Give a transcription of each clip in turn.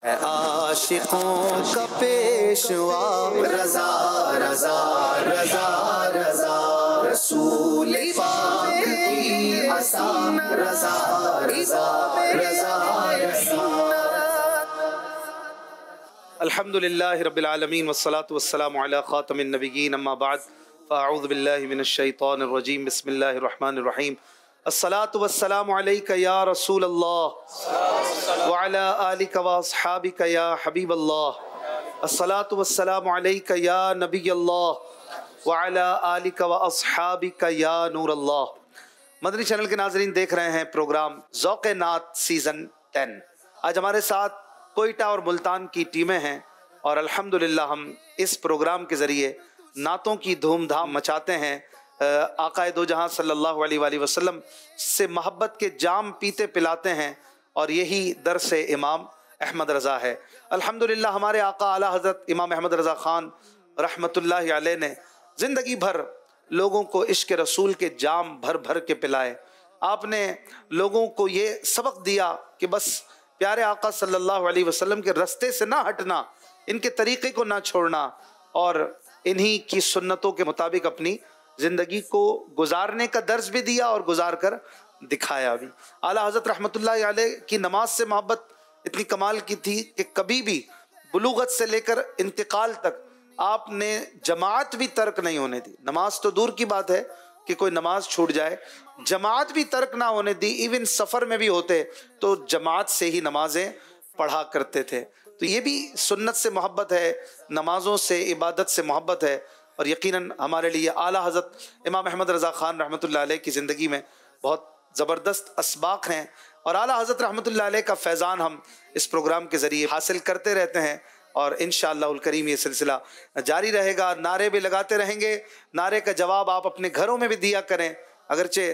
आशिकों का पेशवा रज़ा रज़ा रज़ा रज़ा रसूल पाक की असा रज़ा रज़ा रज़ा रज़ा। अल्हम्दुलिल्लाहि रब्बिल आलमीन वस्सलातु वस्सलामु अला खातमिन नबिय्यीन अम्मा बअद फ़अऊज़ु बिल्लाहि मिनश शैतानिर रजीम बिस्मिल्लाहिर रहमानिर रहीम। अस्सलातु वस्सलामु अलैका या रसूल अल्लाह व अला आलिका व अस्हाबिका या हबीब अल्लाह। अस्सलातु वस्सलामु अलैका या नबी अल्लाह व अला आलिका व अस्हाबिका या नूर अल्लाह। मदनी चैनल के नाज़रीन, देख रहे हैं प्रोग्राम ज़ौक़े नात सीज़न 10। आज हमारे साथ कोयटा और मुल्तान की टीमें हैं और अल्हम्दुलिल्लाह हम इस प्रोग्राम के ज़रिए नातों की धूमधाम मचाते हैं। आक़ाए दो जहां सल्लल्लाहु अलैहि वसल्लम से मोहब्बत के जाम पीते पिलाते हैं और यही दर्स इमाम अहमद रज़ा है। अल्हम्दुलिल्लाह हमारे आका आला हज़रत इमाम अहमद रज़ा ख़ान रहमतुल्लाहि अलैह ने ज़िंदगी भर लोगों को इश्क़ रसूल के जाम भर भर के पिलाए। आपने लोगों को ये सबक दिया कि बस प्यारे आका सल्लल्लाहु अलैहि वसल्लम के रास्ते से ना हटना, इनके तरीक़े को ना छोड़ना और इन्हीं की सुन्नतों के मुताबिक अपनी ज़िंदगी को गुजारने का दर्ज भी दिया और गुजार कर दिखाया भी। आला हज़रत रहमतुल्लाहि अलैह की नमाज से मोहब्बत इतनी कमाल की थी कि कभी भी बुलूगत से लेकर इंतकाल तक आपने जमात भी तर्क नहीं होने दी। नमाज तो दूर की बात है कि कोई नमाज छूट जाए, जमात भी तर्क ना होने दी। इवन सफ़र में भी होते तो जमात से ही नमाजें पढ़ा करते थे। तो ये भी सुन्नत से मोहब्बत है, नमाज़ों से, इबादत से मोहब्बत है और यकीनन हमारे लिए आला हज़रत इमाम अहमद रज़ा ख़ान रहमतुल्लाह अलैह की ज़िंदगी में बहुत ज़बरदस्त असबाक़ हैं और आला हज़रत रहमतुल्लाह अलैह का फैज़ान हम इस प्रोग्राम के ज़रिए हासिल करते रहते हैं और इंशाअल्लाहुल करीम ये सिलसिला जारी रहेगा। नारे भी लगाते रहेंगे, नारे का जवाब आप अपने घरों में भी दिया करें। अगरचे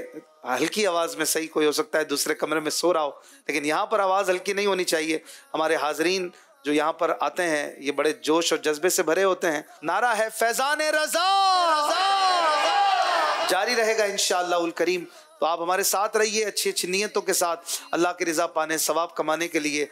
हल्की आवाज़ में सही, कोई हो सकता है दूसरे कमरे में सो रहा हो, लेकिन यहाँ पर आवाज़ हल्की नहीं होनी चाहिए। हमारे हाज़रीन जो यहाँ पर आते हैं ये बड़े जोश और जज्बे से भरे होते हैं। नारा है फैज़ान रज़ा जारी रहेगा इंशाअल्लाहुल करीम। तो आप हमारे साथ रहिए अच्छी अच्छी नीयतों के साथ, अल्लाह की रज़ा पाने, सवाब कमाने के लिए,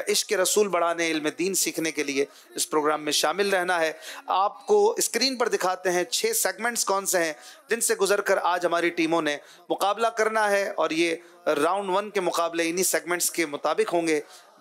इश्क़ रसूल बढ़ाने, इल्म दीन सीखने के लिए इस प्रोग्राम में शामिल रहना है। आपको स्क्रीन पर दिखाते हैं 6 सेगमेंट्स कौन से हैं जिनसे गुजर कर आज हमारी टीमों ने मुकाबला करना है और ये राउंड 1 के मुकाबले इन्हीं सेगमेंट्स के मुताबिक होंगे।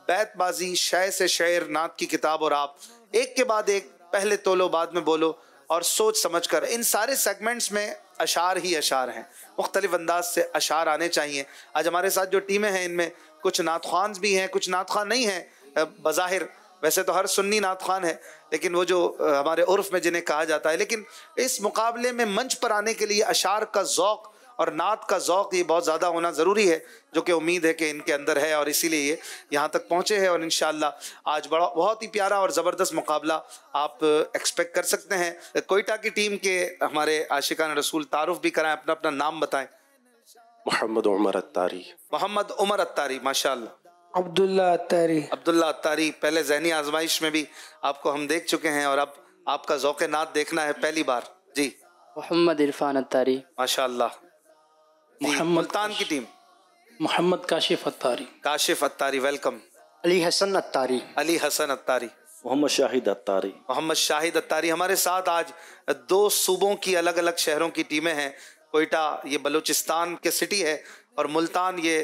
बैतबाजी, शायर से शायर, नात की किताब और आप, एक के बाद एक, पहले तोलो बाद में बोलो और सोच समझ कर। इन सारे सेगमेंट्स में अशार ही अशार हैं, मुख्तलिफ अंदाज से अशार आने चाहिए। आज हमारे साथ जो टीमें हैं इनमें कुछ नात ख़्वान भी हैं, कुछ नात ख़्वान नहीं हैं। बज़ाहिर वैसे तो हर सुन्नी नात ख़्वान है, लेकिन वो जो हमारे उर्फ़ में जिन्हें कहा जाता है, लेकिन इस मुकाबले में मंच पर आने के लिए अशार का ज़ौक़ और नात का ज़ौक़ ये बहुत ज़्यादा होना ज़रूरी है, जो कि उम्मीद है कि इनके अंदर है और इसीलिए ये यहाँ तक पहुँचे हैं। और इंशाअल्लाह आज बहुत ही प्यारा और ज़बरदस्त मुकाबला आप एक्सपेक्ट कर सकते हैं। कोयटा की टीम के हमारे आशिकान रसूल तारुफ भी कराएं, अपना अपना नाम बताएं। मोहम्मद उमर अत्तारी। मोहम्मद उमर अत्तारी, माशाअल्लाह। अब्दुल्ला अत्तारी। अब्दुल्ला अत्तारी, पहले ज़हनी आजमाइश में भी आपको हम देख चुके हैं और अब आपका ज़ौक़े नात देखना है पहली बार। जी। मोहम्मद इरफान अत्तारी। माशाअल्लाह। मुल्तान की टीम मोहम्मद काशिफ अत्तारी। काशिफ अत्तारी, वेलकम। अली हसन अत्तारी। अली हसन अत्तारी। मोहम्मद शाहिद अत्तारी। मोहम्मद शाहिद अत्तारी। हमारे साथ आज 2 सूबों की अलग अलग शहरों की टीमें हैं। कोयटा ये बलूचिस्तान के सिटी है और मुल्तान ये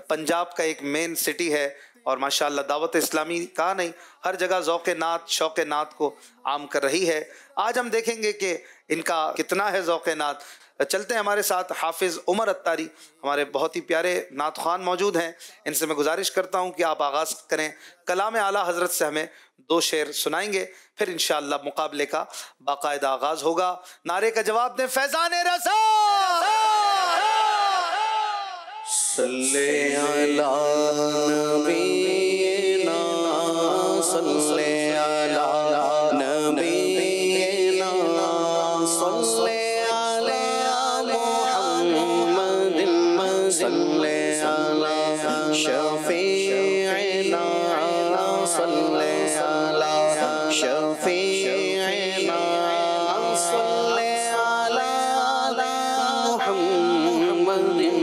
पंजाब का एक मेन सिटी है और माशाअल्लाह दावत इस्लामी का नहीं, हर जगह ज़ौक़े नात, शौक़े नात को आम कर रही है। आज हम देखेंगे कि इनका कितना है ज़ौक़े नात। चलते हैं हमारे साथ हाफिज़ उमर अत्तारी, हमारे बहुत ही प्यारे नात ख़्वान मौजूद हैं। इनसे मैं गुजारिश करता हूं कि आप आगाज़ करें, कलाम आला हज़रत से हमें 2 शेर सुनाएंगे, फिर इंशाअल्लाह मुकाबले का बाकायदा आगाज़ होगा। नारे का जवाब दें, फैज़ान रज़ा सल्ले अला नबीना सल्ले अला नबीना सल्ले सल्ले अला शफीअना सल्ले अला शफीअना सल्ले अला मुहम्मदिन।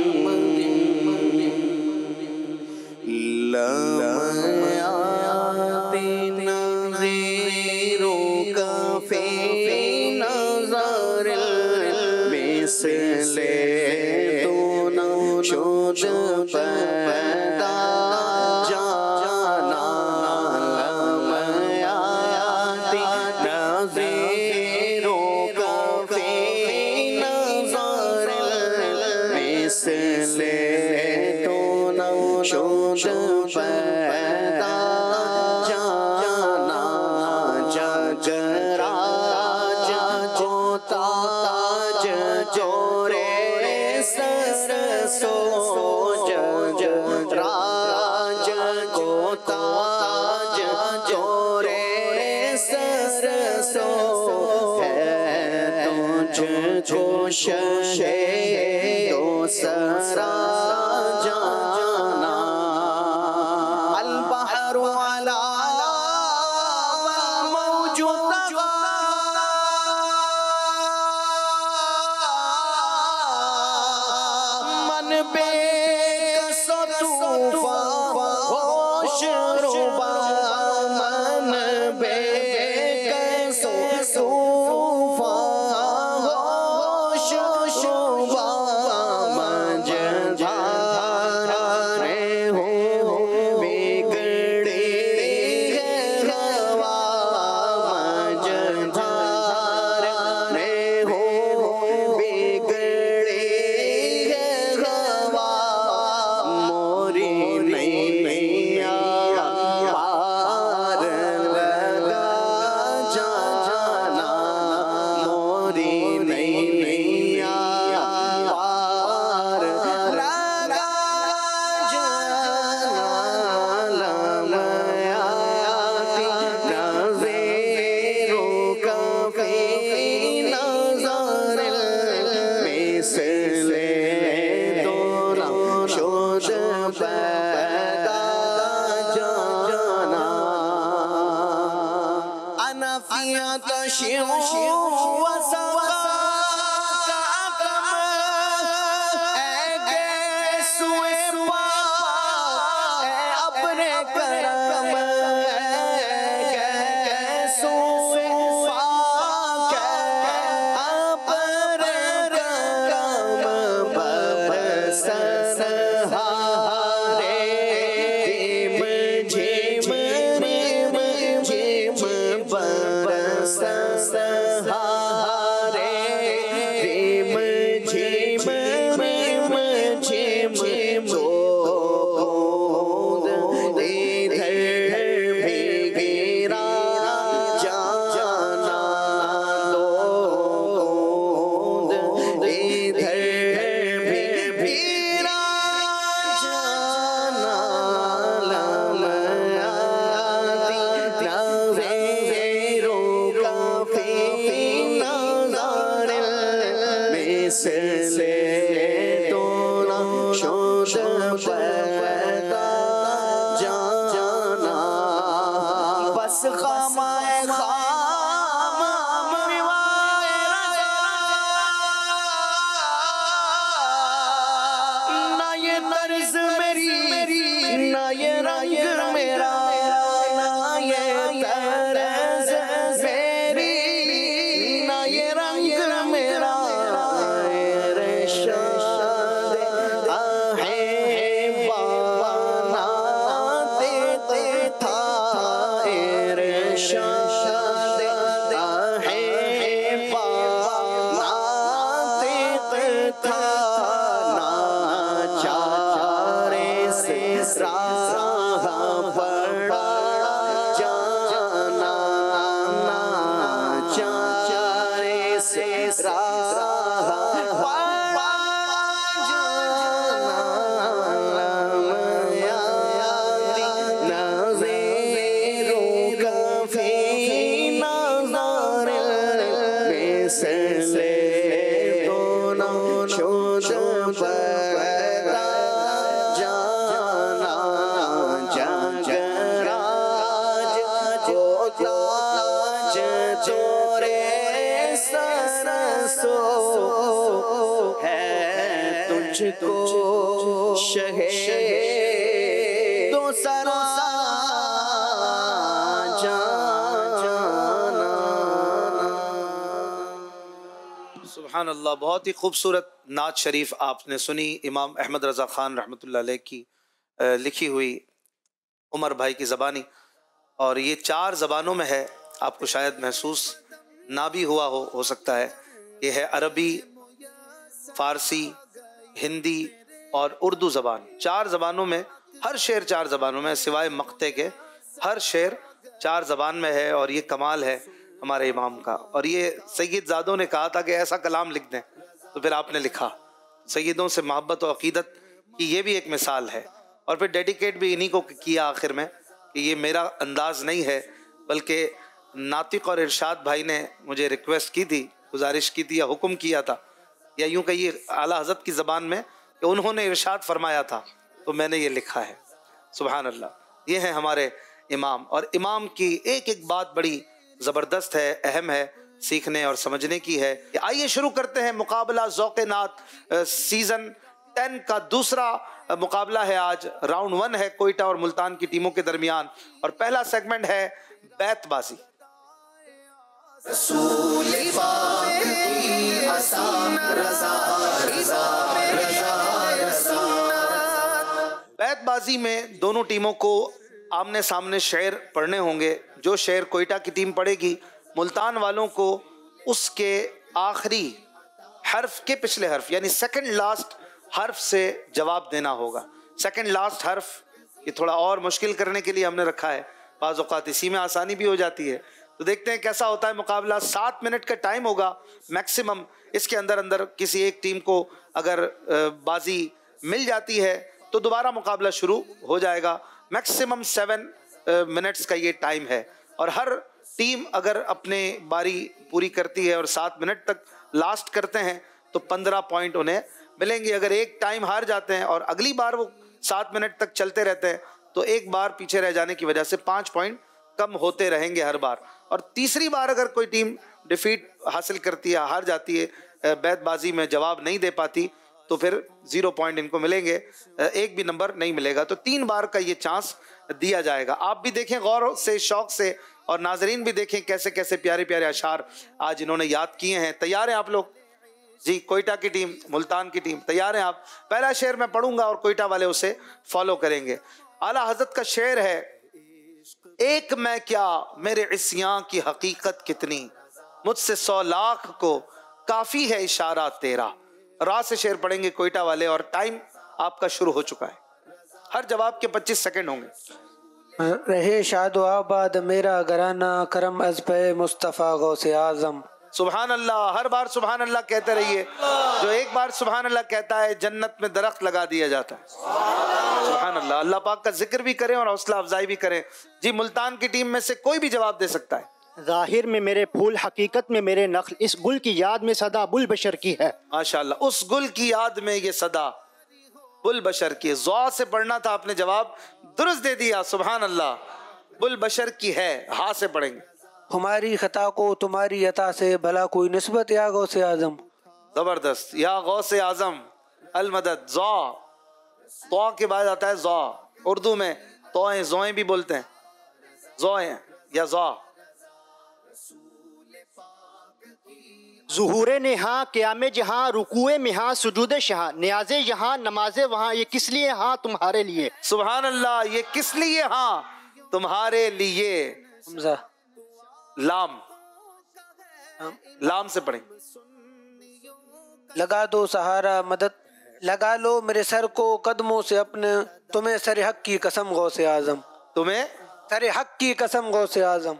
सरसो है तुझको शहे दो सरा जाना। अल बहरु अला मौजू तगा मन बेकसो तूफान होश रुबा मन बेकसो तूफान होश रुबा मझधारा रे हो बिगड़ी है हवा मझधारा रे हो बिगड़ी है हवा मोरी नैया पार लगा जाना मोरी नैया पार लगा जाना लमयाती नज़ीरों का फी नज़र मिसले दोना शुद पैदा जाना। अनफिया तशिउ वसका कम ऐ गैसुए पा ऐ अपने करम गैसुए पा अपने करम बरसन हारे झिम झिम झिम बरसन हारे झिम झिम झिम बूंद इधर भी गिरा जाना दो बूंद इधर भी गिरा जाना लमयाती नज़ीरों का फी नज़र मिसले दोना शुद पैदा जाना। बस ख़ामाए ख़ाम मिवाए रज़ा ना ये तर्ज़ मेरी ना ये रंग मेरा ना ये तर्ज़ मेरी ना ये रंग मेरा इरशाद अहिब्बा बनाते था इरशाद अहिब्बा बनाते था नाचारे से राह पड़ा जाना नाचारे से राह पड़ा जाना लमयाती नज़ीरों का फी नज़र मिसले दोना शुद पैदा जाना। जगराज को ताज चोरे सरसो है तुझको शहे दो सरा जाना। सुभान अल्लाह। बहुत ही खूबसूरत नात शरीफ आपने सुनी इमाम अहमद रज़ा ख़ान रहमतुल्लाह अलैह की लिखी हुई उमर भाई की ज़बानी, और ये 4 ज़बानों में है। आपको शायद महसूस ना भी हुआ हो सकता है। ये है अरबी, फ़ारसी, हिंदी और उर्दू ज़बान। 4 ज़बानों में, हर शेर 4 ज़बानों में, सिवाय मक्ते के हर शेर 4 ज़बान में है। और ये कमाल है हमारे इमाम का। और ये सैयद ज़ादों ने कहा था कि ऐसा कलाम लिख दें, तो फिर आपने लिखा। सैयदों से मोहब्बत और अक़ीदत की ये भी एक मिसाल है। और फिर डेडिकेट भी इन्हीं को किया आखिर में कि ये मेरा अंदाज़ नहीं है, बल्कि नातिक और इरशाद भाई ने मुझे रिक्वेस्ट की थी, गुजारिश की थी या हुक्म किया था, या यूं कहिए आला हज़रत की ज़बान में कि उन्होंने इरशाद फरमाया था, तो मैंने ये लिखा है। सुभान अल्लाह, ये हैं हमारे इमाम। और इमाम की एक एक बात बड़ी ज़बरदस्त है, अहम है, सीखने और समझने की है। आइए शुरू करते हैं मुकाबला ज़ौक़े नात सीज़न 10 का दूसरा मुकाबला है। आज राउंड 1 है कोयटा और मुल्तान की टीमों के दरमियान, और पहला सेगमेंट है बैतबाजी। बैतबाजी में दोनों टीमों को आमने सामने शेर पढ़ने होंगे। जो शेर कोयटा की टीम पढ़ेगी, मुल्तान वालों को उसके आखिरी हर्फ के पिछले हर्फ यानी सेकंड लास्ट हर्फ से जवाब देना होगा। सेकंड लास्ट हर्फ ये थोड़ा और मुश्किल करने के लिए हमने रखा है, बाज़ औक़ात इसी में आसानी भी हो जाती है। तो देखते हैं कैसा होता है मुकाबला। 7 मिनट का टाइम होगा मैक्सिमम। इसके अंदर अंदर किसी एक टीम को अगर बाजी मिल जाती है तो दोबारा मुकाबला शुरू हो जाएगा। मैक्सिमम 7 मिनट्स का ये टाइम है, और हर टीम अगर अपने बारी पूरी करती है और 7 मिनट तक लास्ट करते हैं तो 15 पॉइंट उन्हें मिलेंगे। अगर एक टाइम हार जाते हैं और अगली बार वो 7 मिनट तक चलते रहते हैं तो एक बार पीछे रह जाने की वजह से 5 पॉइंट कम होते रहेंगे हर बार। और तीसरी बार अगर कोई टीम डिफीट हासिल करती है, हार जाती है, बैतबाजी में जवाब नहीं दे पाती, तो फिर 0 पॉइंट इनको मिलेंगे, एक भी नंबर नहीं मिलेगा। तो 3 बार का ये चांस दिया जाएगा। आप भी देखें गौर से, शौक से, और नाजरीन भी देखें कैसे कैसे प्यारे प्यारे अशार आज इन्होंने याद किए हैं। तैयार हैं आप लोग? जी, कोयटा की टीम, मुल्तान की टीम, तैयार हैं आप? पहला शेर मैं पढ़ूंगा और कोयटा वाले उसे फॉलो करेंगे। आला हजरत का शेर है, एक मैं क्या मेरे इस्यां की हकीकत कितनी, मुझसे 100 लाख को काफी है इशारा तेरा। रा से शेर पढ़ेंगे कोयटा वाले, और टाइम आपका शुरू हो चुका है। हर जवाब के 25 सेकंड होंगे। रहे शादो आबाद मेरा घराना, करम अज़ पे मुस्तफ़ा गौसे आज़म। सुभान अल्लाह, हर बार सुभान अल्लाह कहते रहिए। जो एक बार सुभान अल्लाह कहता है जन्नत में दरख्त लगा दिया जाता है। सुभान अल्लाह, अल्लाह पाक का जिक्र भी करें और हौसला अफजाई भी करें। जी, मुल्तान की टीम में से कोई भी जवाब दे सकता है। ज़ाहिर में मेरे फूल, हकीकत में मेरे नख्ल, इस गुल की याद में सदा बुल बशर की है। माशाअल्लाह, उस गुल की याद में ये सदा बुल बशर की। ज़ौ से पढ़ना था, आपने जवाब दुरुस्त दे दिया। सुभान अल्लाह, बुल बशर की है। हा से पढ़ेंगे। हमारी खता को तुम्हारी अता से, भला कोई निस्बत या गौसे आज़म। जबरदस्त, या गौसे आज़म अल मदद। ज़ौ, तो के बाद आता है ज़ौ। उर्दू में तोएं ज़ोएं भी बोलते हैं, ज़ोएं या ज़ौ। ज़ुहूरे नेहा क़यामे जहाँ, रुकुए में हाँ, सुजूदे शहाँ, न्याज़े यहाँ नमाज़े वहाँ, ये किस लिए हाँ तुम्हारे लिए। सुभान अल्लाह, ये किस लिए हाँ तुम्हारे लिए। हमज़ा, लाम, लाम से पढ़ेंगे। लगा दो सहारा मदद, लगा लो मेरे सर को कदमों से अपने, तुम्हें सर हक की कसम गौसे आज़म। तुम्हें सर हक की कसम गौसे आज़म।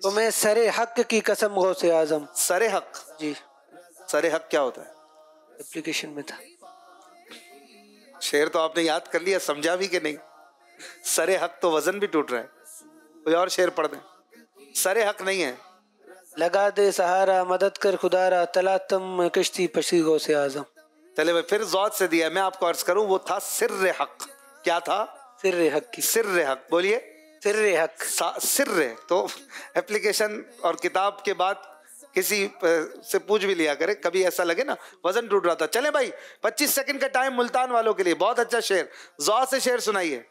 तुम्हें सरे हक की कसम गौसे आज़म। सरे हक, जी, सरे हक क्या होता है? एप्लीकेशन में था। शेर तो आपने याद कर लिया, समझा भी कि नहीं? सरे हक तो वजन भी टूट रहा है। कोई और शेर पढ़ दें। सरे हक नहीं है। लगा दे सहारा मदद कर खुदारा, तला तुम कश्ती पशी गौसे आज़म। चले भाई, फिर ज़ौत से दिया। मैं आपको अर्ज करूं, वो था सिर्र हक। क्या था? सिर्रे हक की। सिर्र हक, बोलिए। सिर्रे हक। सिर्र तो एप्लीकेशन और किताब के बाद किसी से पूछ भी लिया करे, कभी ऐसा लगे ना वजन टूट रहा था। चले भाई, 25 सेकंड का टाइम मुल्तान वालों के लिए। बहुत अच्छा शेर, ज़ौ से शेर सुनाइए।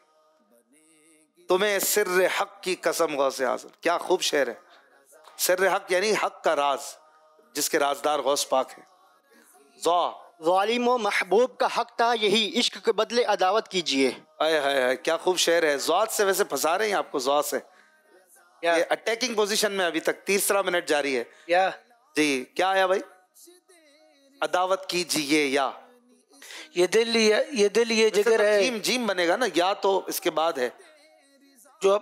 तुम्हें सिर्र हक की कसम गौसे आज़म। क्या खूब शेर है। सिर्र हक यानी हक का राज, जिसके राजदार गौस पाक है। ज़ौ, ज़ालिम व महबूब का हक था यही, इश्क के बदले अदावत कीजिए। आए हाय हाय, क्या खूब शेर है। ज़ौत से वैसे फंसा रहे हैं आपको, ज़ौ से। ये अटैकिंग पोजीशन में अभी तक 3रा मिनट जारी है। या जी, क्या आया भाई? अदावत कीजिए। या ये दिल ये जिगर है। जीम जीम बनेगा ना, या तो इसके बाद है। जो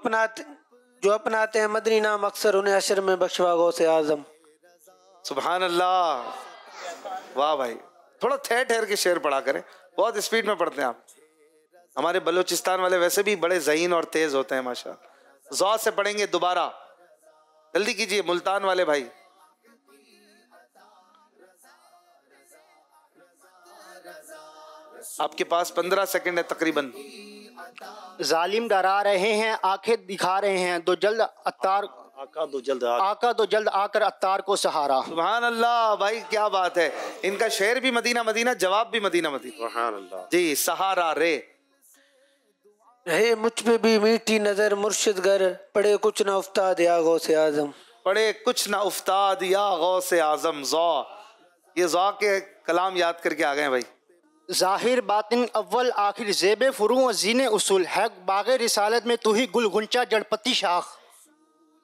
अपनाते हैं मदनी नाम अक्सर, उन्हें अशर में बख्शवा गौसे आज़म। सुभान अल्लाह, वाह भाई। थोड़ा ठहर ठहर के शेर पढ़ा करें, बहुत स्पीड में पढ़ते हैं आप। हमारे बलूचिस्तान वाले वैसे भी बड़े ज़हीन और तेज होते हैं माशाअल्लाह। ज़ौ से पढ़ेंगे दोबारा। जल्दी कीजिए मुल्तान वाले भाई। आपके पास 15 सेकंड है तकरीबन। जालिम डरा रहे हैं, आंखें दिखा रहे हैं, दो जल्द अत्तार आका दो जल्द आकर अत्तार को सहारा। सुभान अल्लाह भाई, क्या बात है। इनका शेर भी मदीना मदीना, जवाब भी मदीना मदीना। सुभान अल्लाह जी। सहारा रे रहे मुझ पे भी मीठी नजर मुर्शिद गर, पड़े कुछ ना उस्ताद या गौसे आजम, पढ़े कुछ ना उस्ताद या गौसे आजम। ज़ौ, ये ज़ौ के कलाम याद करके आ गए भाई। जाहिर बातिन अव्वल आखिर ज़ेब फुरू और जीने उसूल है, बाग़े रिसालत में तू ही गुल गुंचा जड़पति शाख।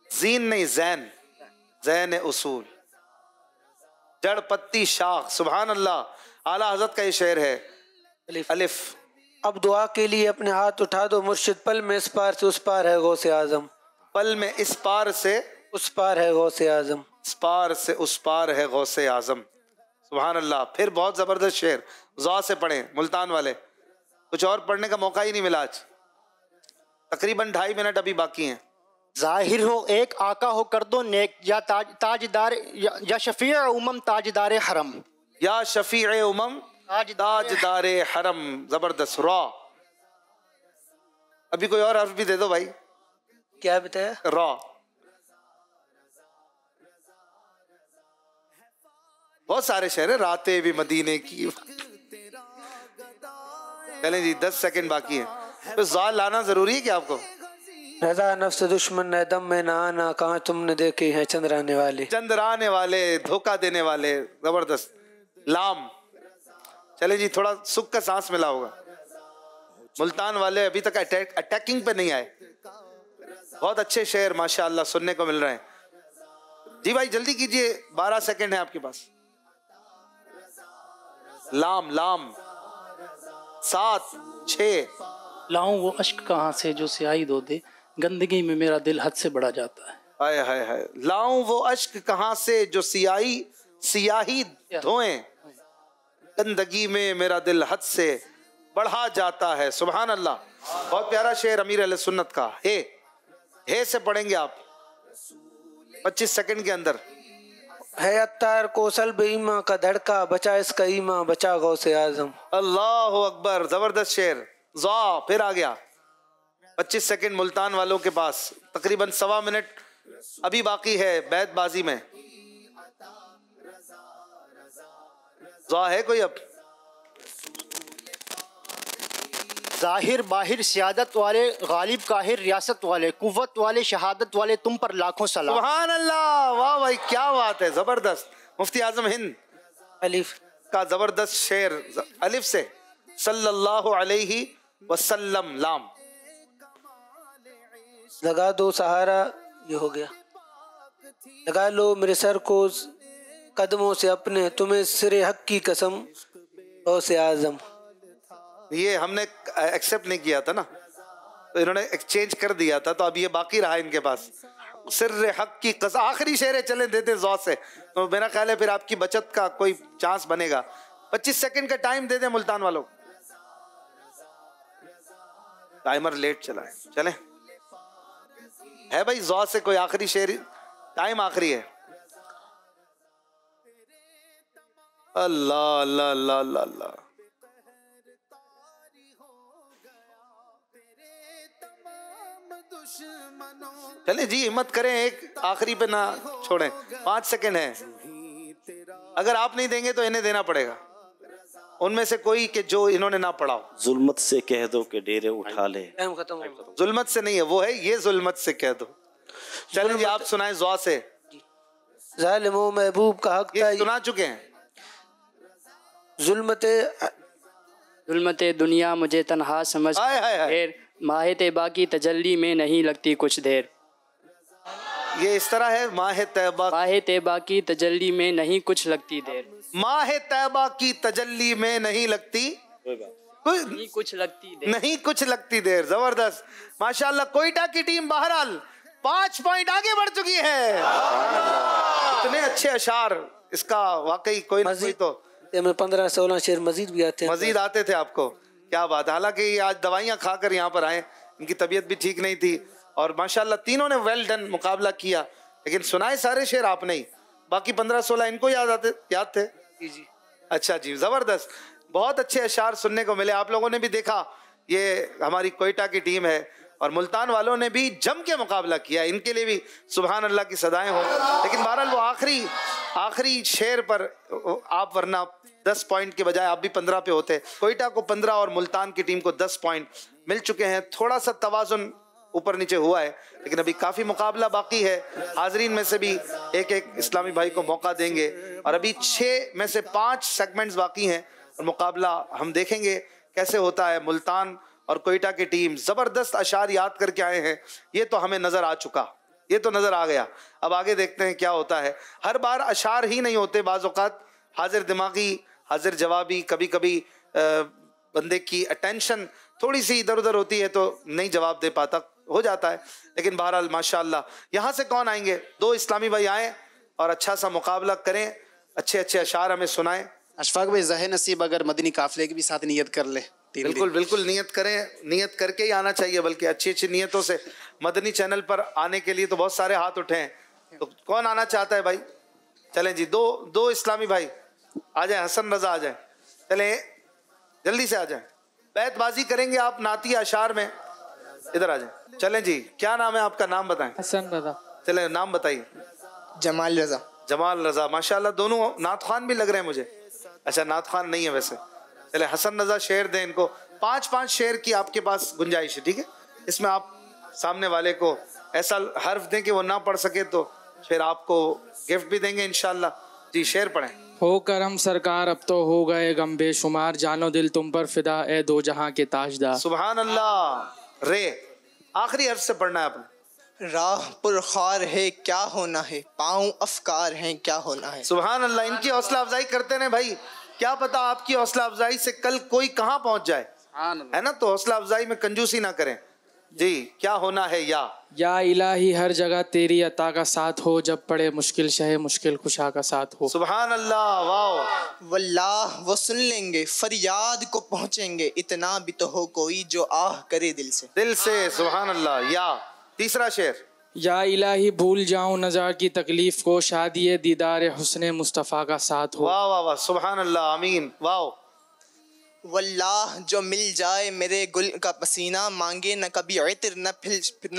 जीन नहीं जैन, जैन उसूल जड़पत्ती शाख। सुभान अल्लाह। आला हज़रत का ये शेर है। अलिफ। अब दुआ के लिए अपने हाथ उठा दो मुर्शिद, पल में इस पार से उस पार है गौसे आजम, पल में इस पार से उस पार है गौसे आजम, इस पार से उस पार है गौसे आजम। सुभान अल्लाह। फिर बहुत ज़बरदस्त शेर, ज़ौ से पढ़ें मुल्तान वाले। कुछ और पढ़ने का मौका ही नहीं मिला आज। तकरीबन 2.5 मिनट अभी बाकी हैं। जाहिर हो एक आका हो कर दो नेक, या ताजदार या शफीअ उमम ताजदार हरम, या शफीअ उमम ताजदार हरम। जबरदस्त। रॉ। अभी कोई और हर्फ भी दे दो भाई। क्या बताया? रॉ। बहुत सारे शेर है। रातें भी मदीने की। चलें जी, 10 सेकंड बाकी है। तो ज़ाल लाना जरूरी है क्या आपको? रजा नफ्स दुश्मन है दम में ना आना, कहाँ तुमने देखे हैं चंद्राने वाले, चंद्राने वाले, धोखा देने वाले। जबरदस्त। लाम। चले जी, थोड़ा सुख का सांस मिला होगा। मुल्तान वाले अभी तक अटैकिंग पे नहीं आए। बहुत अच्छे शेर माशाअल्लाह सुनने को मिल रहे हैं। जी भाई जल्दी कीजिए, 12 सेकंड है आपके पास। लाम लाम। 7 6। लाऊं वो अश्क कहाँ से जो स्याही धो दे, गंदगी में मेरा दिल हद से बढ़ा जाता है। हाय हाय हाय। लाऊं वो अश्क कहाँ से जो सियाही धोएं, गंदगी में मेरा दिल हद से बढ़ा जाता है। सुभान अल्लाह। बहुत प्यारा शेर अमीर अहले सुन्नत का। हे से पढ़ेंगे आप 25 सेकंड के अंदर। है अत्तार को सल्ब ईमा का धड़का, बचा इसका ईमा बचा गौसे आजम। अल्लाह अकबर। जबरदस्त शेर। ज़ा फिर आ गया। 25 सेकंड मुल्तान वालों के पास। तकरीबन 1.25 मिनट अभी बाकी है बैतबाजी में। ज़ा है कोई अब? जाहिर बाहिर सियादत वाले, गालिब काहिर रियासत वाले, कुव्वत वाले, शहादत वाले, तुम पर लाखों सलाम। सुभान अल्लाह। वाह भाई क्या बात है। जबरदस्त। मुफ्ती आजम हिंद अलिफ का जबरदस्त शेर। अलिफ से सल्लल्लाहु अलैहि वसल्लम। लाम। लगा दो सहारा, ये हो गया। लगा लो मेरे सर को कदमों से अपने, तुम्हें सिरे हक की कसम गौसे आजम। ये हमने एक्सेप्ट नहीं किया था ना, तो इन्होंने एक्सचेंज कर दिया था, तो अब ये बाकी रहा इनके पास। सिर्रे हक की कसम। आखिरी शेर है, चले देते ज़ौ से, तो मेरा ख्याल है फिर आपकी बचत का कोई चांस बनेगा। 25 सेकंड का टाइम दे दे मुल्तान वालों। टाइमर लेट चला है। चले है भाई ज़ौ से कोई आखिरी शेर? टाइम आखिरी है। अल्लाह अल्लाह अल्लाह अल्लाह अल्लाह। चले जी हिम्मत करें, एक आखिरी पे ना छोड़ें। 5 सेकंड है। अगर आप नहीं देंगे तो इन्हें देना पड़ेगा, उनमें से कोई के जो इन्होंने ना पढ़ा हो। जुल्मत से कह दो कि डेरे उठा ले। टाइम खत्म हो गया। जुल्मत से नहीं है, वो है ये जुल्मत से कह दो। चलें जी आप सुनाएं ज़ौ से। जालिमो महबूब का हक था, ये सुना चुके हैं। जुल्मते दुनिया मुझे तन्हा समझ हाय हाय हाय। ढेर, माहिते बाकी तजल्ली में नहीं लगती कुछ देर। ये इस तरह है। माह तैबा, माहिते बाकी तजल्ली में नहीं कुछ लगती देर, माह तैबा की तजल्ली में नहीं लगती नहीं कुछ लगती देर। नहीं कुछ लगती देर। जबरदस्त माशाल्लाह। कोयटा की टीम बहरहाल 5 पॉइंट आगे बढ़ चुकी है। इतने अच्छे अशार, इसका वाकई कोई ना कोई तो 15-16 शेर मजीद भी आते हैं। मजीद आते थे आपको। क्या बात। हालांकि ये आज दवाइयाँ खाकर यहाँ पर आए, इनकी तबीयत भी ठीक नहीं थी, और माशाल्लाह तीनों ने वेल डन मुकाबला किया। लेकिन सुनाए सारे शेर आपने ही, बाकी 15-16 इनको याद थे। जी जी। अच्छा जी, जबरदस्त, बहुत अच्छे अशार सुनने को मिले। आप लोगों ने भी देखा, ये हमारी कोयटा की टीम है और मुल्तान वालों ने भी जम के मुकाबला किया, इनके लिए भी सुभान अल्लाह की सदाएं हो। लेकिन बहरहाल वो आखिरी शेर पर आप, वरना 10 पॉइंट के बजाय आप भी 15 पे होते। कोयटा को 15 और मुल्तान की टीम को 10 पॉइंट मिल चुके हैं। थोड़ा सा तवाजुन ऊपर नीचे हुआ है, लेकिन अभी काफ़ी मुकाबला बाकी है। हाजरीन में से भी एक एक इस्लामी भाई को मौका देंगे और अभी 6 में से 5 सेगमेंट्स बाकी हैं और मुकाबला हम देखेंगे कैसे होता है। मुल्तान और कोयटा की टीम ज़बरदस्त अशार याद करके आए हैं, ये तो हमें नज़र आ चुका, ये तो नज़र आ गया। अब आगे देखते हैं क्या होता है। हर बार अशार ही नहीं होते, बाज़ औक़ात हाजिर दिमागी, हाजिर जवाबी, कभी कभी बंदे की अटेंशन थोड़ी सी इधर उधर होती है तो नहीं जवाब दे पाता, हो जाता है। लेकिन बहरहाल माशाअल्लाह, यहाँ से कौन आएंगे? 2 इस्लामी भाई आए और अच्छा सा मुकाबला करें, अच्छे अच्छे अशार हमें सुनाएं। अशफाक भाई, ज़ाहिर नसीब अगर मदनी काफिले की भी साथ नियत कर ले। बिल्कुल बिल्कुल, नियत करें, नियत करके ही आना चाहिए, बल्कि अच्छी अच्छी नियतों से। मदनी चैनल पर आने के लिए तो बहुत सारे हाथ उठे हैं, तो कौन आना चाहता है भाई? चलें जी, दो इस्लामी भाई आ जाए, हसन रजा आ जाए, चलें जल्दी से आ जाए। बैतबाजी करेंगे आप नाती अशार में, इधर आ जाए। चलें जी, क्या नाम है आपका? नाम बताएं। हसन रजा। चलें, नाम बताइए। जमाल रजा। जमाल रजा, माशाल्लाह, दोनों नात खान भी लग रहे हैं मुझे। अच्छा, नात खान नहीं है वैसे। चले, हसन रजा शेर दें इनको। 5-5 शेर की आपके पास गुंजाइश है, ठीक है? इसमें आप सामने वाले को ऐसा हर्फ दें कि वो ना पढ़ सके, तो फिर आपको गिफ्ट भी देंगे इंशाल्लाह। जी, शेर पढ़ें। हो करम सरकार अब तो हो गए गम बेशुमार, जानो दिल तुम पर फिदा ए दो जहां के ताजदार। सुभान अल्लाह। रे आखिरी हर्फ से पढ़ना है आपने। राह पुरखार है क्या होना है, पाँव अफकार हैं क्या होना है। सुभान अल्लाह, इनकी हौसला अफजाई करते रहे भाई, क्या पता आपकी हौसला अफजाई से कल कोई कहाँ पहुंच जाए, है ना? तो हौसला अफजाई में कंजूसी ना करें। जी, क्या होना है? या इलाही हर जगह तेरी अता का साथ हो, जब पड़े मुश्किल शहे मुश्किल खुशा का साथ हो। सुभान अल्लाह, वाह। वल्लाह वो सुन लेंगे फरियाद को पहुंचेंगे, इतना भी तो हो कोई जो आह करे दिल से। सुभान अल्लाह। या तीसरा शेर। या इलाही भूल जाऊं नज़र की तकलीफ को, शादी दीदार हुस्ने मुस्तफ़ा का साथ हो। वाह वाह वाह, सुभान अल्लाह, आमीन, वाह। वल्लाह जो मिल जाए मेरे गुल का पसीना, मांगे न कभी इत्र न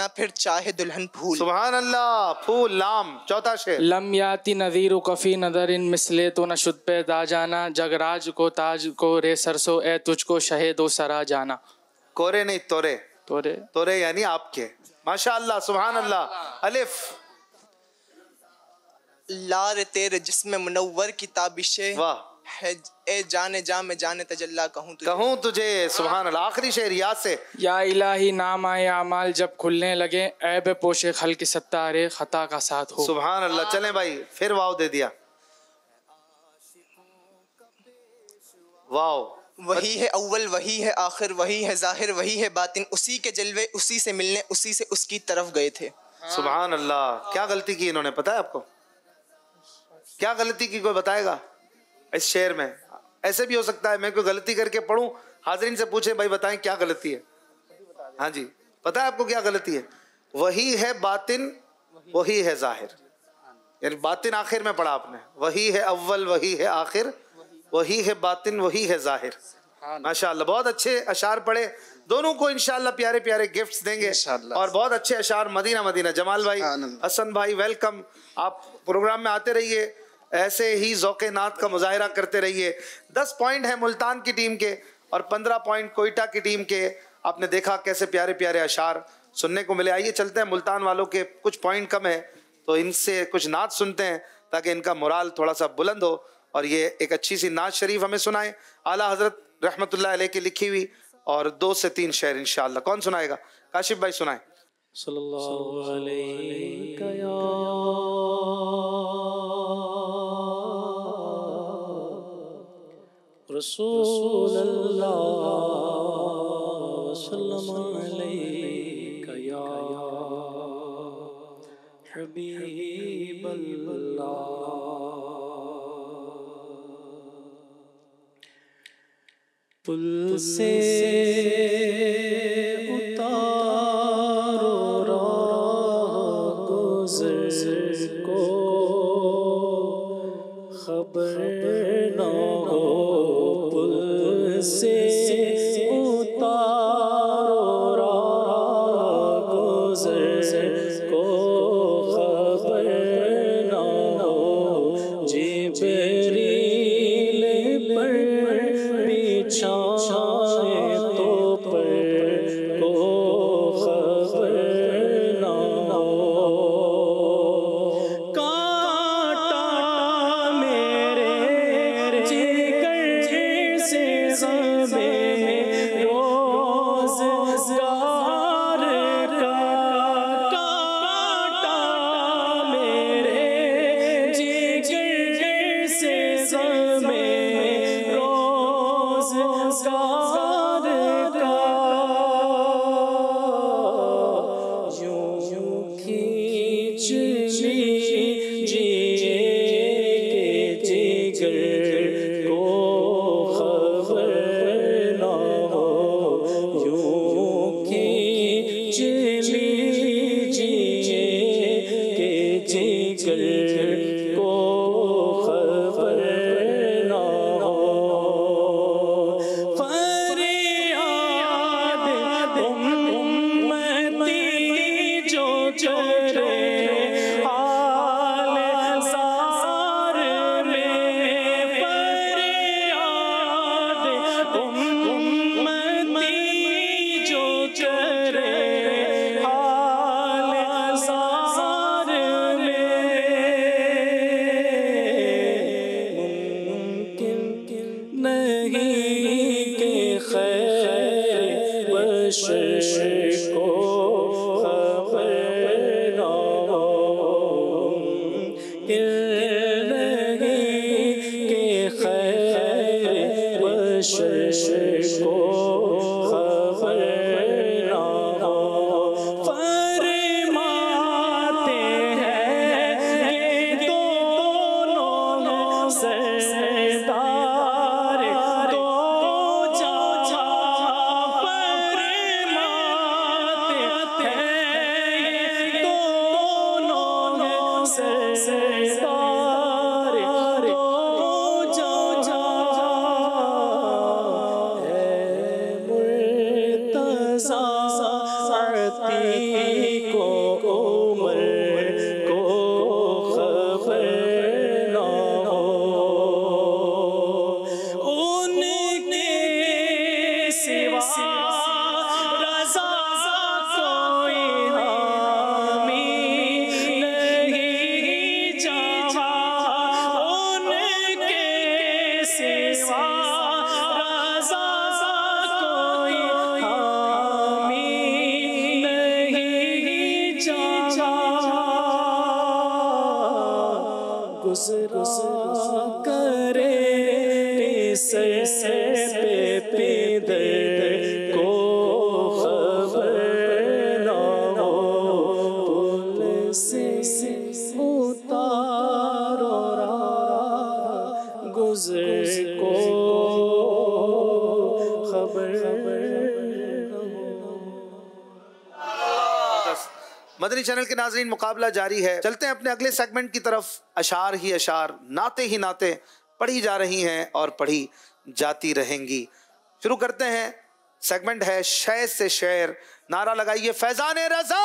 फिर चाहे दुल्हन फूल। सुभान अल्लाह, फूल, लाम। चौथा शेर। लम याती नज़ीर कफ़ी नदर इन मिसले तो न शुद पे दा जाना, जगराज को ताज को रे सरसो ए तुझको शहे दो सरा जाना। कोरे नहीं, तोरे। तोरे यानी आपके। माशाअल्लाह, सुभान अल्लाह। अलिफ। लार तेरे जिस्म मुनव्वर की ताबिशे, वाह। है ए जाने जा में जाने तजल्ला कहूँ तुझे। सुभान अल्लाह। आखिरी शेर या से। या इलाही नाम आए अमाल जब खुलने लगे, ऐब पोशे खल की सत्तारे खता का साथ हो। सुभान अल्लाह। चलें भाई, फिर वाव दे दिया। वाव। वही है अव्वल, वही है आखिर, वही है जाहिर, वही है बातिन, उसी के जलवे उसी से मिलने उसी से उसकी तरफ गए थे। सुभान अल्लाह। क्या गलती की इन्होंने, पता है आपको? क्या गलती की, कोई बताएगा इस शेर में? ऐसे भी हो सकता है मैं कोई गलती करके पढ़ूं, हाजरीन से पूछे भाई बताएं क्या गलती है। हाँ जी, पता है आपको क्या गलती है? वही है बातिन, वही है जाहिर, यानी बातिन आखिर में पढ़ा आपने। वही है अव्वल, वही है आखिर, वही है बातिन, वही है जाहिर। माशाअल्लाह, बहुत अच्छे अशार पढ़े। दोनों को इंशाअल्लाह प्यारे प्यारे गिफ्ट्स देंगे और बहुत अच्छे अशार। मदीना। जमाल भाई, हसन भाई, वेलकम। आप प्रोग्राम में आते रहिए, ऐसे ही ज़ौक़े नात का मुज़ाहिरा करते रहिए। 10 पॉइंट है मुल्तान की टीम के और 15 पॉइंट कोयटा की टीम के। आपने देखा कैसे प्यारे प्यारे अशार सुनने को मिले। आइए चलते हैं, मुल्तान वालों के कुछ पॉइंट कम है तो इनसे कुछ नात सुनते हैं ताकि इनका मोराल थोड़ा सा बुलंद हो और ये एक अच्छी सी नात शरीफ हमें सुनाए। आला हज़रत रहमतुल्लाह अलैह की लिखी हुई और 2 से 3 शेर इंशाअल्लाह। कौन सुनाएगा? काशिफ भाई सुनाए। सल्लल्लाहु अलैहि रसूलल्लाह सल्लल्लाहु अलैहि या हबीबल्लाह। पुल से उतारो राह गुज़र चली जिए के जिगर को खबर ना हो, यूं की चली जिए के जिगर को खबर ना हो। फरियाद उम्मती जो चले हाल सार में, फरियाद उम्मती जो चले हाल सार में, मुमकिन नहीं कि खैर बशर को खबर ना हो, मुमकिन नहीं कि खैर बशर को खबर ना हो। फरमाते हैं ये दोनों सरदार दो जहां, फरमाते हैं ये दोनों सरदार दो जहां। है मुर्तज़ा आती को उमर को खबर ना हो, उनके सिवा रज़ा कोई हामी नहीं जहाँ, उनके सिवा रज़ा कोई हामी नहीं जहाँ। गुज़रा करे सर पे पिदर को खबर ना हो, पुल से उतारो राह गुज़र को खबर ना हो। मदनी चैनल के नाज़रीन, मुकाबला जारी है। चलते हैं अपने अगले सेगमेंट की तरफ। अशार ही अशार, नाते ही नाते पढ़ी जा रही हैं और पढ़ी जाती रहेंगी। शुरू करते हैं। सेगमेंट है शेर से शेर। नारा लगाइए फैजान रज़ा।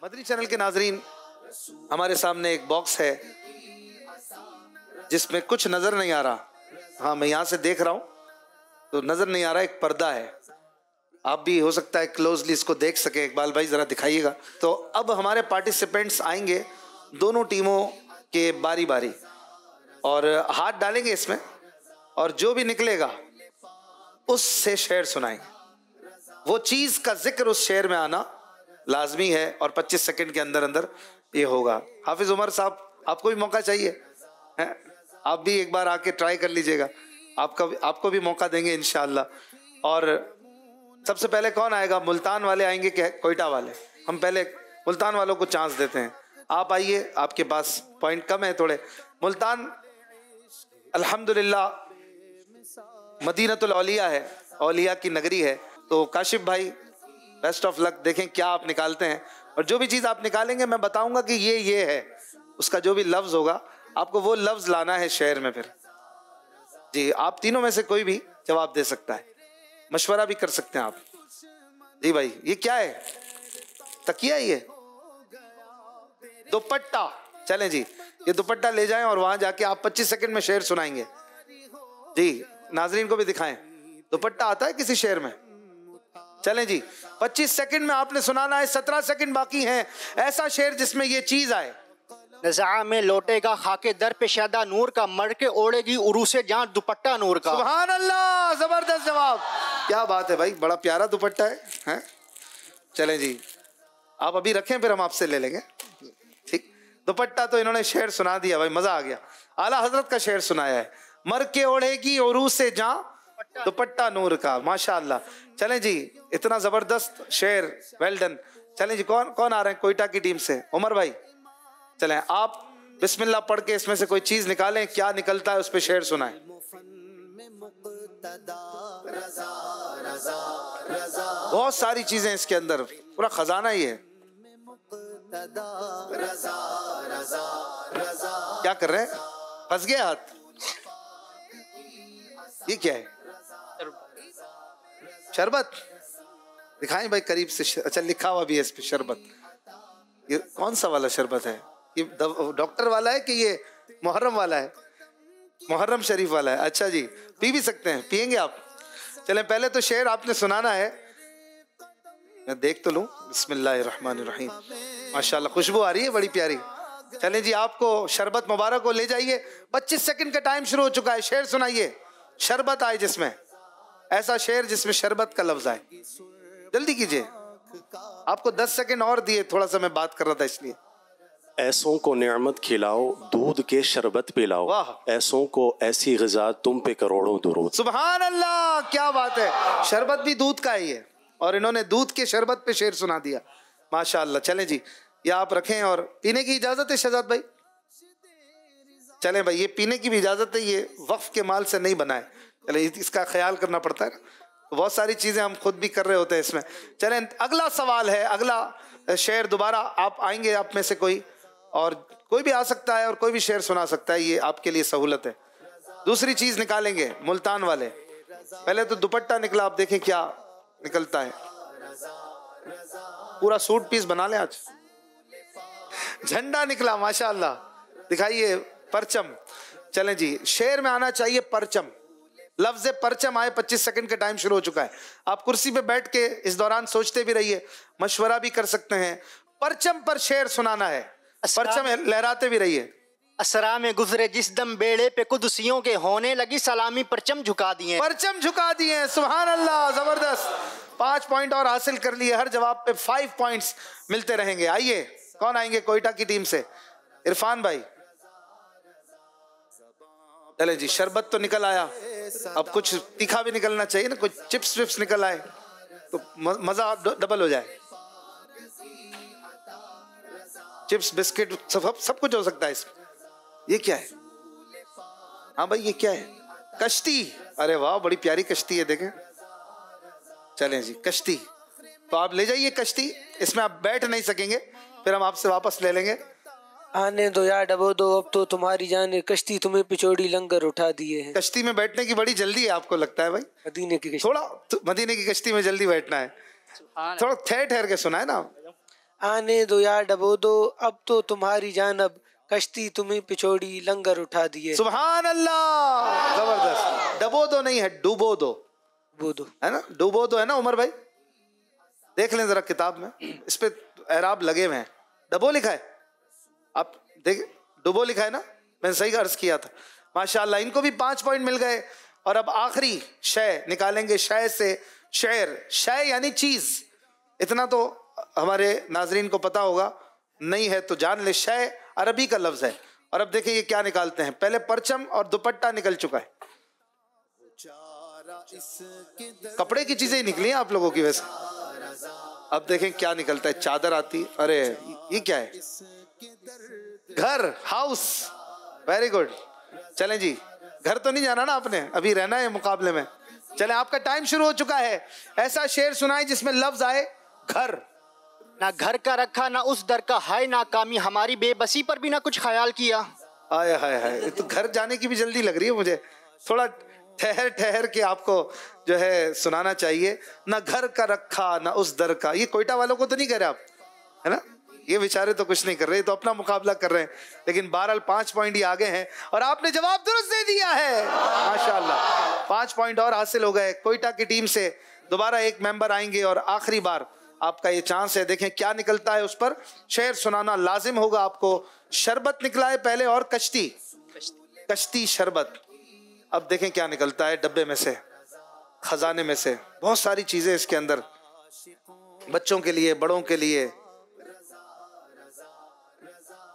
मदनी चैनल के नाज़रीन, हमारे सामने एक बॉक्स है जिसमें कुछ नजर नहीं आ रहा। हाँ, मैं यहाँ से देख रहा हूँ तो नजर नहीं आ रहा। एक पर्दा है, आप भी हो सकता है क्लोजली इसको देख सके। इकबाल भाई जरा दिखाइएगा। तो अब हमारे पार्टिसिपेंट्स आएंगे दोनों टीमों के बारी बारी और हाथ डालेंगे इसमें, और जो भी निकलेगा उससे शेर सुनाएंगे। वो चीज का जिक्र उस शेर में आना लाजमी है और 25 सेकंड के अंदर अंदर ये होगा। हाफिज उमर साहब, आपको भी मौका चाहिए है? आप भी एक बार आके ट्राई कर लीजिएगा। आपको भी मौका देंगे इंशाअल्लाह। और सबसे पहले कौन आएगा? मुल्तान वाले आएंगे कि कोयटा वाले? हम पहले मुल्तान वालों को चांस देते हैं। आप आइए, आपके पास पॉइंट कम है थोड़े। मुल्तान अल्हम्दुलिल्लाह मदीनतुल औलिया है, औलिया की नगरी है। तो काशिफ भाई, बेस्ट ऑफ लक। देखें क्या आप निकालते हैं, और जो भी चीज़ आप निकालेंगे मैं बताऊंगा कि ये है। उसका जो भी लफ्ज़ होगा आपको वो लफ्ज़ लाना है शेर में। फिर जी, आप तीनों में से कोई भी जवाब दे सकता है, मशवरा भी कर सकते हैं आप। जी भाई, ये क्या है? तकिया? ये दुपट्टा। चलें जी, ये दुपट्टा ले जाएं और वहां जाके आप 25 सेकंड में शेर सुनाएंगे। जी, नाजरीन को भी दिखाएं। दुपट्टा आता है किसी शेर में? चलें जी, 25 सेकंड में आपने सुनाना है। 17 सेकंड बाकी हैं। ऐसा शेर जिसमें ये चीज आए। नज़ा में लौटेगा खाके दर पे शादा नूर का, मर के ओढ़ेगी उरूसे जहां दुपट्टा नूर का। सुभान अल्लाह, जबरदस्त जवाब। क्या बात है भाई, बड़ा प्यारा दुपट्टा है? चलें जी, आप अभी रखें, फिर हम आपसे ले लेंगे। ठीक, दुपट्टा तो इन्होंने शेर सुना दिया भाई, मजा आ गया। आला हजरत का शेर सुनाया है, मर के ओढ़ेगी उरू से जा दुपट्टा नूर का। माशाअल्लाह। चलें जी, इतना जबरदस्त शेर, वेल डन। चलें जी, कौन कौन आ रहे हैं कोयटा की टीम से? उमर भाई चलें, आप बिस्मिल्लाह पढ़ के इसमें से कोई चीज निकालें, क्या निकलता है उस पे शेर सुनाएं। बहुत सारी चीजें इसके अंदर, पूरा खजाना ही है। क्या कर रहे हैं? फंस गया हाथ। ये क्या है? शरबत दिखाएं भाई करीब से। अच्छा, लिखा हुआ भी है इस पे शरबत। ये कौन सा वाला शरबत है? ये डॉक्टर वाला है कि ये मुहर्रम वाला है? मुहर्रम शरीफ वाला है। अच्छा जी, पी भी सकते हैं, पियेंगे आप? चलें, पहले तो शेर आपने सुनाना है, मैं देख तो लूं। बिस्मिल्लाहिर्रहमानिर्रहीम। माशाल्लाह, खुशबू आ रही है बड़ी प्यारी। चलें जी, आपको शरबत मुबारक को ले जाइए। 25 सेकंड का टाइम शुरू हो चुका है। शेर सुनाइए, शरबत आए जिसमें, ऐसा शेर जिसमें शरबत का लफ्ज आए। जल्दी कीजिए, आपको 10 सेकंड और दिए, थोड़ा सा मैं बात कर रहा था इसलिए। ऐसों को नेमत खिलाओ, दूध के शरबत पिलाओ, ऐसों को ऐसी ग़िज़ा तुम पे करोड़ों दुरूद। सुभान अल्लाह, क्या बात है। शरबत भी दूध का ही है और इन्होंने दूध के शरबत पे शेर सुना दिया। माशाअल्लाह। चलें जी, ये आप रखें और पीने की इजाजत है शहजाद भाई? चलें भाई, ये पीने की भी इजाजत है, ये वक्फ के माल से नहीं बना है। चले, इसका ख्याल करना पड़ता है ना, तो बहुत सारी चीजें हम खुद भी कर रहे होते हैं इसमें। चलें, अगला सवाल है, अगला शेर दोबारा आप आएंगे, आप में से कोई, और कोई भी आ सकता है और कोई भी शेर सुना सकता है, ये आपके लिए सहूलत है। दूसरी चीज निकालेंगे मुल्तान वाले। पहले तो दुपट्टा निकला, आप देखें क्या निकलता है। पूरा सूट पीस बना लें आज। झंडा निकला, माशाअल्लाह। दिखाइए परचम। चलें जी, शेर में आना चाहिए परचम। लफ्ज परचम आए। 25 सेकंड का टाइम शुरू हो चुका है। आप कुर्सी पे बैठ के इस दौरान सोचते भी रहिए, मशवरा भी कर सकते हैं। परचम पर शेर सुनाना है, परचम लहराते भी रहिए। असरा में गुजरे जिस दम बेड़े पे कुदसियों के होने लगी सलामी, परचम झुका दिए। परचम झुका दिए। सुभान अल्लाह, जबरदस्त। 5 पॉइंट और हासिल कर लिए। हर जवाब पे 5 पॉइंट्स मिलते रहेंगे। आइए, कौन आएंगे कोयटा की टीम से? इरफान भाई। चले जी, शरबत तो निकल आया, अब कुछ तीखा भी निकलना चाहिए ना, कुछ चिप्स विप्स निकल आए तो मजा डबल हो जाए। चिप्स, बिस्किट, सब कुछ हो सकता है इसमें। ये क्या है? हाँ भाई, ये क्या है? कश्ती। अरे वाह, बड़ी प्यारी कश्ती है, देखें। चलें जी, कश्ती तो आप ले जाइए कश्ती। इसमें आप बैठ नहीं सकेंगे, फिर हम आपसे वापस ले लेंगे। आने दो यार डबो दो, अब तो तुम्हारी जान कश्ती तुम्हें पिछोड़ी लंगर उठा दिए हैं। कश्ती में बैठने की बड़ी जल्दी है आपको लगता है भाई? मदीने की कश्ती। थोड़ा तो मदीने की कश्ती में जल्दी बैठना है, थोड़ा ठहर ठहर के सुना है ना। आने दो यार डबो दो, अब तो तुम्हारी जानब कश्ती तुम्हें पिछोड़ी लंगर उठा दिए। सुभान अल्लाह, जबरदस्त। डबो दो नहीं है, डूबो दो। डूबो दो है ना, डूबो दो है ना उमर भाई? देख लें जरा किताब में, इस पे एराब लगे हुए हैं। डबो लिखा है, आप देख, डुबो लिखा है ना, मैंने सही अर्ज किया था। माशाअल्लाह, इनको भी 5 पॉइंट मिल गए। और अब आखिरी शय निकालेंगे, शय से शेर। शय यानी चीज, इतना तो हमारे नाजरीन को पता होगा, नहीं है तो जान ले। शय अरबी का लफ्ज है। और अब देखिए ये क्या निकालते हैं। पहले परचम और दुपट्टा निकल चुका है, कपड़े की चीजें निकली हैं आप लोगों की वैसे। अब देखें क्या निकलता है। चादर आती, अरे ये क्या है? घर, हाउस। Very good. चलें जी, घर तो नहीं जाना ना आपने, अभी रहना है मुकाबले में। चलें, आपका टाइम शुरू हो चुका है। ऐसा शेर सुनाए जिसमें लफ्ज आए घर। ना घर का रखा ना उस दर का, हाय नाकामी हमारी बेबसी पर भी ना कुछ ख्याल किया। हाय हाय हाय, तो घर जाने की भी जल्दी लग रही है मुझे। थोड़ा ठहर ठहर के आपको जो है सुनाना चाहिए। ना घर का रखा ना उस दर का। ये कोयटा वालों को तो नहीं कह रहे आप, है ना? ये बेचारे तो कुछ नहीं कर रहे, तो अपना मुकाबला कर रहे हैं। लेकिन बहरहाल 5 पॉइंट ही आगे हैं और आपने जवाब दुरुस्त दे दिया है। माशाल्लाह, 5 पॉइंट और हासिल हो गए। कोयटा की टीम से दोबारा एक मेंबर आएंगे और आखिरी बार आपका ये चांस है। देखें क्या निकलता है, उस पर शेर सुनाना लाजिम होगा आपको। शरबत निकला है पहले और कश्ती, कश्ती शरबत। अब देखें क्या निकलता है डब्बे में से, खजाने में से। बहुत सारी चीजें इसके अंदर, बच्चों के लिए, बड़ों के लिए।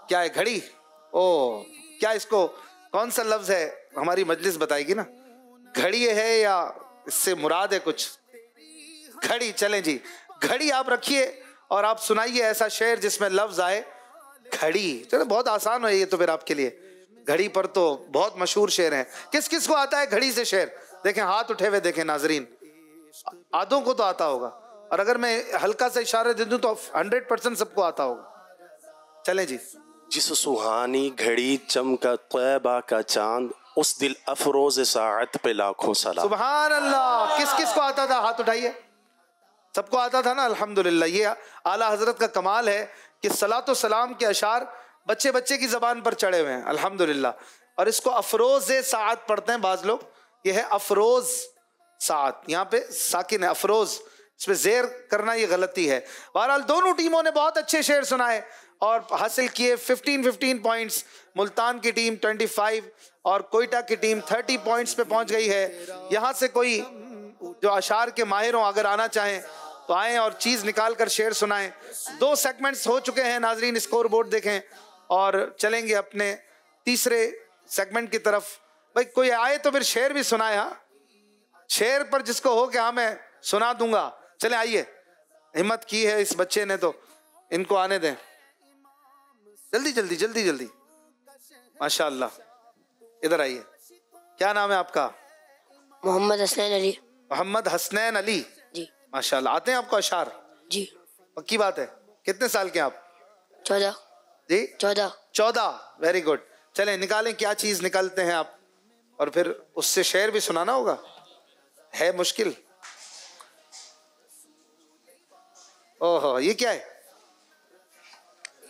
क्या है? घड़ी। ओ, क्या इसको कौन सा लफ्ज है हमारी मजलिस बताएगी ना। घड़ी है या इससे मुराद है कुछ? घड़ी, चलें जी, घड़ी आप रखिए और आप सुनाइए ऐसा शेर जिसमें लफ्ज आए घड़ी। चलो बहुत आसान है ये तो फिर आपके लिए। घड़ी पर तो बहुत मशहूर शेर है। किस किस को आता है घड़ी से शेर? देखें, हाथ उठे हुए देखें नाजरीन, आधों को तो आता होगा, और अगर मैं हल्का सा इशारा दे दूं तो 100% सबको आता होगा। चलें जी। जिस सुहानी घड़ी चमका तैबा का चांद, उस दिल अफरोज साअत पे लाखों सलाम। सुभान अल्लाह। किस किस को आता था? हाथ उठाइए। सबको आता था ना, अल्हम्दुलिल्लाह। ये आला हजरत का कमाल है कि सलातो सलाम के अशार बच्चे बच्चे की जबान पर चढ़े हुए हैं, अल्हम्दुलिल्लाह। और इसको अफरोज साअत पढ़ते हैं बाज लोग, ये है अफरोज साअत, यहाँ पे साकिन है अफरोज, इसमें जेर करना ये गलती है। बहरहाल दोनों टीमों ने बहुत अच्छे शेर सुनाए और हासिल किए 15 पॉइंट्स। मुल्तान की टीम 25 और कोयटा की टीम 30 पॉइंट्स पे पहुंच गई है। यहाँ से कोई जो अशार के माहिर हों अगर आना चाहें तो आएँ और चीज़ निकाल कर शेर सुनाएं। 2 सेगमेंट्स हो चुके हैं नाजरीन, स्कोर बोर्ड देखें और चलेंगे अपने तीसरे सेगमेंट की तरफ। भाई कोई आए तो फिर शेर भी सुनाए। हाँ, शेर पर जिसको हो कि हाँ मैं सुना दूंगा, चले आइए, हिम्मत की है इस बच्चे ने तो इनको आने दें। जल्दी जल्दी जल्दी जल्दी, माशाअल्लाह। इधर आइए, क्या नाम है आपका? मोहम्मद हसनैन अली। मोहम्मद हसनैन अली जी। माशाअल्लाह। आते हैं आपको अशार? जी। पक्की बात है? कितने साल के आप? 14 जी। 14। Very good. चलें निकालें, क्या चीज निकालते हैं आप, और फिर उससे शेर भी सुनाना होगा। है मुश्किल। ओहो, ये क्या है?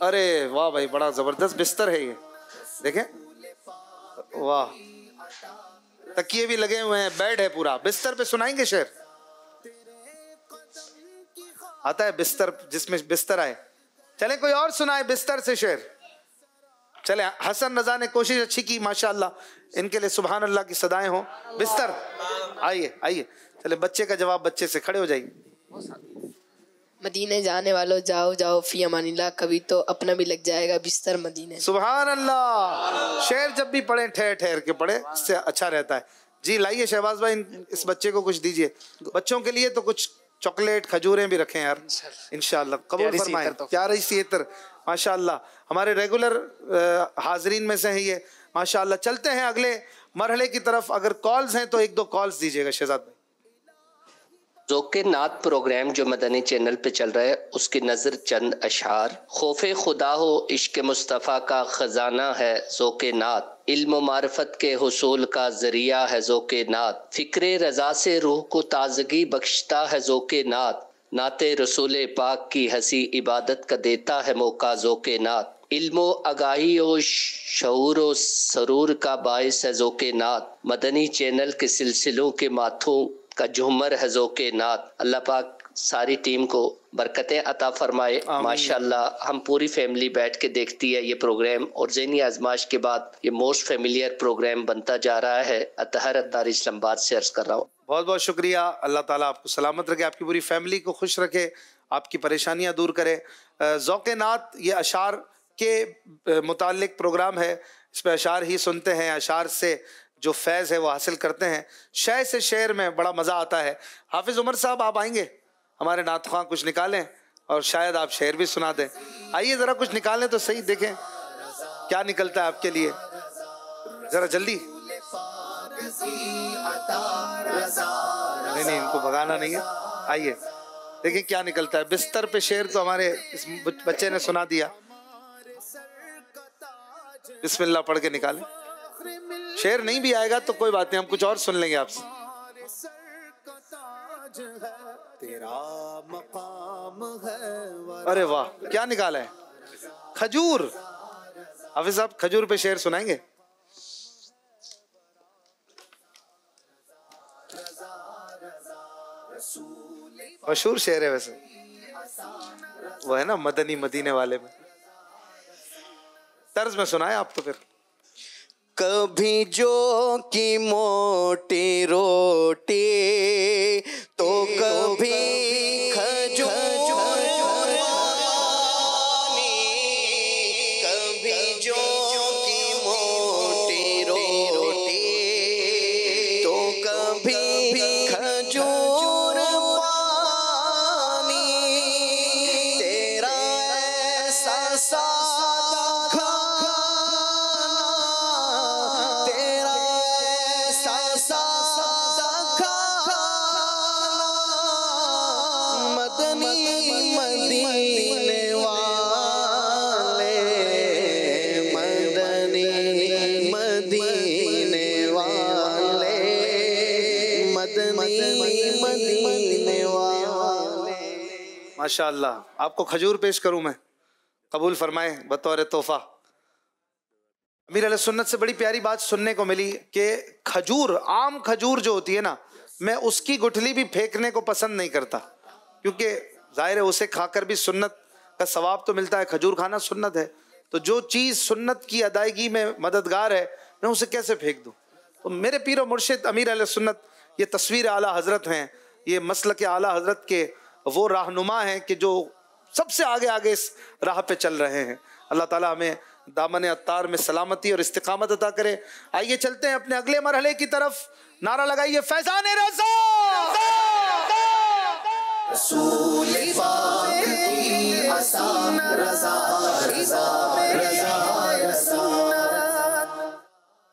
अरे वाह भाई, बड़ा जबरदस्त बिस्तर है ये, देखें, वाह। तकिए भी लगे हुए हैं, बेड है पूरा। बिस्तर पे सुनाएंगे शेर? आता है बिस्तर, जिसमें बिस्तर आए। चले कोई और सुनाए बिस्तर से शेर। चले, हसन रजा ने कोशिश अच्छी की माशाअल्लाह, इनके लिए सुभान अल्लाह की सदाएं हों। बिस्तर, आइए आइए। चले, बच्चे का जवाब बच्चे से, खड़े हो जाइए। मदीने जाने वालों जाओ जाओ फी अमानिल्लाह, कभी तो अपना भी लग जाएगा बिस्तर मदीने। सुभान अल्लाह। शेर जब भी पढ़े ठहर ठहर के पढ़े, इससे अच्छा रहता है। जी लाइए शहबाज भाई, इस बच्चे को कुछ दीजिए। बच्चों के लिए तो कुछ चॉकलेट खजूरें भी रखें यार, इंशाल्लाह कबूल फरमाएं। प्यारी सी इतर माशाल्लाह, हमारे रेगुलर हाजरीन में से है ये माशाल्लाह। चलते हैं अगले मरहले की तरफ। अगर कॉल्स हैं तो 1-2 कॉल्स दीजिएगा शहजाद भाई। ज़ौक़े नात प्रोग्राम जो मदनी चैनल पे चल रहा है, उसकी नज़र चंद अशार। खौफे खुदा हो इश्क मुस्तफ़ा का ख़जाना है ज़ौक़े नात, इल्म मारफत के हुसूल का ज़रिया है ज़ौक़े नात, फ़िक्रे रज़ा से रूह को ताज़गी बख्शता है ज़ौक़े नात, नाते रसूल पाक की हंसी इबादत का देता है मौका ज़ौक़े नात, इल्मो आगाही और शऊर व सरूर का बाइस है ज़ौक़े नात, मदनी चैनल के सिलसिलों के माथों का झूमर है ज़ौक़े नात। अल्लाह पाक सारी टीम को बरकतें अता फरमाए। माशाल्लाह हम पूरी फैमिली बैठ के देखती है ये प्रोग्राम, और ज़हनी आजमाइश के बाद ये मोस्ट फेमिलियर प्रोग्राम बनता जा रहा है। अतहर अत्तार इस्लामाबाद से अर्ज कर रहा हूँ। बहुत बहुत शुक्रिया। अल्लाह ताला आपको सलामत रखे, आपकी पूरी फैमिली को खुश रखे, आपकी परेशानियाँ दूर करे। ज़ौक़े नात ये अशार के मुताल्लिक प्रोग्राम है, इस पर अशार ही सुनते हैं, अशार से जो फैज़ है वो हासिल करते हैं। शय से शेर में बड़ा मज़ा आता है। हाफिज़ उमर साहब आप आएंगे, हमारे नात ख़्वां कुछ निकालें और शायद आप शेर भी सुना दें। आइए ज़रा कुछ निकालें तो सही, देखें क्या निकलता है आपके लिए, ज़रा जल्दी। नहीं इनको भगाना नहीं है, आइए देखिए क्या निकलता है। बिस्तर पे शेर तो हमारे इस बच्चे ने सुना दिया। बिस्मिल्लाह पढ़ के निकालें। शेर नहीं भी आएगा तो कोई बात नहीं, हम कुछ और सुन लेंगे आपसे। अरे वाह, क्या निकाला है? खजूर। हाफिज साहब खजूर पे शेर सुनाएंगे? मशहूर शेर है वैसे, वो है ना मदनी मदीने वाले में। तर्ज में सुनाए आप तो फिर। कभी जो की मोटी रोटी तो कभी खजूर, कभी जो की मोटी रोटी माशाअल्लाह। आपको खजूर पेश करूं मैं, कबूल फरमाए बतौर तोहफा। अमीर अहले सुन्नत से बड़ी प्यारी बात सुनने को मिली कि खजूर, आम खजूर जो होती है ना, मैं उसकी गुठली भी फेंकने को पसंद नहीं करता, क्योंकि जाहिर है उसे खाकर भी सुन्नत का सवाब तो मिलता है, खजूर खाना सुन्नत है। तो जो चीज़ सुन्नत की अदायगी में मददगार है, मैं उसे कैसे फेंक दूं? तो मेरे पीर और मुर्शिद अमीर अहले सुन्नत ये तस्वीर आला हज़रत हैं, ये मसलक के आला हज़रत के वो रहनुमा हैं कि जो सबसे आगे आगे इस राह पे चल रहे हैं। अल्लाह ताला हमें दामन अत्तार में सलामती और इस्तिकामत अता करे। आइए चलते हैं अपने अगले मरहले की तरफ। नारा लगाइए फैज़ान रज़ा।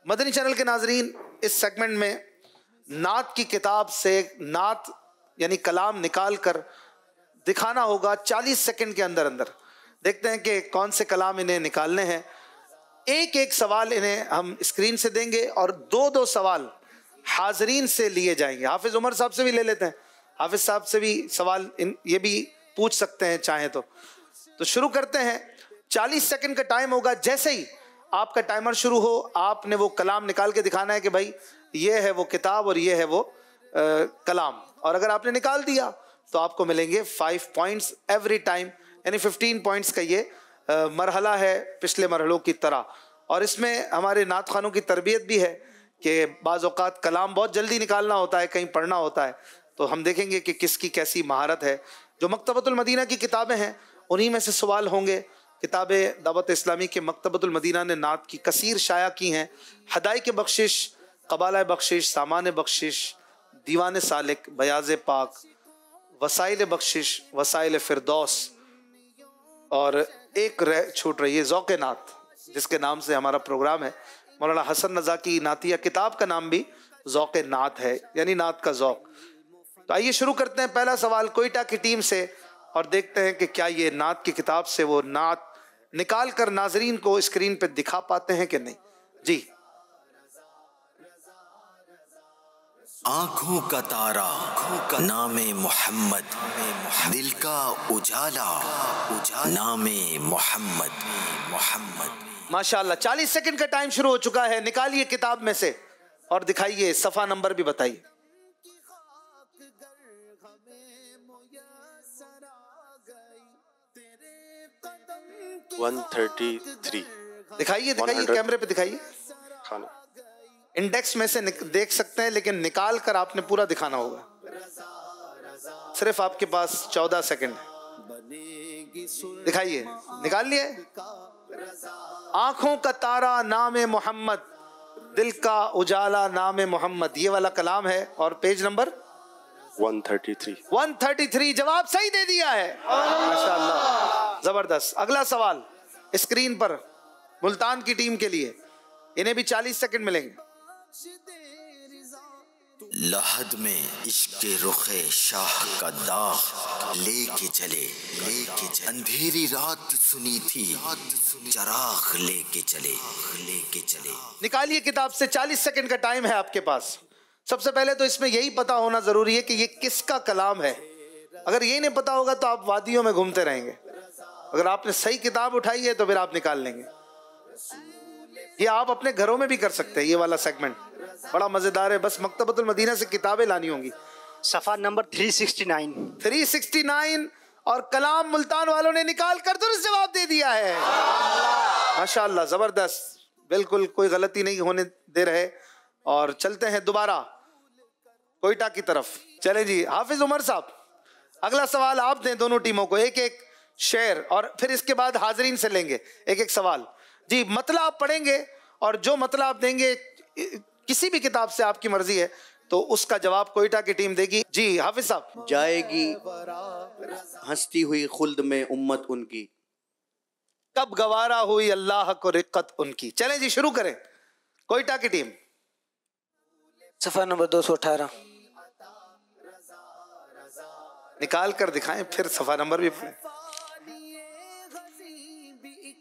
मदनी चैनल के नाजरीन, इस सेगमेंट में नात की किताब से नात यानी कलाम निकाल कर दिखाना होगा 40 सेकंड के अंदर अंदर। देखते हैं कि कौन से कलाम इन्हें निकालने हैं। एक एक सवाल इन्हें हम स्क्रीन से देंगे और दो दो सवाल हाजरीन से लिए जाएंगे। हाफिज उमर साहब से भी ले लेते हैं, हाफिज साहब से भी सवाल ये भी पूछ सकते हैं चाहें तो शुरू करते हैं। 40 सेकंड का टाइम होगा। जैसे ही आपका टाइमर शुरू हो, आपने वो कलाम निकाल के दिखाना है कि भाई ये है वो किताब और ये है वो कलाम। और अगर आपने निकाल दिया तो आपको मिलेंगे 5 पॉइंट्स एवरी टाइम, यानी 15 पॉइंट्स का ये मरहला है पिछले मरहलों की तरह। और इसमें हमारे नात खानों की तरबियत भी है कि बाज़ औक़ात कलाम बहुत जल्दी निकालना होता है, कहीं पढ़ना होता है, तो हम देखेंगे कि किसकी कैसी महारत है। जो मकतबतुल मदीना की किताबें हैं उन्हीं में से सवाल होंगे। किताबें दावत इस्लामी के मकतबतुल मदीना ने नात की कसीर शाया की हैं। हदाई के बख्शिश, कबाला बख्शिश, सामान बख्शिश, दीवान सालिक, बयाज़ पाक, वसाइल बख्शिश, वसाइल फिरदौस, और एक रह छूट रही है ज़ौक़ नात, जिसके नाम से हमारा प्रोग्राम है। मौलाना हसन रज़ा की नातिया किताब का नाम भी ज़ौक़ नात है, यानी नात का ज़ौक़। तो आइए शुरू करते हैं। पहला सवाल कोयटा की टीम से, और देखते हैं कि क्या ये नात की किताब से वो नात निकाल कर नाजरीन को स्क्रीन पे दिखा पाते हैं कि नहीं। जी। आँखों का तारा, नामे मोहम्मद, दिल का उजाला, नामे मोहम्मद, मोहम्मद। माशाअल्लाह। 40 सेकंड का टाइम शुरू हो चुका है। निकालिए किताब में से और दिखाइए, सफ़ा नंबर भी बताइए। 133। दिखाइए दिखाइए, कैमरे पे दिखाइए। इंडेक्स में से देख सकते हैं, लेकिन निकाल कर आपने पूरा दिखाना होगा। सिर्फ आपके पास 14 सेकंड है। दिखाइए, निकाल लिए। आंखों का तारा नामे मोहम्मद, दिल का उजाला नामे मोहम्मद, ये वाला कलाम है। और पेज नंबर 133। जवाब सही दे दिया है, माशाअल्लाह, जबरदस्त। अगला सवाल स्क्रीन पर मुल्तान की टीम के लिए, इन्हें भी 40 सेकंड मिलेंगे। लहद में इश्क रुखे शाह का दाग लेके चले, अंधेरी रात सुनी थी, चराग लेके चले। निकालिए किताब से, 40 सेकंड का टाइम है आपके पास। सबसे पहले तो इसमें यही पता होना जरूरी है कि ये किसका कलाम है। अगर ये नहीं पता होगा तो आप वादियों में घूमते रहेंगे। अगर आपने सही किताब उठाई है तो फिर आप निकाल लेंगे। ये आप अपने घरों में भी कर सकते हैं। ये वाला सेगमेंट बड़ा मजेदार है। बस मकतबतुल मदीना से किताबें लानी होंगी। सफ़ा नंबर 369 और कलाम मुल्तान वालों ने निकाल कर दुरुस्त जवाब दे दिया है। माशाअल्लाह, जबरदस्त, बिल्कुल कोई गलती नहीं होने दे रहे। और चलते हैं दोबारा कोयटा की तरफ। चलें जी, हाफिज उमर साहब, अगला सवाल आप दें दोनों टीमों को एक एक शेर, और फिर इसके बाद हाजरीन से लेंगे एक एक सवाल। जी, मतला आप पढ़ेंगे और जो मतला आप देंगे किसी भी किताब से, आपकी मर्जी है, तो उसका जवाब कोयटा की टीम देगी। जी हाफिज साहब। जाएगी हंसती हुई खुल्द में उम्मत उनकी, कब गवारा हुई अल्लाह को रिक्कत उनकी। चलें जी, शुरू करें। कोयटा की टीम, सफ़ा नंबर 218। निकाल कर दिखाएं, फिर सफ़ा नंबर भी पढ़ें।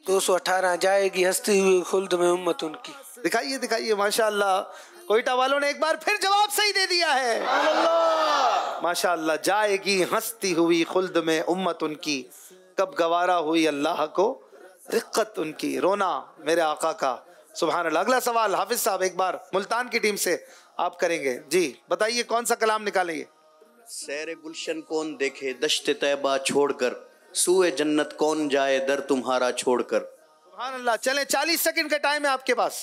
218। जाएगी हंसती हुई खुल्द में उम्मत उनकी। दिखाइए दिखाइए, माशाअल्लाह, कोयटा वालों ने एक बार फिर जवाब सही दे दिया है। माशाअल्लाह। जाएगी हंसती हुई खुल्द में उम्मत उनकी, कब गवारा हुई अल्लाह को रिक्कत उनकी। रोना मेरे आका का। सुभान अल्लाह। अगला सवाल हाफिज साहब एक बार मुल्तान की टीम से आप करेंगे जी। बताइए कौन सा कलाम निकालेंगे? सैर गुलशन कौन देखे दश्त तैबा छोड़कर, सूए जन्नत कौन जाए दर तुम्हारा छोड़कर। सुभान अल्लाह। चलें 40 सेकंड का टाइम है आपके पास।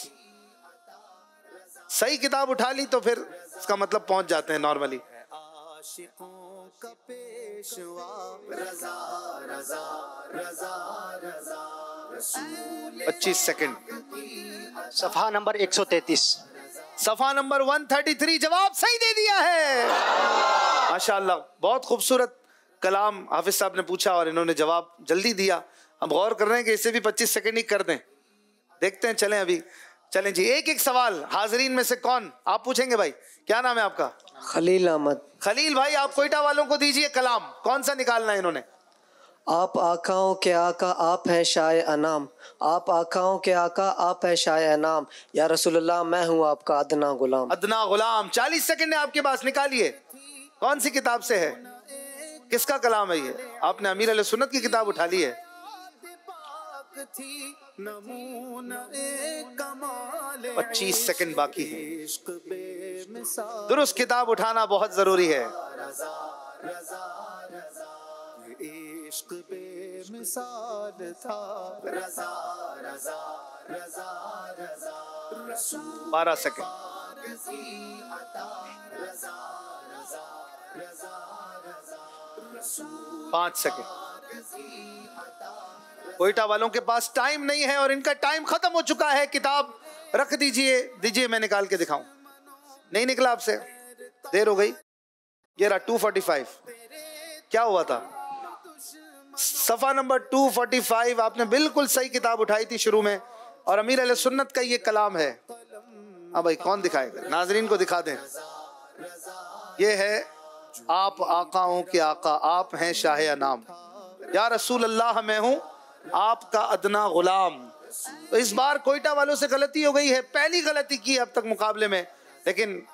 सही किताब उठा ली तो फिर इसका मतलब पहुंच जाते हैं नॉर्मली। 25 सेकंड। सफ़ा नंबर 133। सफ़ा नंबर 133 जवाब सही दे दिया है। माशाअल्लाह। बहुत खूबसूरत कलाम हाफिज साहब ने पूछा और इन्होंने जवाब जल्दी दिया। हम गौर कर रहे हैं कि इसे भी 25 सेकंड ही कर दें। देखते हैं। चलें अभी। चलें जी। एक एक सवाल हाजरीन में से कौन? आप पूछेंगे भाई। क्या नाम है आपका? खलील अहमद। खलील भाई आप कोयटा वालों को दीजिए कलाम। कौन सा निकालना है इन्होंने? आप आकाओं के आका आप हैं शाए अनाम, आप आकाओं के आका आप हैं शाए अनाम, या रसूलुल्लाह मैं हूँ आपका अदना गुलाम। अदना गुलाम। 40 सेकंड है आपके पास, निकालिए। कौन सी किताब से है? किसका कलाम है ये? आपने अमीर अहले सुन्नत की किताब उठा ली है। 25 सेकंड बाकी है। दुरुस्त किताब उठाना बहुत जरूरी है। इश्क बेमिसाल था, 12 सेकंड। 5 सेकंड। कोयटा वालों के पास टाइम नहीं है और इनका टाइम खत्म हो चुका है। किताब रख दीजिए। दीजिए मैं निकाल के दिखाऊं। नहीं निकला आपसे, देर हो गई। ये रहा 245। क्या हुआ था? सफ़ा नंबर 245। आपने बिल्कुल सही किताब उठाई थी शुरू में और अमीर अहले सुन्नत का ये कलाम है। हाँ भाई कौन दिखाएगा? नाजरीन को दिखा दें। ये है आप आकाओं के आका आप हैं शाहे अनाम, या रसूल अल्लाह मैं हूँ आपका अदना गुलाम। तो इस बार कोयटा वालों से गलती हो गई है। पहली गलती की अब तक मुकाबले में, लेकिन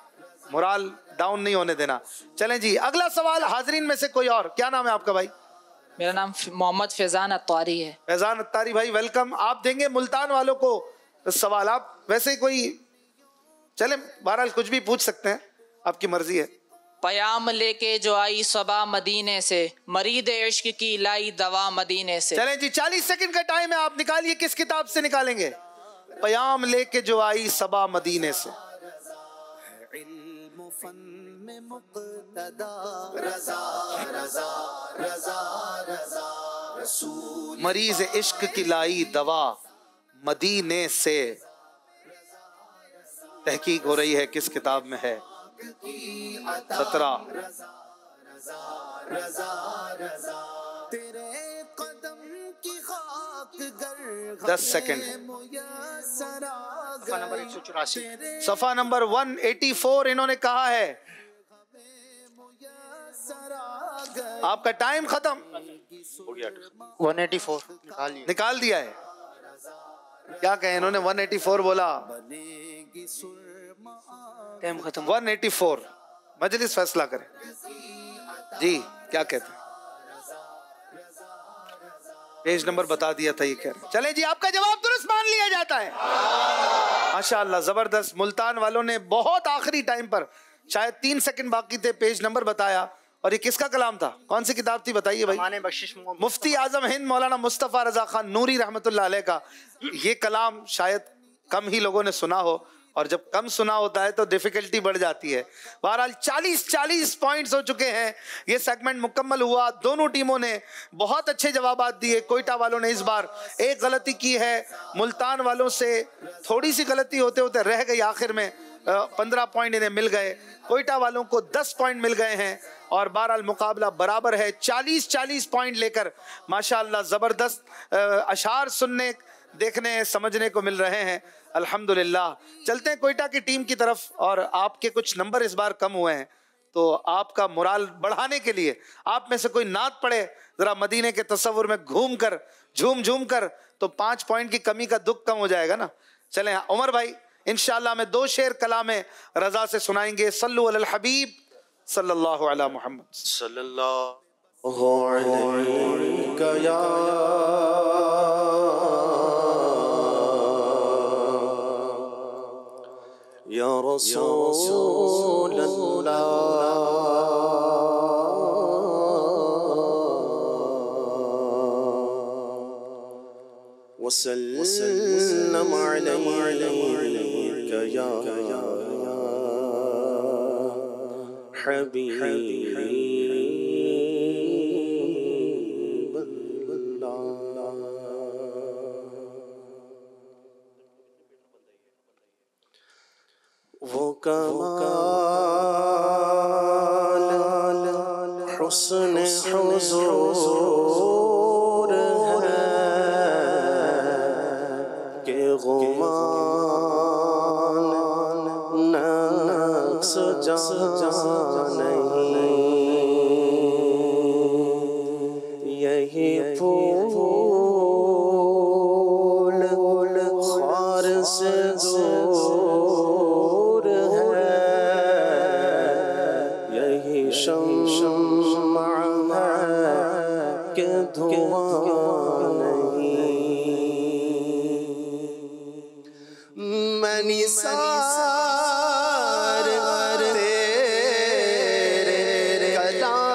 मोराल डाउन नहीं होने देना। चलें जी अगला सवाल हाजरीन में से कोई और। क्या नाम है आपका भाई? मेरा नाम मोहम्मद फैजान अत्तारी है। फैजान अत्तारी भाई वेलकम। आप देंगे मुल्तान वालों को सवाल। आप वैसे कोई चले बहरहाल कुछ भी पूछ सकते हैं, आपकी मर्जी है। पयाम लेके जो आई सबा मदीने से, मरीद इश्क की लाई दवा मदीने से। चलें जी 40 सेकंड का टाइम है। आप निकालिए किस किताब से निकालेंगे? पयाम लेके जो आई सबा मदीने से। मरीज इश्क की लाई दवा मदीने से। तहकीक हो रही है किस किताब में है? 17। 10 सेकंड। सफ़ा नंबर 184। सफ़ा नंबर 184 इन्होंने कहा है। आपका टाइम खत्म हो गया। 184 निकाल दिया है। क्या कहें इन्होंने? 184 बोला। टाइम खत्म। 184 मजलिस फैसला करे जी। क्या कहते हैं? पेज नंबर बता दिया था ये कह रहे। चले जी आपका जवाब दुरुस्त मान लिया जाता है। माशाअल्लाह जबरदस्त। मुल्तान वालों ने बहुत आखिरी टाइम पर, शायद 3 सेकंड बाकी थे, पेज नंबर बताया। और ये किसका कलाम था? कौन सी किताब थी बताइए भाई? बख्शिश मुफ्ती आजम हिंद मौलाना मुस्तफ़ा रजा खान नूरी रहमतुल्लाह अलैह का ये कलाम शायद कम ही लोगों ने सुना हो, और जब कम सुना होता है तो डिफिकल्टी बढ़ जाती है। बहरहाल 40 पॉइंट्स हो चुके हैं। ये सेगमेंट मुकम्मल हुआ। दोनों टीमों ने बहुत अच्छे जवाब दिए। कोयटा वालों ने इस बार एक गलती की है, मुल्तान वालों से थोड़ी सी गलती होते होते रह गई। आखिर में 15 पॉइंट इन्हें मिल गए। कोयटा वालों को 10 पॉइंट मिल गए हैं और बहरहाल मुकाबला बराबर है। 40 पॉइंट लेकर माशाअल्लाह ज़बरदस्त अशार सुनने देखने समझने को मिल रहे हैं। अल्हम्दुलिल्लाह। चलते हैं कोयटा की टीम की तरफ। और आपके कुछ नंबर इस बार कम हुए हैं, तो आपका मोराल बढ़ाने के लिए आप में से कोई नात पढ़े जरा मदीने के तस्वुर में घूम कर झूम कर, तो 5 पॉइंट की कमी का दुख कम हो जाएगा ना। चलें उमर भाई इंशाअल्लाह में 2 शेर कलाम रजा से सुनाएंगे। सल्लु अलल हबीब सल्लल्लाहु अला मुहम्मद सल्लल्लाहु अलैहि या रसूल अल्लाह वसल्लम अलैका या हबीब अल्लाह। वो कमाल हुस्न हुजूर है कि गुमान नक्स जान नहीं। यही फूल खार से दूर है, यही शम्मा है कि धुआं नहीं। मैं निसार तेरे कलाम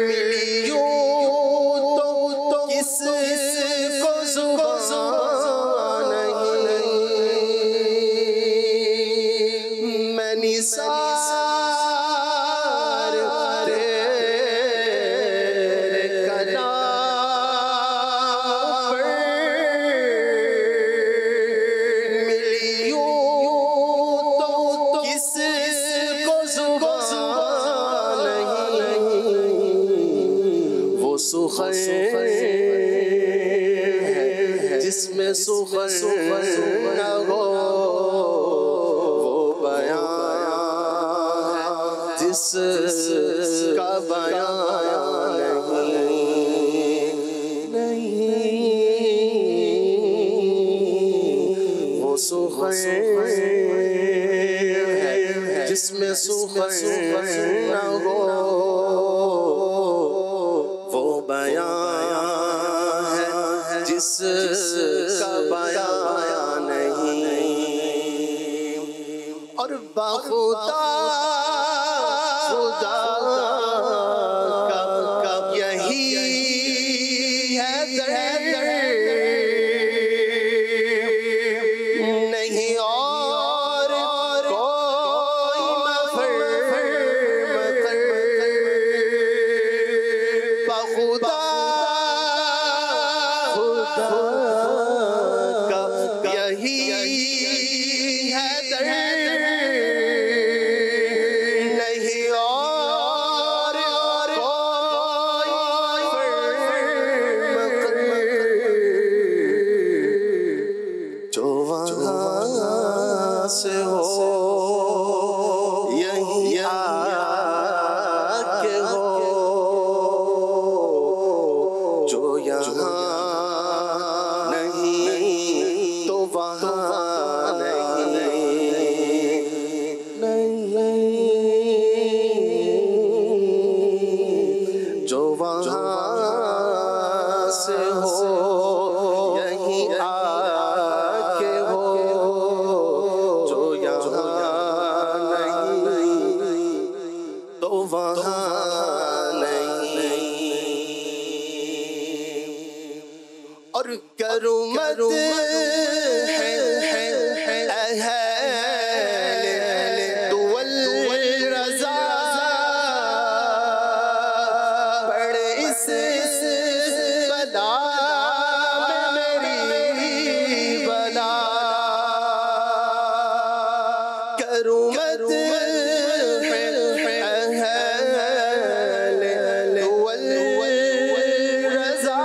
मिली यूं तो किसको ज़ुबान नहीं। मैं निसार तेरे कलाम मिली यूं तो किसको ज़ुबान नहीं। वो सुखर है जिसमें सुखर न हो, वो बयां है जिसका बयां नहीं। वो सुखर है जिसमें सुखर न हो, वो बयां है जिसका बयां नहीं। और बाखुदा खुदा का यही है दर, नहीं और कोई मफर बाखुदा खुदा का यही है दर, नहीं और कोई जो वहाँ से हो यही आके हो, जो यहाँ नहीं तो वहाँ नहीं। जो वहाँ से हो यही आके हो, जो यहाँ नहीं तो वहाँ नहीं। और करुमत है दुअल रज़ा, पढ़ इस बला में मेरी बला। करुमत दुअल रज़ा,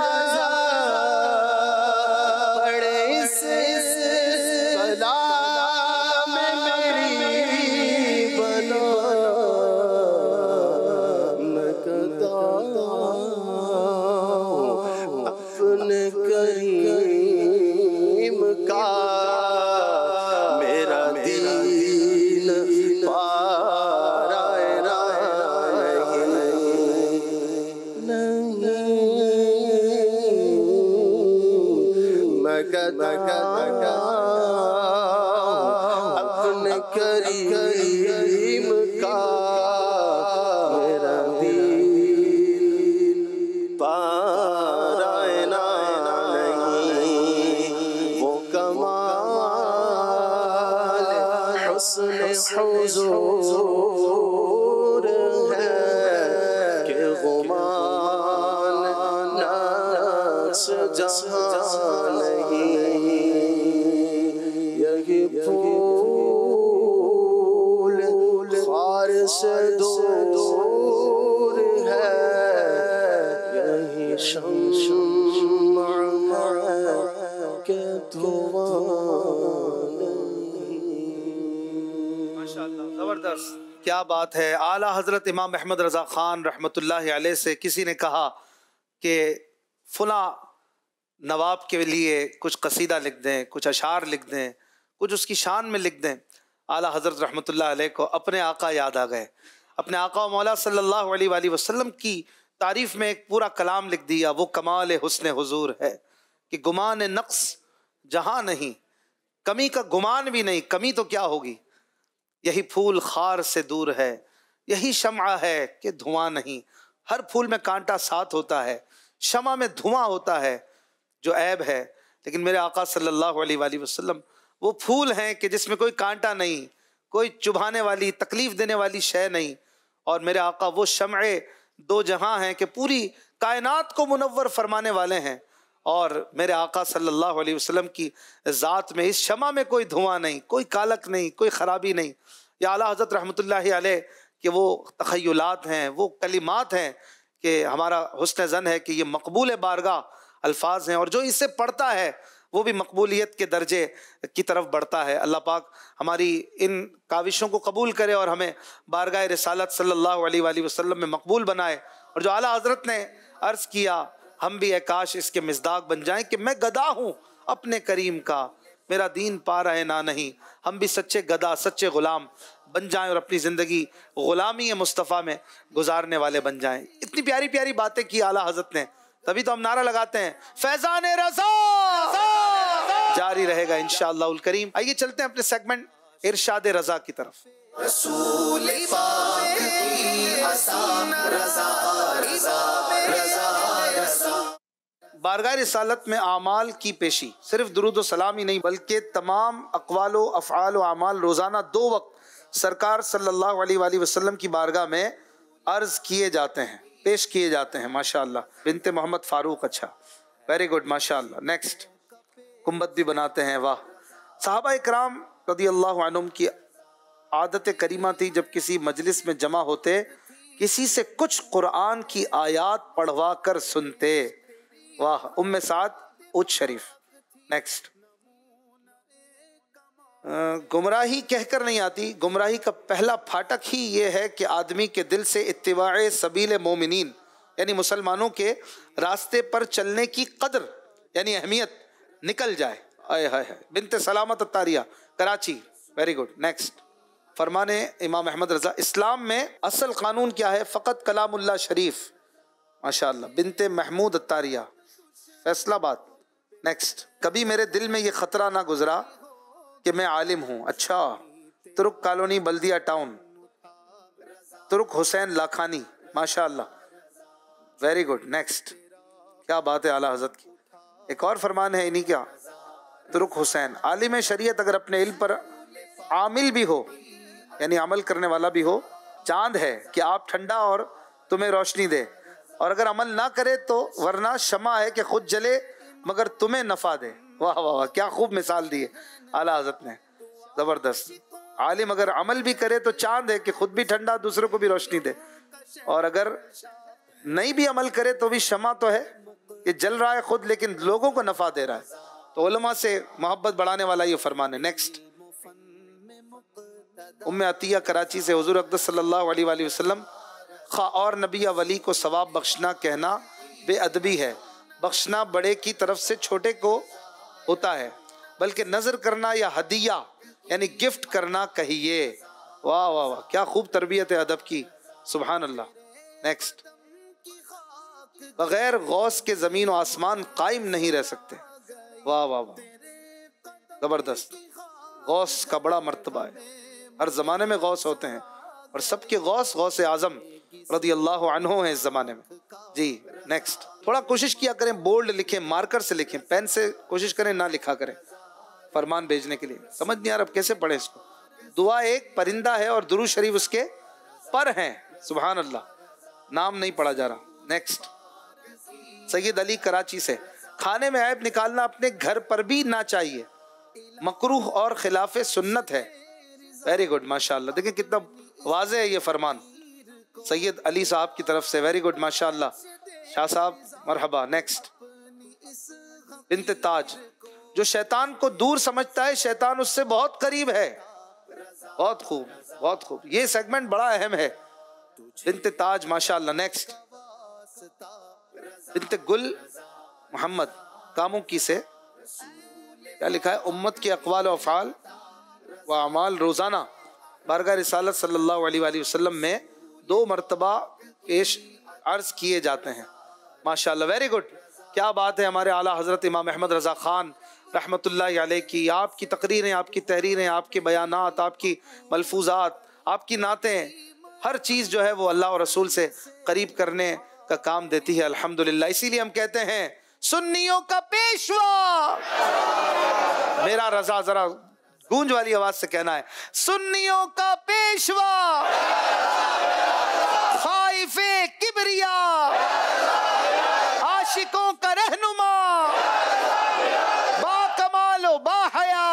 पढ़ इस गदा अपने करीम का मेरा दिल पारायना नहीं वो कमाल हुस्न हुजूर है कि गुमान नक्श जहां नहीं यही फूल खार से दूर है यही शम्मा के माशाअल्लाह, ज़बरदस्त, क्या बात है। आला हज़रत इमाम अहमद रज़ा ख़ान रहमतुल्लाहि अलैह से किसी ने कहा कि फला नवाब के लिए कुछ कसीदा लिख दें, कुछ अशार लिख दें, कुछ उसकी शान में लिख दें। आला हज़रत रहमतुल्लाहि अलैह को अपने आका याद आ गए। अपने आका मौला सल्लल्लाहु अलैहि वसल्लम की तारीफ़ में एक पूरा कलाम लिख दिया। वो कमाल हुस्न हुजूर है कि गुमान नक्स जहाँ नहीं, कमी का गुमान भी नहीं, कमी तो क्या होगी। यही फूल खार से दूर है, यही शम्आ है कि धुआं नहीं। हर फूल में कांटा साथ होता है, शमा में धुआं होता है जो ऐब है। लेकिन मेरे आका सल्लल्लाहु अलैहि वसल्लम वो फूल हैं कि जिसमें कोई कांटा नहीं, कोई चुभाने वाली तकलीफ देने वाली शय नहीं। और मेरे आका वो शम्ए दो जहां हैं कि पूरी कायनात को मुनव्वर फरमाने वाले हैं। और मेरे आका सल्लल्लाहु अलैहि वसल्लम की ज़ात में इस शमा में कोई धुआं नहीं, कोई कालक नहीं, कोई ख़राबी नहीं। या आला हज़रत रहमतुल्लाहि अलैह कि वो तख़य्युलात हैं, वो कलिमात हैं कि हमारा हुस्न ज़न है कि ये मकबूल बारगाह अल्फाज हैं और जो इसे पढ़ता है वो भी मकबूलियत के दर्जे की तरफ बढ़ता है। अल्लाह पाक हमारी इन काविशों को कबूल करे और हमें बारगाह रिसालत सल्लल्लाहु अलैहि वसल्लम में मकबूल बनाए। और जो आला हज़रत ने अर्ज़ किया, हम भी काश इसके मिज़दाक बन जाएं कि मैं गदा हूँ अपने करीम का, मेरा दीन पा रहे ना नहीं। हम भी सच्चे गदा, सच्चे ग़ुलाम बन जाएं और अपनी ज़िंदगी ग़ुलामी मुस्तफ़ा में गुजारने वाले बन जाएं। इतनी प्यारी प्यारी बातें की आला हज़रत ने, तभी तो हम नारा लगाते हैं फैज़ान रज़ा जारी रहेगा इंशाअल्लाहुल करीम। आइए चलते हैं अपने सेगमेंट इरशाद रज़ा की तरफ। रसूल पाक की आसान रज़ा रज़ा रज़ा रज़ा। बारगाह रिसालत में आमाल की पेशी सिर्फ दुरूद व सलाम ही नहीं बल्कि तमाम अक़वाल व अफ़आल व आमाल रोज़ाना 2 वक्त सरकार सल्लल्लाहु अलैहि वसल्लम की बारगाह में अर्ज़ किए जाते हैं, पेश किए जाते हैं। माशाअल्लाह, बिनते मोहम्मद फ़ारूक, अच्छा, वेरी गुड, माशाअल्लाह। नेक्स्ट, कुंबत भी बनाते हैं, वाह। सहाबा इकराम रज़ियल्लाहु अन्हुम की आदत करीमा थी, जब किसी मजलिस में जमा होते किसी से कुछ कुरान की आयात पढ़वा कर सुनते। वाह, उम्मे साद उच शरीफ। नेक्स्ट, गुमराही कहकर नहीं आती, गुमराही का पहला फाटक ही ये है कि आदमी के दिल से इत्तिबाए सबील मोमिनीन यानी मुसलमानों के रास्ते पर चलने की कदर यानी अहमियत निकल जाए। आए हाय हाय, बिनते सलामत अत्तारिया, कराची, वेरी गुड। नेक्स्ट, फरमाने इमाम अहमद रज़ा, इस्लाम में असल कानून क्या है? फ़कत कलामुल्लाह शरीफ, माशाअल्लाह, बिनते महमूद अत्तारिया, फैसलाबाद। नेक्स्ट, कभी मेरे दिल में ये ख़तरा ना गुजरा कि मैं आलिम हूँ, अच्छा, तुर्क कॉलोनी बल्दिया टाउन, तुर्क हुसैन लाखानी, माशाअल्लाह, वेरी गुड। नेक्स्ट, क्या बात है आला हज़रत की। एक और फरमान है इन्हीं क्या, तुर्क हुसैन, आलिम शरीयत अगर अपने इल्म पर आमिल भी हो यानी अमल करने वाला भी हो, चांद है कि आप ठंडा और तुम्हें रोशनी दे, और अगर अमल ना करे तो वरना शमा है कि खुद जले मगर तुम्हें नफ़ा दे। वाह वाह वाह, क्या खूब मिसाल दी है आला हज़रत ने, ज़बरदस्त। आलिम अगर अमल भी करे तो चांद है कि खुद भी ठंडा दूसरों को भी रोशनी दे, और अगर नहीं भी अमल करे तो भी शमा तो है कि जल रहा है खुद लेकिन लोगों को नफ़ा दे रहा है। तो उलमा से मोहब्बत बढ़ाने वाला ये फरमान है। नेक्स्ट, उम्मे अतिया कराची से, हुजूर अक़दस सल्लल्लाहु अलैहि वसल्लम खा और नबी या वली को सवाब बख्शना कहना बेअदबी है। बख्शना बड़े की तरफ से छोटे को होता है, बल्कि नज़र करना या हदिया यानी गिफ्ट करना कहिए। वाह वाह वाह, क्या खूब तरबियत है अदब की, सुभान अल्लाह। नेक्स्ट, बगैर गौस के ज़मीन और आसमान कायम नहीं रह सकते। वाह वाह वाह, जबरदस्त। गौस का बड़ा मर्तबा है, हर जमाने में गौस होते हैं और सबके गौस गौस आजम रदियल्लाहु अन्हु हैं इस जमाने में जी। नेक्स्ट, थोड़ा कोशिश किया करें बोल्ड लिखें, मार्कर से लिखें, पेन से कोशिश करें ना लिखा करें फरमान भेजने के लिए। समझ नहीं आ रहा अब कैसे पढ़े इसको। दुआ एक परिंदा है और दुरूद शरीफ उसके पर हैं। सुभान अल्लाह, नाम नहीं पढ़ा जा रहा। नेक्स्ट, सैयद अली कराची से, खाने में ऐब निकालना अपने घर पर भी ना चाहिए, मकरूह और खिलाफे सुन्नत है। वेरी गुड, माशाअल्लाह। देखिए कितना वाज़ेह है ये फरमान सैयद अली साहब की तरफ से। वेरी गुड, माशाअल्लाह। शाह साहब मरहबा। नेक्स्ट, बिन्त ताज, जो शैतान को दूर समझता है शैतान उससे बहुत करीब है। बहुत खूब, बहुत खूब, ये सेगमेंट बड़ा अहम है। बिन्त ताज, माशाअल्लाह। नेक्स्ट, बिन्त गुल मोहम्मद कामुकी से, क्या लिखा है? उम्मत के अक़वाल व अफ़आल व अमाल रोज़ाना बारगाह रिसालत सल्लल्लाहु अलैहि वसल्लम में 2 मरतबा पेश अर्ज किए जाते हैं। माशाअल्लाह, वेरी गुड, क्या बात है। हमारे आला हज़रत इमाम अहमद रज़ा ख़ान रहमतुल्लाहि अलैह की, आपकी तकरीरें, आपकी तहरीरें, आपके बयानात, आपकी मलफूज़ात, आपकी नातें, हर चीज़ जो है वो अल्लाह और रसूल से करीब करने का काम देती है। अल्हम्दुलिल्लाह। इसीलिए हम कहते हैं सुन्नियों का पेशवा मेरा रज़ा। जरा गूंज वाली आवाज से कहना है, सुन्नियों का पेशवा, खाइफे किबरिया, आशिकों का रहनुमा, बाकमालो बाहया।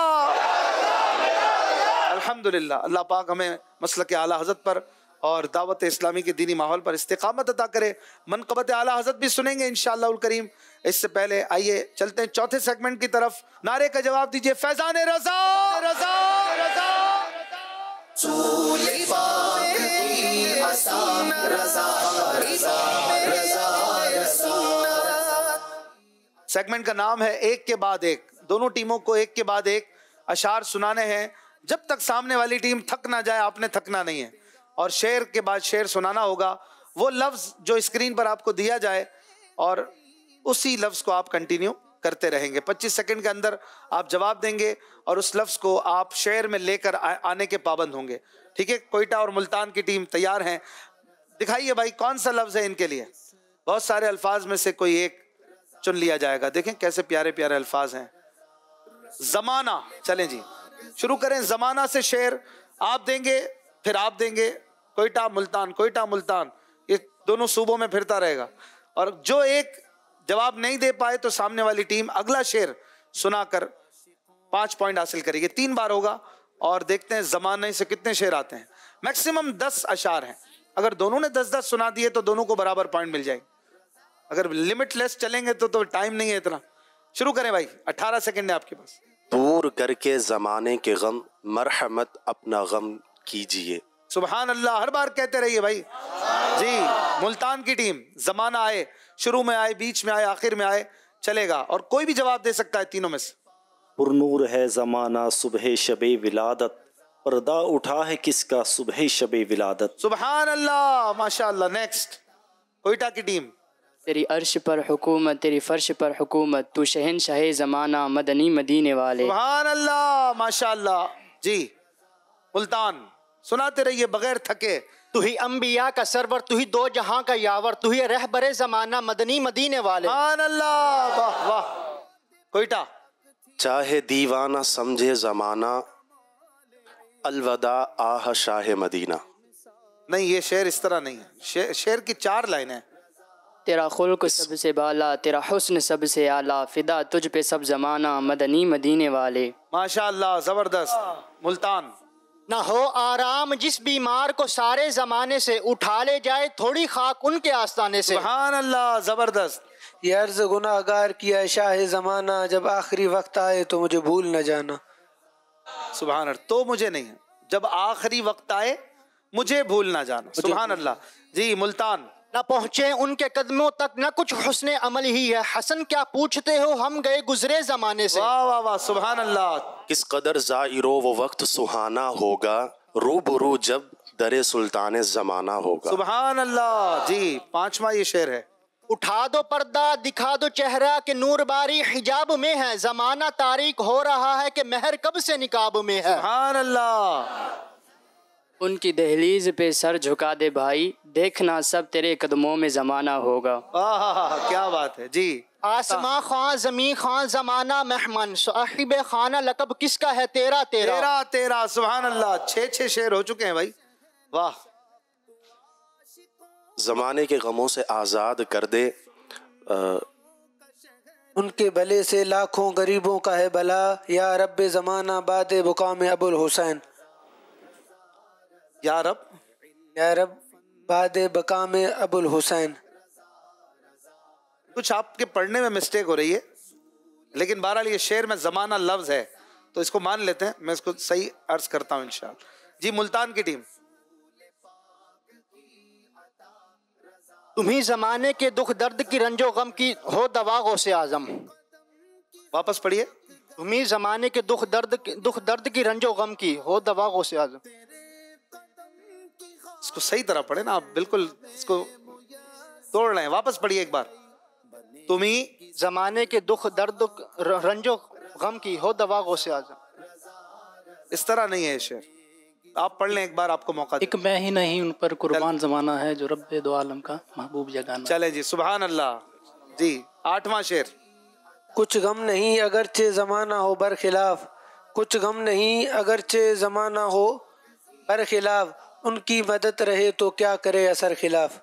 अल्हम्दुलिल्लाह, अल्लाह पाक हमें मसलक आला हज़रत पर और दावत इस्लामी के दीनी माहौल पर इस्तिकामत अता करे। मनक़बत आला हज़रत भी सुनेंगे इंशाअल्लाह उल करीम। इससे पहले आइए चलते हैं चौथे सेगमेंट की तरफ। नारे का जवाब दीजिए फैज़ान रज़ा, रज़ा, रज़ा। सेगमेंट का नाम है एक के बाद एक। दोनों टीमों को एक के बाद एक अशार सुनाने हैं। जब तक सामने वाली टीम थक ना जाए, आपने थकना नहीं है और शेर के बाद शेर सुनाना होगा। वो लफ्ज़ जो स्क्रीन पर आपको दिया जाए और उसी लफ्ज़ को आप कंटिन्यू करते रहेंगे। 25 सेकंड के अंदर आप जवाब देंगे और उस लफ्ज़ को आप शेर में लेकर आने के पाबंद होंगे। ठीक है, कोयटा और मुल्तान की टीम तैयार हैं। दिखाइए भाई कौन सा लफ्ज़ है इनके लिए। बहुत सारे अल्फाज में से कोई एक चुन लिया जाएगा। देखें कैसे प्यारे प्यारे अल्फाज हैं। ज़माना, चलें जी शुरू करें। ज़माना से शेर आप देंगे, फिर आप देंगे। कोयटा मुल्तान, कोयटा मुल्तान, ये दोनों सूबों में फिरता रहेगा और जो एक जवाब नहीं दे पाए तो सामने वाली टीम अगला शेर सुनाकर 5 पॉइंट हासिल करेगी। 3 बार होगा और देखते हैं ज़माने से कितने शेर आते हैं। मैक्सिमम 10 अशार हैं। अगर दोनों ने 10-10 सुना दिए तो दोनों को बराबर पॉइंट मिल जाएंगे। अगर लिमिटलेस चलेंगे तो टाइम नहीं है इतना। शुरू करें भाई, 18 सेकंड है आपके पास। दूर करके ज़माने के गम, मरहमत अपना गम कीजिए। सुभान अल्लाह, हर बार कहते रहिए भाई जी। मुल्तान की टीम, ज़माना आए, शुरू में आए, बीच में आए, आखिर में आए, चलेगा और कोई भी जवाब दे सकता है तीनों में से। पुरनूर है ज़माना सुबह शबे विलादत, पर्दा उठा है किसका सुबह शबे विलादत। सुभान अल्लाह, माशाअल्लाह। नेक्स्ट, कोयटा की टीम। तेरी अर्श पर हुकूमत, तेरी फर्श पर हुकूमत, तू शहनशाह ज़माना, मदनी मदीने वाले। सुभान अल्लाह, माशाअल्लाह जी। मुल्तान, सुनाते रहिए बगैर थके। तू ही अंबिया का सरवर, तू ही दो जहां का यावर, तू ही रहबरे ज़माना, मदनी मदीने वाले। सुभान अल्लाह, वाह वाह। कोयटा। चाहे दीवाना समझे ज़माना, अलवदा आह शाह मदीना। नहीं, ये शेर इस तरह नहीं है। शेर की 4 लाइनें हैं। तेरा खुल्क सबसे बाला, तेरा हुस्न सबसे आला, फिदा तुझ पे सब ज़माना, मदनी मदीने वाले। माशाअल्लाह, ज़बरदस्त। मुल्तान। ना हो आराम जिस बीमार को सारे ज़माने से, उठा ले जाए थोड़ी खाक उनके आस्ताने से। सुभान अल्लाह, ज़बरदस्त। ये अर्ज़ गुनाहगार किया शाह ज़माना, जब आखिरी वक्त आए तो मुझे भूल न जाना। सुभान अल्लाह, तो मुझे नहीं है, जब आखिरी वक्त आए मुझे भूल ना जाना। सुभान अल्लाह जी। मुल्तान। न पहुँचे उनके कदमों तक न कुछ हुस्ने अमल ही है, हसन क्या पूछते हो हम गए गुजरे ज़माने से। वाह वाह वाह, सुभान अल्लाह। किस कदर ज़ाइरो वो वक्त सुहाना होगा, रूबरू जब दरे सुल्तान ज़माना होगा। सुभान अल्लाह जी। 5वां ये शेर है। उठा दो पर्दा दिखा दो चेहरा कि नूर बारी हिजाब में है, जमाना तारीक हो रहा है कि महर कब से निकाब में है। सुभान अल्लाह। उनकी दहलीज पे सर झुका दे भाई, देखना सब तेरे कदमों में जमाना होगा। क्या बात है जी। आसमां खां जमीन खां जमाना मेहमान, साहिब खाना लकब किसका है तेरा तेरा तेरा तेरा। सुभान अल्लाह। 6 शेर हो चुके हैं भाई, वाह। ज़माने के गमों से आज़ाद कर दे, उनके भले से लाखों गरीबों का है भला, या रब्बे ज़माना बाद बुकाम अबुल हुसैन। या रब बाद बकाम अबुल हुसैन। कुछ आपके पढ़ने में मिस्टेक हो रही है, लेकिन बहरहाल ये शेर में ज़माना लफ्ज़ है तो इसको मान लेते हैं, मैं इसको सही अर्ज करता हूँ इंशाअल्लाह। जी मुल्तान की टीम। तुम्ही जमाने के दुख दर्द की रंजो गम की हो दवा गौसे आजम। वापस पढ़िए। तुम्ही जमाने के दुख दर्द की रंजो गम की हो दवा गौसे आजम। इसको सही तरह पढ़े ना आप, बिल्कुल इसको तोड़ रहे हैं। वापस पढ़िए एक बार। तुम्ही जमाने के दुख दर्द रंजो गम की हो दवा गौसे आजम। इस तरह नहीं है शेर, आप पढ़ लें एक बार, आपको मौका। एक मैं ही नहीं उन पर कुर्बान जमाना है, जो रब्बे दो आलम का महबूब जगाना। चले जी, सुभान अल्लाह जी। 8वां शेर। कुछ गम नहीं अगरचे जमाना हो बरखिलाफ, कुछ गम नहीं अगरचे जमाना हो बरखिलाफ, उनकी मदद रहे तो क्या करे असर खिलाफ।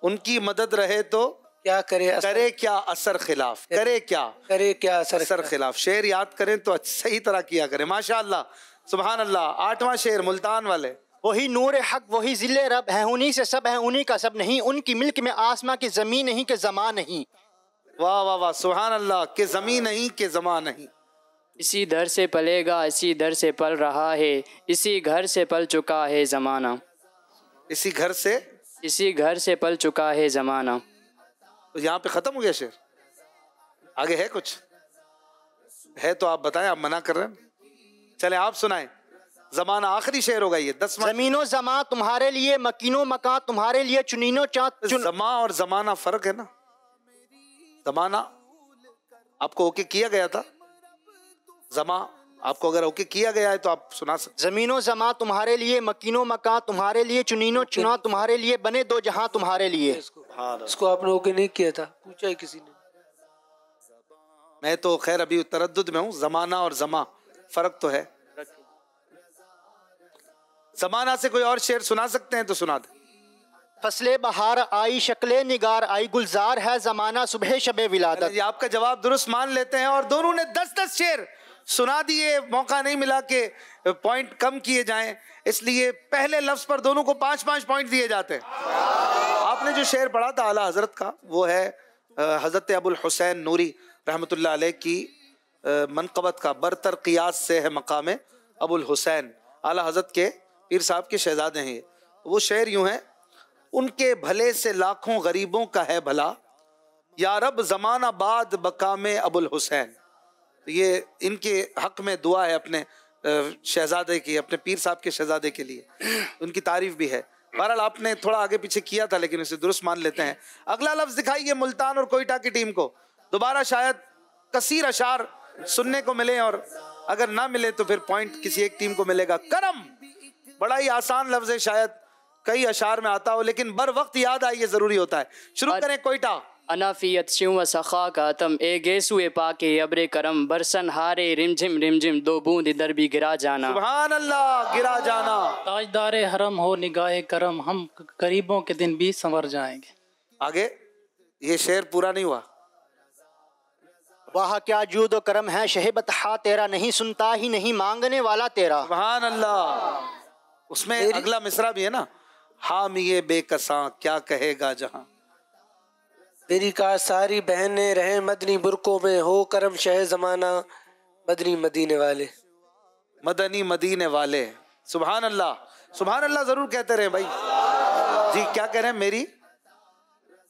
उनकी मदद रहे तो क्या करे क्या असर खिलाफ, करे क्या असर खिलाफ। शेर याद करें तो सही तरह किया करें। माशाअल्लाह, सुभान अल्लाह। 8वां शेर मुल्तान वाले। वही नूर हक वही जिले रब है, उन्हीं से सब है उन्हीं का सब नहीं, उनकी मिल्क में आसमां की जमीन नहीं के जमा नहीं। वाह वाह वाह, सुभान अल्लाह। के जमीन नहीं के जमा नहीं। इसी दर से पलेगा इसी दर से पल रहा है, इसी घर से पल चुका है जमाना। इसी घर से पल चुका है जमाना। तो यहाँ पे खत्म हो गया शेर, आगे है कुछ? है तो आप बताएं, आप मना कर रहे हैं। चले आप सुनाएं। जमाना आखिरी शेर होगा ये। 10वां। जमीनो जमा तुम्हारे लिए, मकीनो मकान तुम्हारे लिए, चुनीनो चाँद। जमा और जमाना फर्क है ना। जमाना आपको ओके किया गया था, जमा आपको अगर ओके किया गया है तो आप सुना सकते। जमीनो जमा तुम्हारे लिए, मकीनो मकान तुम्हारे लिए, चुनीनो चुना तुम्हारे लिए, बने दो जहां तुम्हारे लिए। इसको आपने ओके नहीं किया था, पूछा ही किसी ने। मैं तो खैर अभी तरद्दुद में हूँ, जमाना और जमा फर्क तो है। जमाना से कोई और शेर सुना सकते हैं तो सुना दे। फसले बहार आई शक्ले निगार आई, गुलजार है जमाना सुबह शबे विलादत। ये आपका जवाब दुरुस्त मान लेते हैं और दोनों ने 10-10 शेर सुना दिए। मौका नहीं मिला कि पॉइंट कम किए जाएं, इसलिए पहले लफ्ज पर दोनों को 5-5 पॉइंट दिए जाते हैं। आपने जो शेर पढ़ा था आला हजरत का, वो है हजरत अबुल हुसैन नूरी रहमतुल्लाह अलैह की मनक़बत का। बरतर क़ियास से है मकाम अबुल हुसैन। आला हजरत के पीर साहब के शहजादे हैं। वो शेर यूं है। उनके भले से लाखों गरीबों का है भला, या रब ज़माना बाद बकामे अबुल हुसैन। ये इनके हक में दुआ है अपने शहजादे की, अपने पीर साहब के शहजादे के लिए। उनकी तारीफ भी है। बहरहाल आपने थोड़ा आगे पीछे किया था, लेकिन उसे दुरुस्त मान लेते हैं। अगला लफ्ज दिखाइए मुल्तान और कोयटा की टीम को। दोबारा शायद कसीर अशार सुनने को मिले, और अगर ना मिले तो फिर पॉइंट किसी एक टीम को मिलेगा। करम बड़ा ही आसान लफ्ज है, शायद कई अशार में आता हो, लेकिन बर वक्त याद आए ये जरूरी होता है। शुरू करें कोयटा। अनाफियत शिव सखा का तम ए गेसुए पाके अब्रे करम, बरसन हारे रिमझिम दो बूंद इधर भी गिरा जाना। सुभान अल्लाह, गिरा जाना। ताजदारे हरम हो निगाहे करम, हम गरीबों के दिन भी संवर जाएंगे। आगे ये शेर पूरा नहीं हुआ। वाह क्या जूदो करम है शहेबत हा तेरा, नहीं सुनता ही नहीं मांगने वाला तेरा। सुभान अल्लाह। उसमें अगला मिसरा भी है ना, हम ये बेकसा क्या कहेगा जहां। मेरी का सारी बहनें रहे मदनी बुरकों में, हो करम शह जमाना मदनी मदीने वाले। मदनी मदीने वाले। सुभान अल्लाह, सुभान अल्लाह जरूर कहते रहे भाई जी। क्या कह रहे हैं मेरी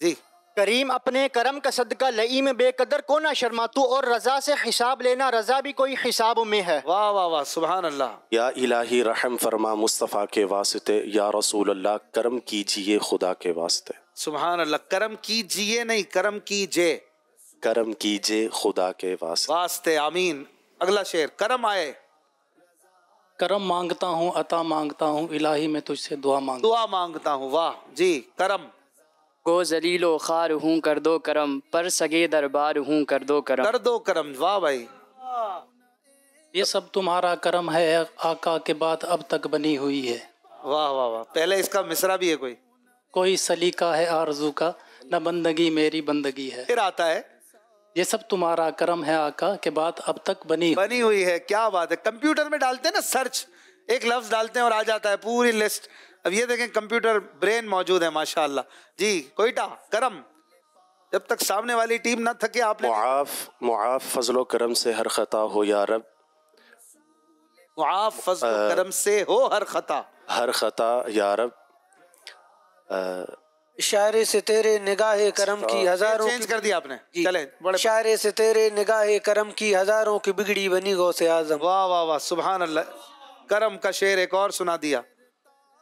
जी? करीम अपने करम का सदका लई में बेकदर को ना शर्मा तू, और रजा से हिसाब लेना रजा भी कोई हिसाब में है। वाह वाह वाह, सुभान अल्लाह। या इलाही रहम फरमा मुस्तफ़ा के वास्ते, या रसूल अल्लाह करम कीजिए खुदा के वास्ते। सुभान अल्लाह। करम कीजिए नहीं, करम कीजिए। करम कीजिए खुदा के वास्ते। आमीन। अगला शेर, करम आए। करम मांगता हूँ, अता मांगता हूँ, इलाही मैं तुझसे दुआ मांगता हूँ। वाह जी। करम। गो जलीलो खार हूँ कर दो करम, पर सगे दरबार हूँ कर दो करम। वाह भाई। ये सब तुम्हारा करम है, आका के बाद अब तक बनी हुई है। वाह वाह वाह। पहले इसका मिसरा भी है कोई सलीका है आरज़ू का, न बंदगी मेरी बंदगी है। फिर आता है, ये सब तुम्हारा करम है आका के बाद अब तक बनी हुई है। क्या बात है। कंप्यूटर में डालते हैं ना सर्च, एक लफ्ज डालते हैं और आ जाता है पूरी लिस्ट। अब ये देखें कंप्यूटर ब्रेन मौजूद है माशाअल्लाह जी। कोयटा, करम। जब तक सामने वाली टीम ना थके आपने मुआफ फजलो करम से हर खता हो या रब। मुआफ फजलो करम से हो हर खता या रब। इशारे से तेरे निगाहे करम की हजारों चेंज कर दिया आपने। चले इशारे से तेरे निगाहे करम की हजारों की बिगड़ी बनी गौसे आजम। वाह वाह वाह। सुभान अल्लाह। करम का शेर एक और सुना दिया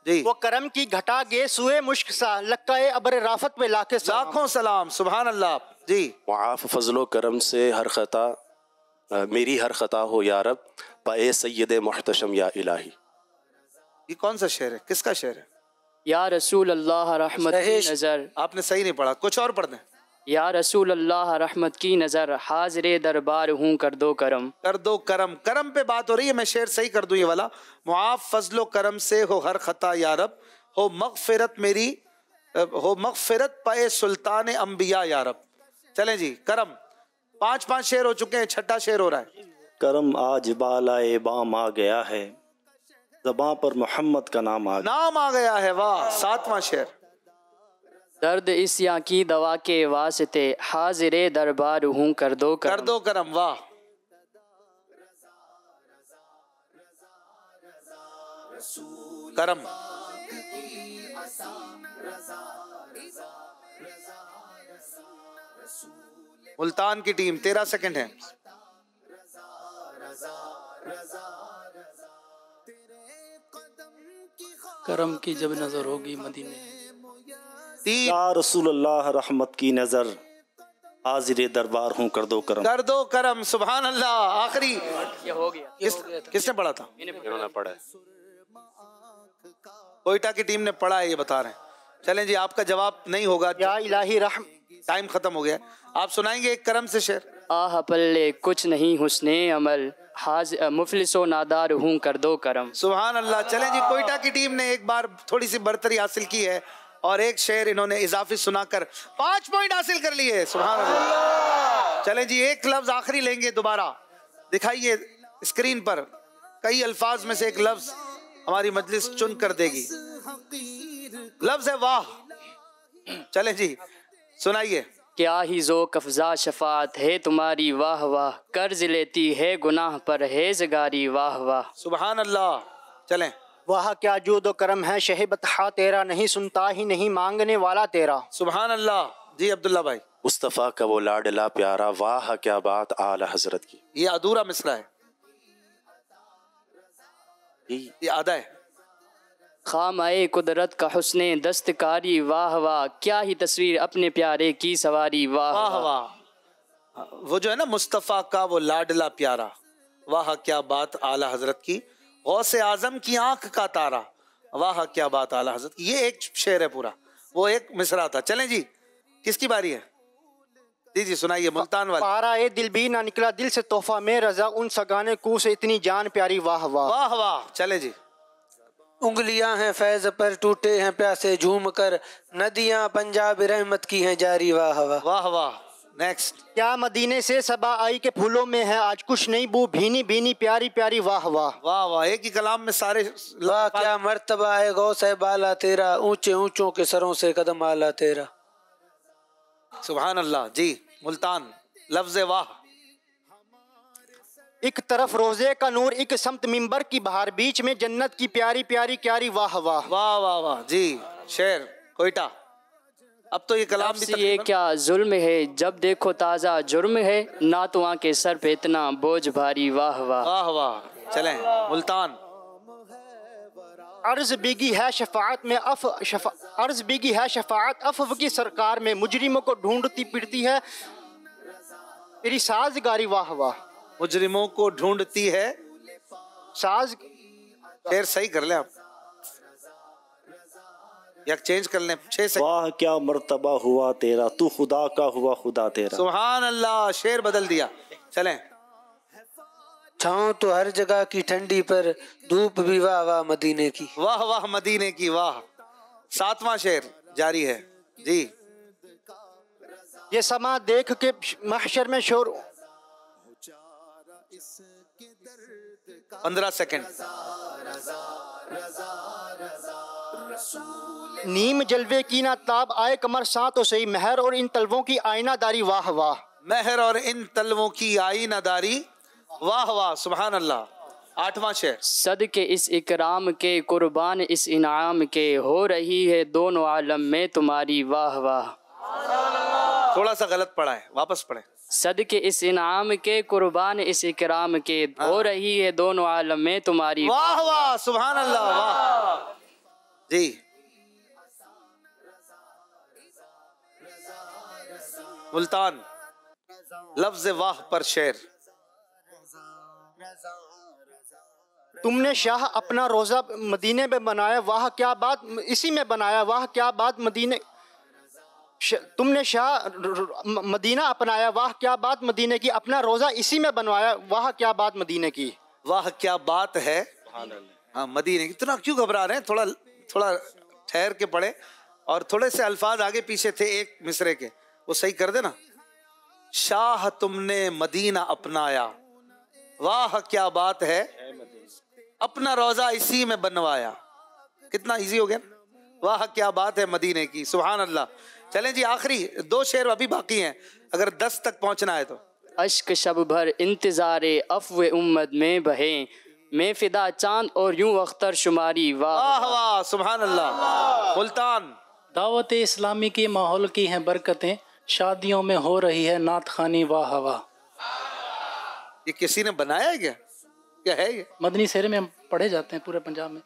जी। वो करम की घटा गे सुए मुश्क सा, लक्काए अबर राफत पे लाखों सलाम। सुभान अल्लाह जी। मुआफ फजलो करम से हर खता, मेरी हर खता हो या रब, पाए सैयद मुहतशम या इलाही। ये कौन सा शेर है, किसका शेर है? या रसूल अल्लाह रहमत की नज़र। आपने सही नहीं पढ़ा, कुछ और पढ़ दें। या रसूल अल्लाह रहमत की नज़र, हाजिर दरबार हूँ कर दो करम। करम पे बात हो रही है। मैं शेर सही कर दूं ये वाला। मुआफ फजलो करम से हो हर खता या रब, हो मगफिरत मेरी, हो मगफिरत पाए सुल्तान अंबिया या रब। चलें जी। करम 5 शेर हो चुके हैं, छठा शेर हो रहा है। करम आज बालाए बाम आ गया है, ज़बां पर मोहम्मद का नाम आ गया है। वाह। 7वां शेर। दर्द इस्या की दवा के वास्ते, हाजिर दरबार हूँ कर दो करम। वाह। करम। मुल्तान की टीम 13 सेकंड है। करम की जब नजर होगी मदीने, या रसूल अल्लाह रहमत की नजर, हाजिर दरबार हूँ कर दो करम। सुभान अल्लाह। आखिरी ये हो गया। किसने पढ़ा था? इन्होंने पढ़ा है। कोयटा की टीम ने पढ़ा है, ये बता रहे हैं। चलें जी। आपका जवाब नहीं होगा। या इलाही रहम। टाइम खत्म हो गया। आप सुनाएंगे एक करम से शेर। आह पल्ले कुछ नहीं हुस्ने अमल, मुफलिसो नादार हूँ कर दो करम। सुभान अल्लाह। चलें जी। कोयटा की टीम ने एक बार थोड़ी सी बढ़तरी हासिल की है और एक शेर इन्होंने इजाफी सुनाकर 5 पॉइंट हासिल कर लिए। सुभान अल्लाह। चलें जी। एक लफ्ज आखिरी लेंगे दोबारा। दिखाइए स्क्रीन पर। कई अल्फाज में से एक लफ्ज हमारी मजलिस चुन कर देगी। लफ्ज है वाह। चलें जी, सुनाइए। क्या ही ज़ो कफ़ज़ा शफ़ात है तुम्हारी, वाह वाह, कर्ज लेती है गुनाह पर हेज़गारी, वाह वाह। सुभान अल्लाह। चलें। वाह क्या जूदो करम है शहीबत हा तेरा, नहीं सुनता ही नहीं मांगने वाला तेरा। सुभान अल्लाह जी। अब्दुल्ला भाई। मुस्तफ़ा का वो लाडला प्यारा, वाह क्या बात आला हजरत की। ये अधूरा मिसरा है, ये आधा है। खामाए कुदरत का हुस्ने दस्तकारी, वाह वाह, क्या ही तस्वीर अपने प्यारे की सवारी, वाह वाह वाह। वो जो है ना मुस्तफ़ा का वो लाडला प्यारा, वाह क्या बात आला हजरत की, गौसे आजम की आंख का तारा, वाह क्या बात आला हजरत की। ये एक शेर है पूरा, वो एक मिसरा था। चलें जी, किसकी बारी है? जी सुनाइए। मुल्तान वाले। पारा ए दिल भी ना निकला दिल से तोहफा में रजा, उन सगाने कू से इतनी जान प्यारी, वाह वाह। वाह वाह। चले जी। उंगलियां हैं फैज पर टूटे हैं प्यासे झूम कर, नदियां पंजाब रहमत की हैं जारी, वाह वाह। वाह वाह। नेक्स्ट। क्या मदीने से सबा आई के फूलों में है आज कुछ नहीं बू, भीनी भीनी प्यारी प्यारी, वाह वाह। वाह वाह। एक ही कलाम में सारे। वाह क्या मर्तबा है गौसे बाला तेरा, ऊंचे ऊंचों के सरों से कदम आला तेरा। सुभान अल्लाह जी। मुल्तान। लफ्ज वाह। एक तरफ रोजे का नूर, एक समत मिंबर की बहार, बीच में जन्नत की प्यारी प्यारी क्यारी, वाह वाह। वाह वाह वाह जी। शेर कोयटा। अब तो ये कलाम भी ये क्या जुल्म है, जब देखो ताज़ा जुर्म है, नातुआ के सर पे इतना बोझ भारी, वाह वाह। वाह वाह। चलें। मुल्तान। अर्ज बिगी है शफाअत में अर्ज बिगी है शफाअत अफ़व की सरकार में, मुजरिमों को ढूंढती फिरती है तेरी साजगारी वाह वाह। मुजरिमों को ढूंढती है साज, शेर सही कर ले आप या चेंज कर लें 6 सेकंड। वाह क्या मर्तबा हुआ तेरा, तू खुदा का हुआ खुदा तेरा। सुभान अल्लाह, शेर बदल दिया। चलें। छाँव तो हर जगह की ठंडी पर, धूप भी वाह वाह मदीने की। वाह वाह मदीने की वाह। 7वां शेर जारी है जी। ये समा देख के महशर में शोर, 15 सेकंड। नीम जलवे की ना ताब आए कमर सा तो सही, महर और इन तलवों की आईनादारी वाह वाह। महर और इन तलवों की आईनादारी वाह वाह। सुभान अल्लाह। 8वां शेर। सदके इस इकराम के कुर्बान इस इनाम के, हो रही है दोनों आलम में तुम्हारी वाह वाह। थोड़ा सा गलत पढ़ा है, वापस पढ़े। सदके इस इनाम के कुर्बान इस इकराम के, हो रही है दोनों आलम में तुम्हारी वाह वाह। सुभान अल्लाह वाह जी। मुल्तान लफ्ज वाह पर शेर। तुमने शाह अपना रोजा मदीने में बनाया, वाह क्या बात इसी में बनाया, वाह क्या बात मदीने। तुमने शाह मदीना अपनाया, वाह क्या बात मदीने की, अपना रोजा इसी में बनवाया, वाह क्या बात मदीने की। वाह क्या बात है हाँ मदीने की। इतना क्यों घबरा रहे हैं, थोड़ा थोड़ा ठहर के पढ़े और थोड़े से अल्फाज आगे पीछे थे एक मिसरे के, वो सही कर देना। शाह तुमने मदीना अपनाया, वाह क्या बात है, अपना रोजा इसी में बनवाया। कितना इजी हो गया, वाह क्या बात है मदीने की। सुभान अल्लाह। चलें जी, आखिरी 2 शेर अभी बाकी हैं, अगर 10 तक पहुंचना है तो। अश्क शब भर इंतजारे अफ़वे उम्मत में बहे, मैं फिदा चांद और यूं अख्तर शुमारी वाह वाह। सुभान अल्लाह। मुल्तान दावत इस्लामी के माहौल की हैं बरकतें, शादियों में हो रही है नात खानी वाह वाह। ये किसी ने बनाया है क्या है ये? मदनी शेर में पढ़े जाते हैं पूरे पंजाब में।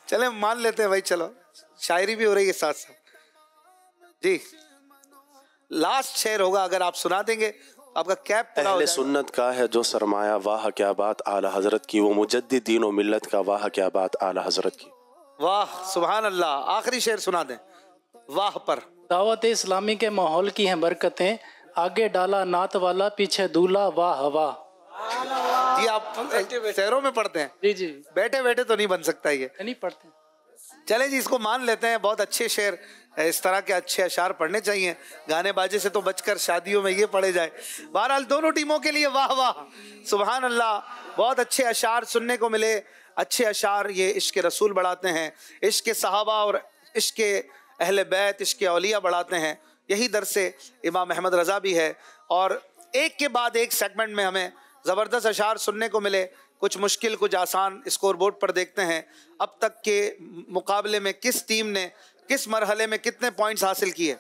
चले मान लेते हैं भाई, चलो शायरी भी हो रही है साथ साथ जी। लास्ट शेर होगा, अगर आप सुना देंगे आपका कैप पूरा हो अहले जाएगा। सुन्नत का है जो सरमाया, वाह क्या बात आला हजरत की, वो मुजद्दिद दीन और मिल्लत का, वाह क्या बात आला हजरत की। वाह सुभान अल्लाह। आखिरी शेर सुना दें वाह पर। दावत इस्लामी के माहौल की हैं बरकतें, आगे डाला नात वाला पीछे दूल्हा वाह वाह। जी आप शहरों में पढ़ते हैं? जी जी। बैठे बैठे तो नहीं बन सकता ये, नहीं पढ़ते। चले जी, इसको मान लेते हैं। बहुत अच्छे शेर, इस तरह के अच्छे अशार पढ़ने चाहिए। गाने बाजे से तो बचकर शादियों में ये पढ़े जाए। बहरहाल दोनों टीमों के लिए वाह वाह। सुभान अल्लाह। बहुत अच्छे अशार सुनने को मिले। अच्छे अशार ये इश्क रसूल बढ़ाते हैं, इश्क सहाबा और इश्क अहले बैत, इश्क औलिया बढ़ाते हैं। यही दरसे इमाम अहमद रज़ा भी है। और एक के बाद एक सेगमेंट में हमें ज़बरदस्त अशार सुनने को मिले, कुछ मुश्किल कुछ आसान। स्कोर बोर्ड पर देखते हैं अब तक के मुकाबले में किस टीम ने किस मरहले में कितने पॉइंट्स हासिल किए।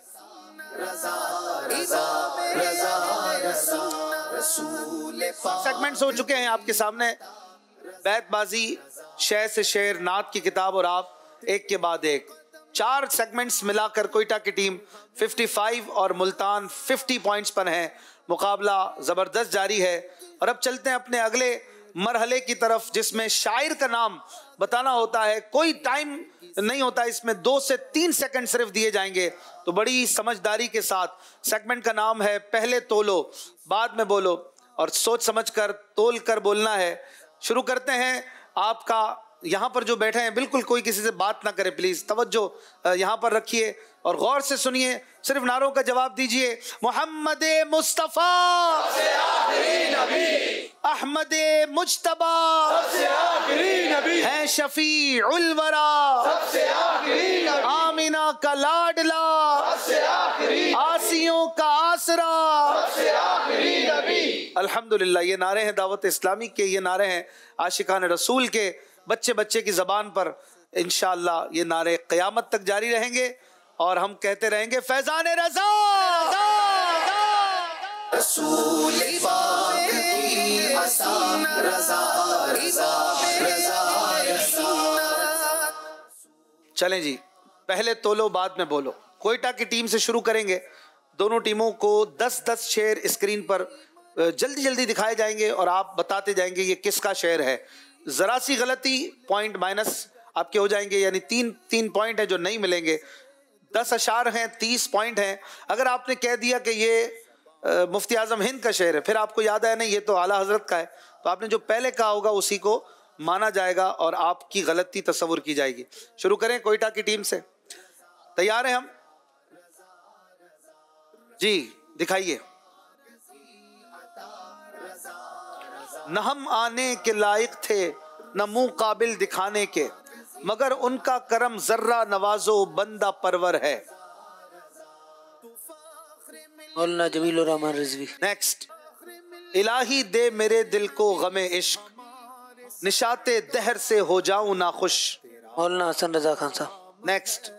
सेगमेंट्स हो चुके हैं आपके सामने, बैतबाजी, शेर से शेर, नात की किताब और आप एक के बाद एक। 4 सेगमेंट्स मिलाकर कोयटा की टीम 55 और मुल्तान 50 पॉइंट्स पर है। मुकाबला ज़बरदस्त जारी है। और अब चलते हैं अपने अगले मरहले की तरफ, जिसमें शायर का नाम बताना होता है। कोई टाइम नहीं होता इसमें, 2 से 3 सेकंड सिर्फ दिए जाएंगे। तो बड़ी समझदारी के साथ सेगमेंट का नाम है पहले तोलो बाद में बोलो, और सोच समझ कर तोल कर बोलना है। शुरू करते हैं। आपका यहाँ पर जो बैठे हैं बिल्कुल कोई किसी से बात ना करे, प्लीज तवज्जो यहाँ पर रखिए और गौर से सुनिए। सिर्फ नारों का जवाब दीजिए। मोहम्मद मुस्तफा अहमद मुज्तबा है शफी उल वरा, आमिना का लाडला, आसियों का आसरा। अल्हम्दुलिल्लाह। ये नारे हैं दावत इस्लामी के, ये नारे हैं आशिकान रसूल के। बच्चे बच्चे की ज़बान पर इंशाअल्लाह ये नारे क़यामत तक जारी रहेंगे और हम कहते रहेंगे फैज़ान रज़ा। रसूल पाक की आसान रज़ा रज़ा रज़ा रसूल चलें जी, पहले तोलो बाद में बोलो। कोयटा की टीम से शुरू करेंगे। दोनों टीमों को 10-10 शेर स्क्रीन पर जल्दी जल्दी दिखाए जाएंगे और आप बताते जाएंगे ये किसका शेर है। जरा सी गलती पॉइंट माइनस आपके हो जाएंगे, यानी 3 पॉइंट है जो नहीं मिलेंगे। 10 अशार हैं, 30 पॉइंट हैं। अगर आपने कह दिया कि ये मुफ्ती आजम हिंद का शेर है, फिर आपको याद आया नहीं ये तो आला हजरत का है, तो आपने जो पहले कहा होगा उसी को माना जाएगा और आपकी गलती तस्वुर की जाएगी। शुरू करें कोयटा की टीम से। तैयार हैं हम जी? दिखाइए। न हम आने के लायक थे न मुंह काबिल दिखाने के, मगर उनका करम जर्रा नवाजो बंदा परवर है। मौलाना जमीलुर रहमान रिजवी। नेक्स्ट। इलाही दे मेरे दिल को गमे इश्क, निशाते दहर से हो जाऊं ना खुश। मौलाना हसन रजा खान साहब। नेक्स्ट।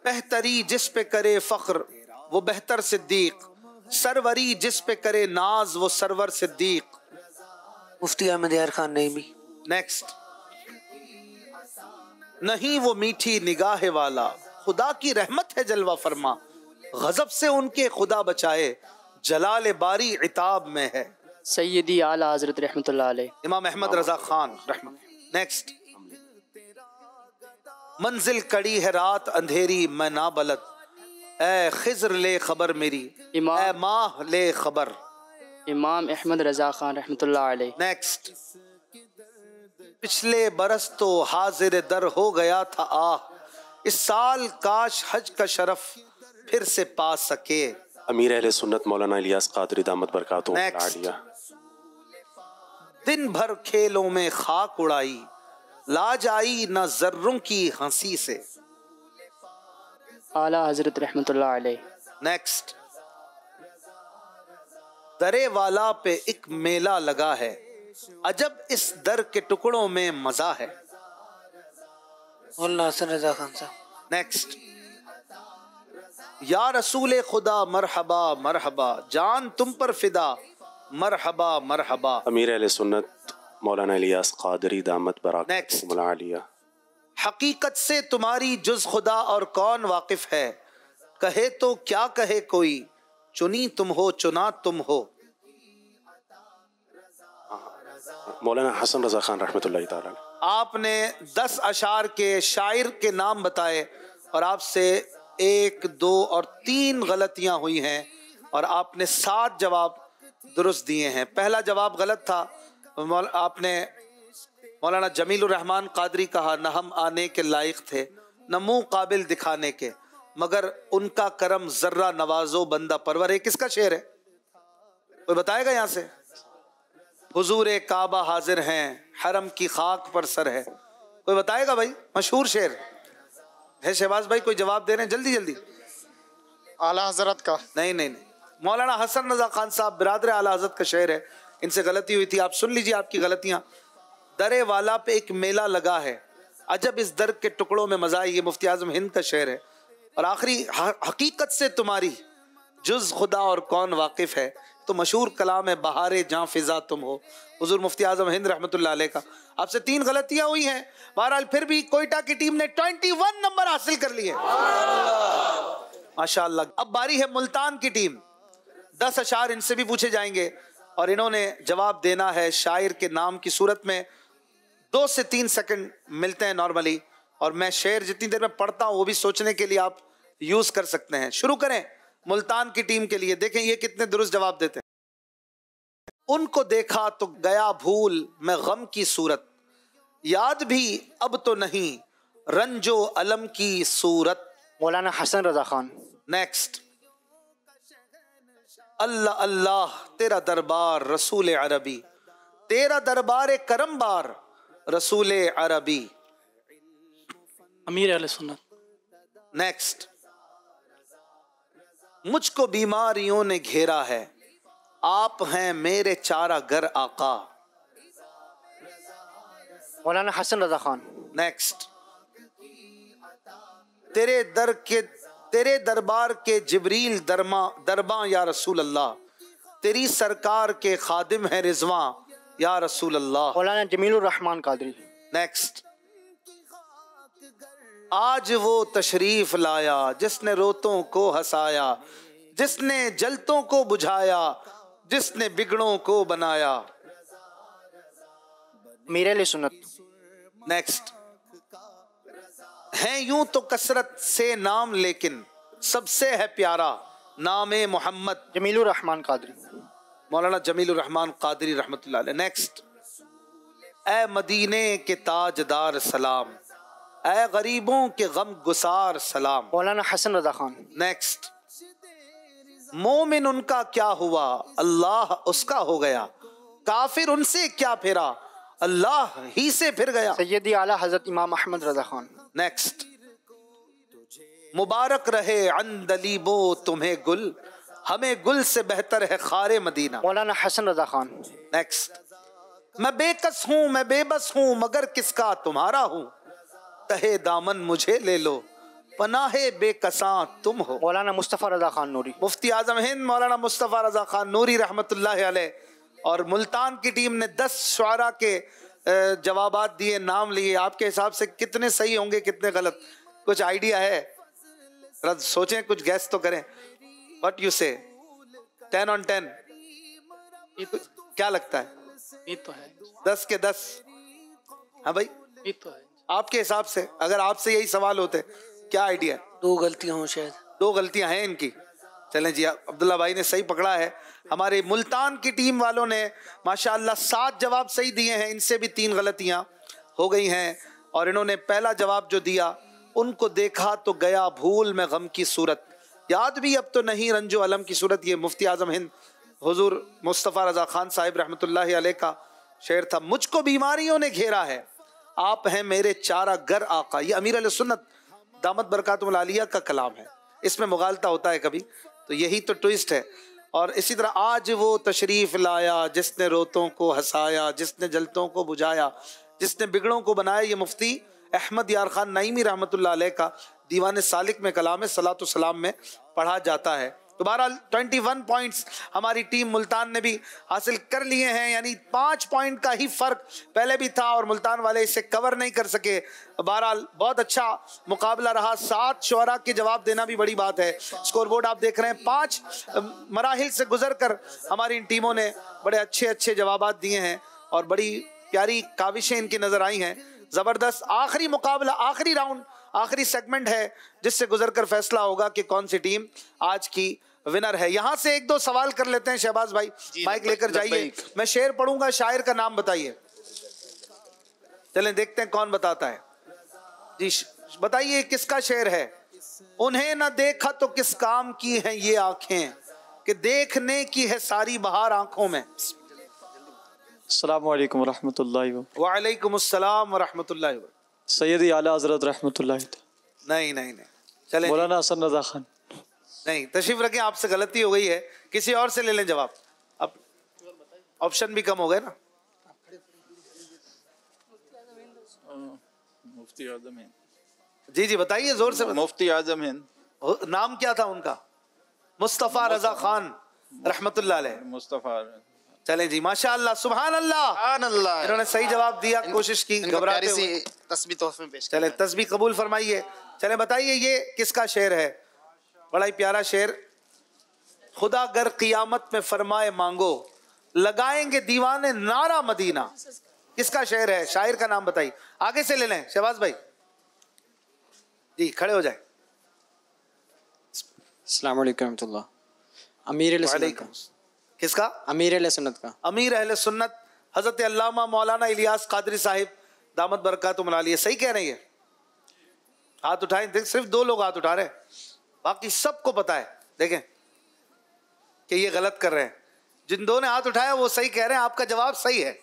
बेहतरी जिस पे करे फख्र वो बेहतर सिद्दीक, सरवरी जिस पे करे नाज वो सरवर सिद्दीक। मुफ्ती अहमद यार खान नईमी। नेक्स्ट। नहीं वो मीठी निगाह वाला, खुदा की रहमत है जलवा फरमा, गजब से उनके खुदा बचाए, जलाल बारी इताब में है। सैयदी आला हजरत रहमतुल्लाह अलैह इमाम अहमद रजा खान रहमत। नेक्स्ट। मंजिल कड़ी है रात अंधेरी मैं ना बलद, ए खिज्र ले खबर मेरी, ए माह ले खबर। इमाम अहमद रजा खान रहमतुल्लाह अलैह। नेक्स्ट। पिछले बरस तो हाजिर दर हो गया था आह, इस साल काश हज का शरफ फिर से पा सके। अमीर अहले सुन्नत मौलाना इलियास कादरी दामत बरकातुहू। दिन भर खेलों में खाक उड़ाई, लाज आई न जर्रों की हंसी से। आला हजरत रहमतुल्लाह अलैह। नेक्स्ट। दरे वाला पे एक मेला लगा है, अजब इस दर के टुकड़ों में मजा है। मौलाना हसन रजा खान साहब। नेक्स्ट। या रसूल खुदा मरहबा मरहबा, जान तुम पर फिदा मरहबा मरहबा। अमीर अहले सुन्नत मौलाना इलियास कादरी दामत बरकातुहू आलिया। हकीकत से तुम्हारी जुज खुदा और कौन वाकिफ है, कहे तो क्या कहे कोई, चुनी तुम हो चुना तुम हो। मौलाना हसन रजा खान रहमतुल्लाह ताला। आपने 10 अशार के शायर के नाम बताए और आपसे 1, 2 और 3 गलतियां हुई हैं और आपने 7 जवाब दुरुस्त दिए हैं। पहला जवाब गलत था। आपने मौलाना जमीलुर रहमान कादरी कहा न हम आने के लायक थे न मुंह काबिल दिखाने के, मगर उनका करम जर्रा नवाजो बंदा परवर है। किसका शेर है? कोई बताएगा यहाँ से? हुजूर काबा हाजिर हैं, हरम की खाक पर सर है। कोई बताएगा भाई? मशहूर शेर है। शहबाज भाई कोई जवाब दे रहे हैं? जल्दी जल्दी। आला हजरत का। नहीं, मौलाना हसन रजा खान साहब बिरादर आला हजरत का शेर है। इनसे गलती हुई थी, आप सुन लीजिए आपकी गलतियां। दरे वाला पे एक मेला लगा है, अजब इस दर के टुकड़ों में मजा, ये मुफ्ती आजम हिंद का शेर है। और आखिरी, हकीकत से तुम्हारी जुज खुदा और कौन वाकिफ है, तो मशहूर कलाम है बहारे जहाँ फिजा तुम हो, हुजूर मुफ्ती आजम हिंद रहमतुल्लाह अलैह का। आपसे 3 गलतियां हुई हैं। बहरहाल फिर भी कोयटा की टीम ने 21 नंबर हासिल कर लिए माशाअल्लाह। अब बारी है मुल्तान की टीम। 10 अशार इनसे भी पूछे जाएंगे और इन्होंने जवाब देना है शायर के नाम की सूरत में। 2 से 3 सेकंड मिलते हैं नॉर्मली, और मैं शेर जितनी देर में पढ़ता हूँ वो भी सोचने के लिए आप यूज कर सकते हैं। शुरू करें मुल्तान की टीम के लिए। देखें ये कितने दुरुस्त जवाब देते हैं। उनको देखा तो गया भूल मैं गम की सूरत, याद भी अब तो नहीं रंजो अलम की सूरत। मौलाना हसन रजा खान। नेक्स्ट। अल्लाह अल्लाह तेरा दरबार रसूल अरबी, तेरा दरबार करम बार रसूल अरबी। अमीर अहले सुन्नत। नेक्स्ट। मुझको बीमारियों ने घेरा है, आप हैं मेरे चारा घर आका। मौलाना हसन रजा खान। नेक्स्ट। तेरे दरबार के जिब्रील दरबां या रसूल अल्लाह, तेरी सरकार के खादिम है रिजवां या रसूल अल्लाह। मौलाना जमीलुर रहमान कादरी। नेक्स्ट। आज वो तशरीफ लाया जिसने रोतों को हंसाया, जिसने जलतों को बुझाया, जिसने बिगड़ों को बनाया। मेरे लिए सुन्नत। नेक्स्ट, हैं यूं तो कसरत से नाम लेकिन सबसे है प्यारा नामे मोहम्मद। जमीलुर रहमान कादरी, मौलाना जमीलुर रहमान कादरी रहमतुल्लाह अलैह। नेक्स्ट, ए मदीने के ताजदार सलाम, ए गरीबों के गम गुसार सलाम। मौलाना हसन रजा खान। नेक्स्ट, मोमिन उनका क्या हुआ अल्लाह उसका हो गया, काफिर उनसे क्या फिरा अल्लाह ही से फिर गया। सैयदी आला हजरत इमाम अहमद रजा खान। नेक्स्ट, मुबारक रहे अंदलीबो तुम्हें गुल, हमें गुल से बेहतर है खारे मदीना। मौलाना हसन रजा खान। नेक्स्ट, मैं बेकस हूँ मैं बेबस हूँ मगर किसका तुम्हारा हूँ, तहे दामन मुझे ले लो पनाहे बेकसां तुम हो। मौलाना मुस्तफ़ा रजा खान नूरी। मुफ्ती आजम हिंद मौलाना मुस्तफ़ा रजा खान नूरी रहमतुल्लाह अलैह। और मुल्तान की टीम ने 10 शुआरा के जवाबात दिए, नाम लिए। आपके हिसाब से कितने सही होंगे कितने गलत, कुछ आइडिया है? सोचें, कुछ गैस तो करें। व्हाट यू से? 10 on 10 क्या लगता है? ये तो है 10 के 10। हाँ भाई, ये तो है। आपके हिसाब से अगर आपसे यही सवाल होते, क्या आइडिया? 2 गलतियां हो शायद। 2 गलतियां हैं इनकी। चलें जी, अब्दुल्ला भाई ने सही पकड़ा है। हमारे मुल्तान की टीम वालों ने माशाअल्लाह 7 जवाब सही दिए हैं, इनसे भी 3 गलतियां हो गई हैं। और इन्होंने पहला जवाब जो दिया, उनको देखा तो गया भूल में गम की सूरत, याद भी अब तो नहीं रंजो अलम की सूरत। ये मुफ्ती आजम हिंद हुजूर मुस्तफ़ा रजा खान साहिब रहमतुल्लाह अलैह का शेर था। मुझको बीमारियों ने घेरा है, आप हैं मेरे चारा गर आका। ये अमीर अहले सुन्नत दामत बरकातुहुल आलिया का कलाम है। इसमें मुगालता होता है कभी, तो यही तो ट्विस्ट है। और इसी तरह, आज वो तशरीफ़ लाया जिसने रोतों को हंसाया, जिसने जलतों को बुझाया, जिसने बिगड़ों को बनाया। ये मुफ्ती अहमद यार खान नईमी रहमतुल्लाह अलैह का दीवान सालिक में कलाम सलातो सलाम में पढ़ा जाता है। तो बहरहाल 21 पॉइंट्स हमारी टीम मुल्तान ने भी हासिल कर लिए हैं, यानी 5 पॉइंट का ही फ़र्क पहले भी था और मुल्तान वाले इसे कवर नहीं कर सके। बहरहाल बहुत अच्छा मुकाबला रहा। 7 शुअरा के जवाब देना भी बड़ी बात है। स्कोर बोर्ड आप देख रहे हैं, 5 मराहिल से गुजर कर हमारी इन टीमों ने बड़े अच्छे अच्छे जवाब दिए हैं और बड़ी प्यारी काविशें इनकी नज़र आई हैं। ज़बरदस्त आखिरी मुकाबला, आखिरी राउंड, आखिरी सेगमेंट है जिससे गुजर कर फैसला होगा कि कौन सी टीम आज की विनर है। यहां से 1-2 सवाल कर लेते हैं। शहबाज भाई माइक लेकर जाइए, मैं शेर पढ़ूंगा, शायर का नाम बताइए। चलें देखते हैं कौन बताता है। जी बताइए, किसका शेर है? उन्हें न देखा तो किस काम की हैं ये आंखें, कि देखने की है सारी बहार आंखों में। अस्सलामु अलैकुम रहमतुल्लाहि व वालेकुम अस्सलाम व रहमतुल्लाहि व। सैयदी आला हज़रत रहमतुल्लाहि। नहीं नहीं नहीं, चलें। मौलाना हसन रजा खान। नहीं, तशरीफ रखें, आपसे गलती हो गई है, किसी और से ले लें जवाब। अब ऑप्शन भी कम हो गए ना। मुफ्ती आजम हिंद। जी जी बताइए जोर से। मुफ्ती आजम हिंद। नाम क्या था उनका? मुस्तफ़ा रजा खान रहमतुल्लाह अलैह। मुस्तफ़ा। चलें जी, माशाअल्लाह, सुभान अल्लाह, इन्होंने सही जवाब दिया, कोशिश की, घबराते हुए। तस्बीह तोहफे में पेश। चले तस्बीह कबूल फरमाइए। चले बताइए ये किसका शेर है? बड़ा ही प्यारा शेर। खुदा गर क़ियामत में फरमाए मांगो, लगाएंगे दीवाने नारा मदीना। किसका शेर है? शायर का नाम बताइए। आगे से ले लें शहबाज भाई जी, खड़े हो जाए। अस्सलाम वालेकुम रहमतुल्लाह। अमीर अहले सुन्नत का। किसका? अमीर अहले सुन्नत का। अमीर अहले सुन्नत हजरत अल्लामा मौलाना इलियास कादरी साहिब दामत बरकातुहुल आलिया। सही कह रहे हैं? ये हाथ उठाएं। सिर्फ 2 लोग हाथ उठा रहे हैं, बाकी सबको पता है देखें कि ये गलत कर रहे हैं। जिन 2 ने हाथ उठाया वो सही कह रहे हैं, आपका जवाब सही है।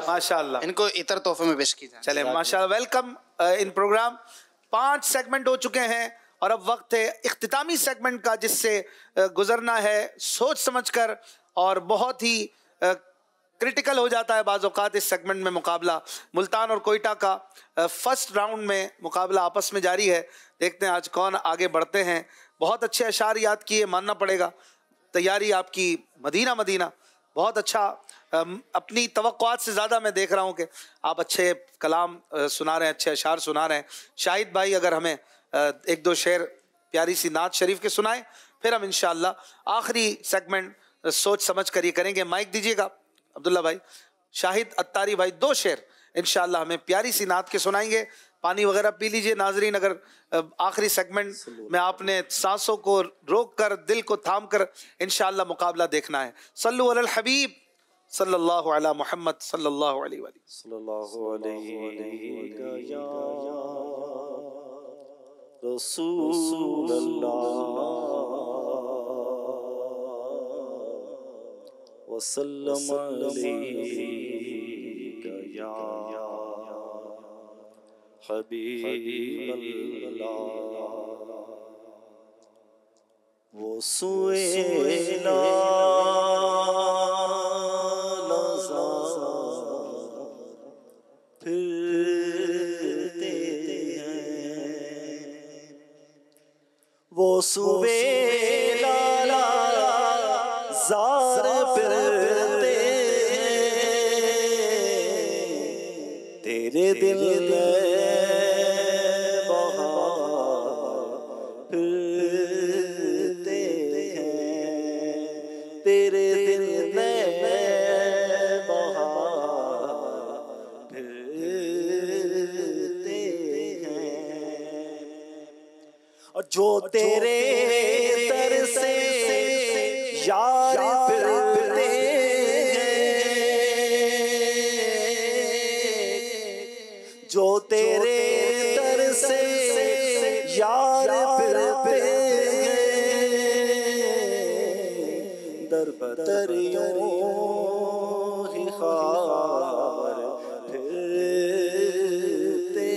माशाअल्लाह, इनको इतर तोहफे में पेश की जाए। चले माशाअल्लाह, वेलकम इन प्रोग्राम। 5 सेगमेंट हो चुके हैं और अब वक्त है इख्तितामी सेगमेंट का, जिससे गुजरना है सोच समझकर। और बहुत ही क्रिटिकल हो जाता है बाज़ औक़ात इस सेगमेंट में मुकाबला। मुल्तान और कोयटा का फर्स्ट राउंड में मुकाबला आपस में जारी है। देखते हैं आज कौन आगे बढ़ते हैं। बहुत अच्छे अशार याद किए, मानना पड़ेगा। तैयारी आपकी मदीना मदीना, बहुत अच्छा, अपनी तवक्कुआत से ज़्यादा मैं देख रहा हूँ कि आप अच्छे कलाम सुना रहे हैं, अच्छे अशार सुना रहे हैं। शाहिद भाई अगर हमें एक दो शेर प्यारी सी नात शरीफ के सुनाएं, फिर हम इंशाअल्लाह आखिरी सेगमेंट सोच समझ कर ये करेंगे। माइक दीजिएगा अब्दुल्ला भाई। शाहिद अत्तारी भाई 2 शेर इंशाअल्लाह हमें प्यारी सी नात के सुनाएंगे। पानी वगैरह पी लीजिए नाजरीन। अगर आखिरी सेगमेंट में आपने सांसों को रोक कर, दिल को थाम कर इंशाअल्लाह मुकाबला देखना है। सल्लु अलल हबीब सल्लल्लाहु अला मुहम्मद सल्लल्लाहु अलैहि वसल्लम हबीबल्लाह। वो सुएला फिरते हैं, वो सुएला ज़ार फिरते तेरे दिल में फिरते हैं, तेरे दिल में फिरते हैं। और जो तेरे दर से यार फिरते हैं, जो तेरे दर से यार फिरते हैं, दर बदर यूं ही ख्वार फिरते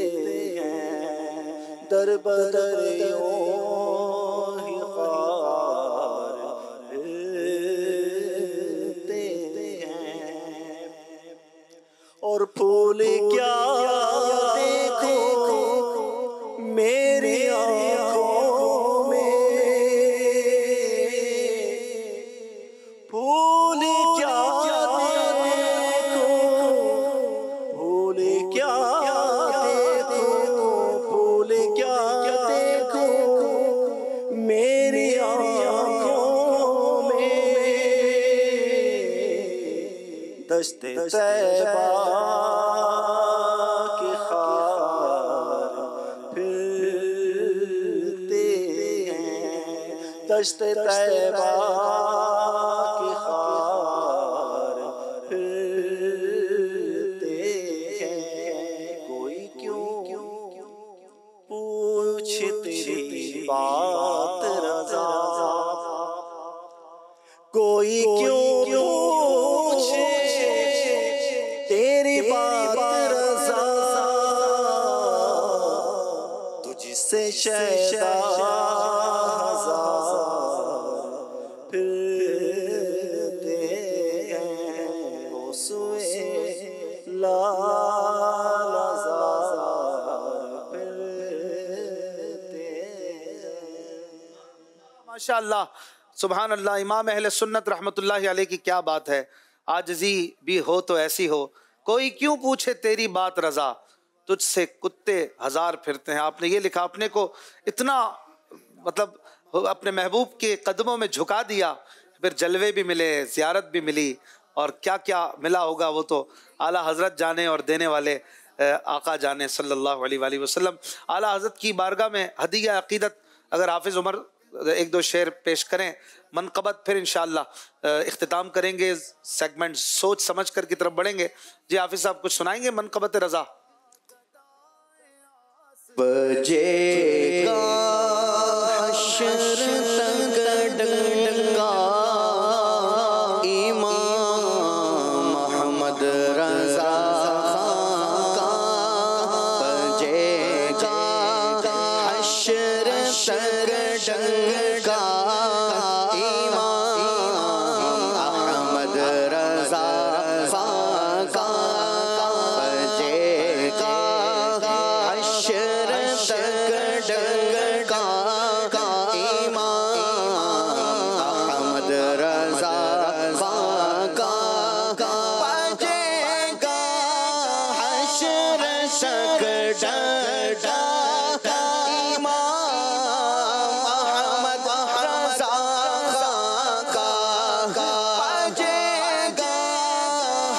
हैं, दर बदर यूं ही ख्वार फिरते हैं। और फूल क्या देखो मेरी आँखों में, फूल क्या देखो, फूल क्या देखो, फूल क्या देखो मेरी आँखों में, दश्ते तैबा की खार फिरते हैं, दश्ते तैबा की खार फिरते हैं। कोई क्यों पूछे तेरी बात रज़ा, कोई क्यों पूछे तेरी बात रज़ा, तुझसे शैदा हजार फिरते हैं, वो सुए लाज़ार फिरते हैं। माशाअल्लाह सुभान अल्लाह। इमाम अहले सुन्नत रहमतुल्लाहि अलैह की क्या बात है। आजिज़ी भी हो तो ऐसी हो, कोई क्यों पूछे तेरी बात रज़ा, तुझसे कुत्ते हजार फिरते हैं। आपने ये लिखा, अपने को इतना मतलब अपने महबूब के कदमों में झुका दिया, फिर जलवे भी मिले, ज़ियारत भी मिली, और क्या क्या मिला होगा वो तो आला हज़रत जाने और देने वाले आका जाने सल्लल्लाहु अलैहि वसल्लम। आला हज़रत की बारगाह में हदीया अक़ीदत अगर हाफिज़ उमर 1-2 शेर पेश करें, मनक़बत, फिर इंशाअल्लाह इख्तिताम करेंगे। सेगमेंट सोच समझ कर की तरफ बढ़ेंगे। जी हाफिज़ साहब कुछ सुनाएंगे मनक़बत रज़ा। बजेगा हश्र तक डंका इमाम मोहम्मद रज़ा का, बजेगा हश्र तक डंका इमाम अहमद रज़ा का, बजेगा हश्र तक डंका डगा इमाम अहमद रज़ा का बजेगा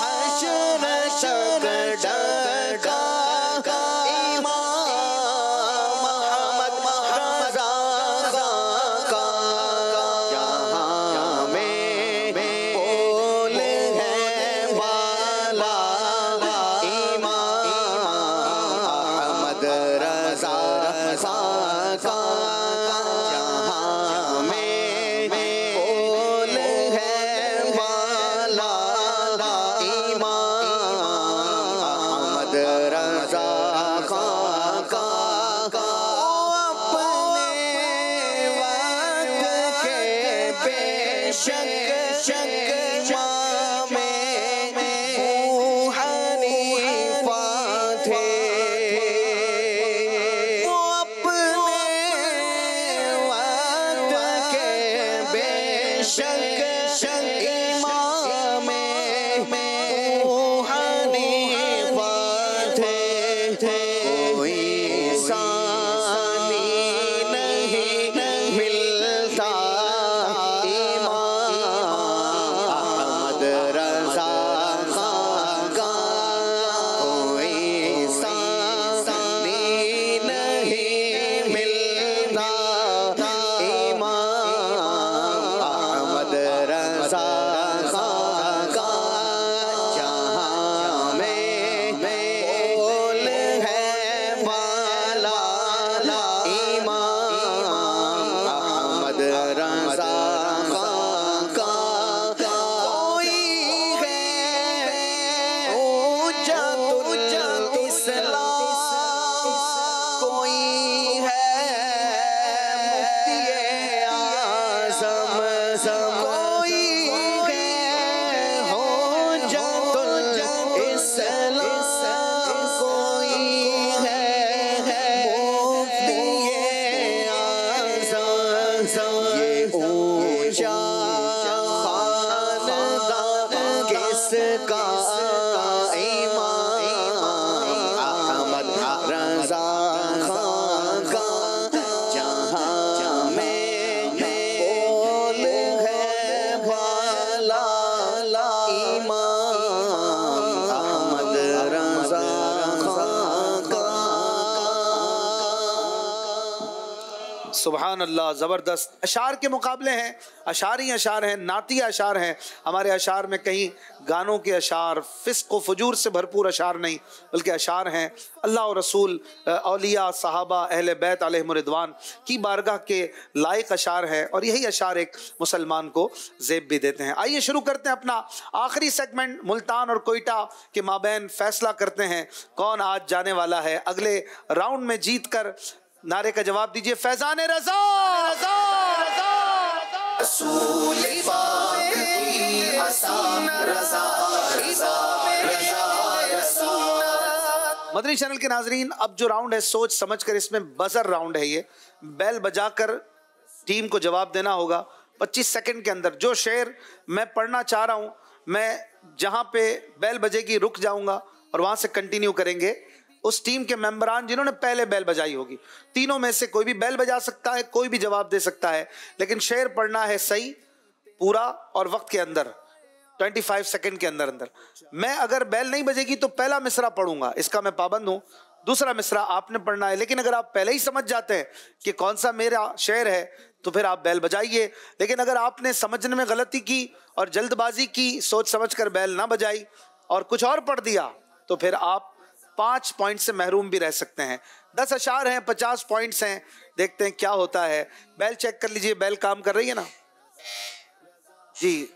हश्र तक डगा इमाम अहमद रज़ा का जहाँ में बोल है वाला इमाम अहमद रज़ा का जहाँ में बोल है वाला इमाम अहमद रज़ा का अपने वक्त के बेशक सुभान अल्लाह, ज़बरदस्त। अशार के मुकाबले हैं, अशार ही अशार हैं, नाती अशार हैं। हमारे अशार में कहीं गानों के अशार, फ़िस्क़ व फ़ुजूर से भरपूर अशार नहीं, बल्कि अशार हैं अल्लाह और रसूल, औलिया, सहाबा, अहले बैत अलैहिमुर रिदवान की बारगाह के लायक अशार है। और यही अशार एक मुसलमान को ज़ेब भी देते हैं। आइए शुरू करते हैं अपना आखिरी सेगमेंट। मुल्तान और कोयटा के माबैन फैसला करते हैं कौन आज जाने वाला है अगले राउंड में। जीत कर नारे का जवाब दीजिए, फैजान रज़ा। मदनी चैनल के नाजरीन, अब जो राउंड है सोच समझ कर, इसमें बजर राउंड है। ये बैल बजाकर टीम को जवाब देना होगा 25 सेकंड के अंदर। जो शेर मैं पढ़ना चाह रहा हूं, मैं जहां पे बैल बजेगी रुक जाऊंगा और वहां से कंटिन्यू करेंगे। उस टीम के मेंबरान जिन्होंने पहले बैल बजाई होगी, तीनों में से कोई भी बैल बजा सकता है, कोई भी जवाब दे सकता है, लेकिन शेर पढ़ना है सही, पूरा और वक्त के अंदर, 25 सेकंड के अंदर अंदर। मैं अगर बैल नहीं बजेगी तो पहला मिसरा पढ़ूंगा, इसका मैं पाबंद हूं। दूसरा मिसरा आपने पढ़ना है, लेकिन अगर आप पहले ही समझ जाते हैं कि कौन सा मेरा शेर है तो फिर आप बैल बजाइए। लेकिन अगर आपने समझने में गलती की और जल्दबाजी की, सोच समझकर बैल ना बजाई और कुछ और पढ़ दिया, तो फिर आप 5 पॉइंट से महरूम भी रह सकते हैं। 10 अशार हैं, 50 पॉइंट्स हैं। देखते हैं क्या होता है। बैल चेक कर लीजिए, बैल काम कर रही है ना जी?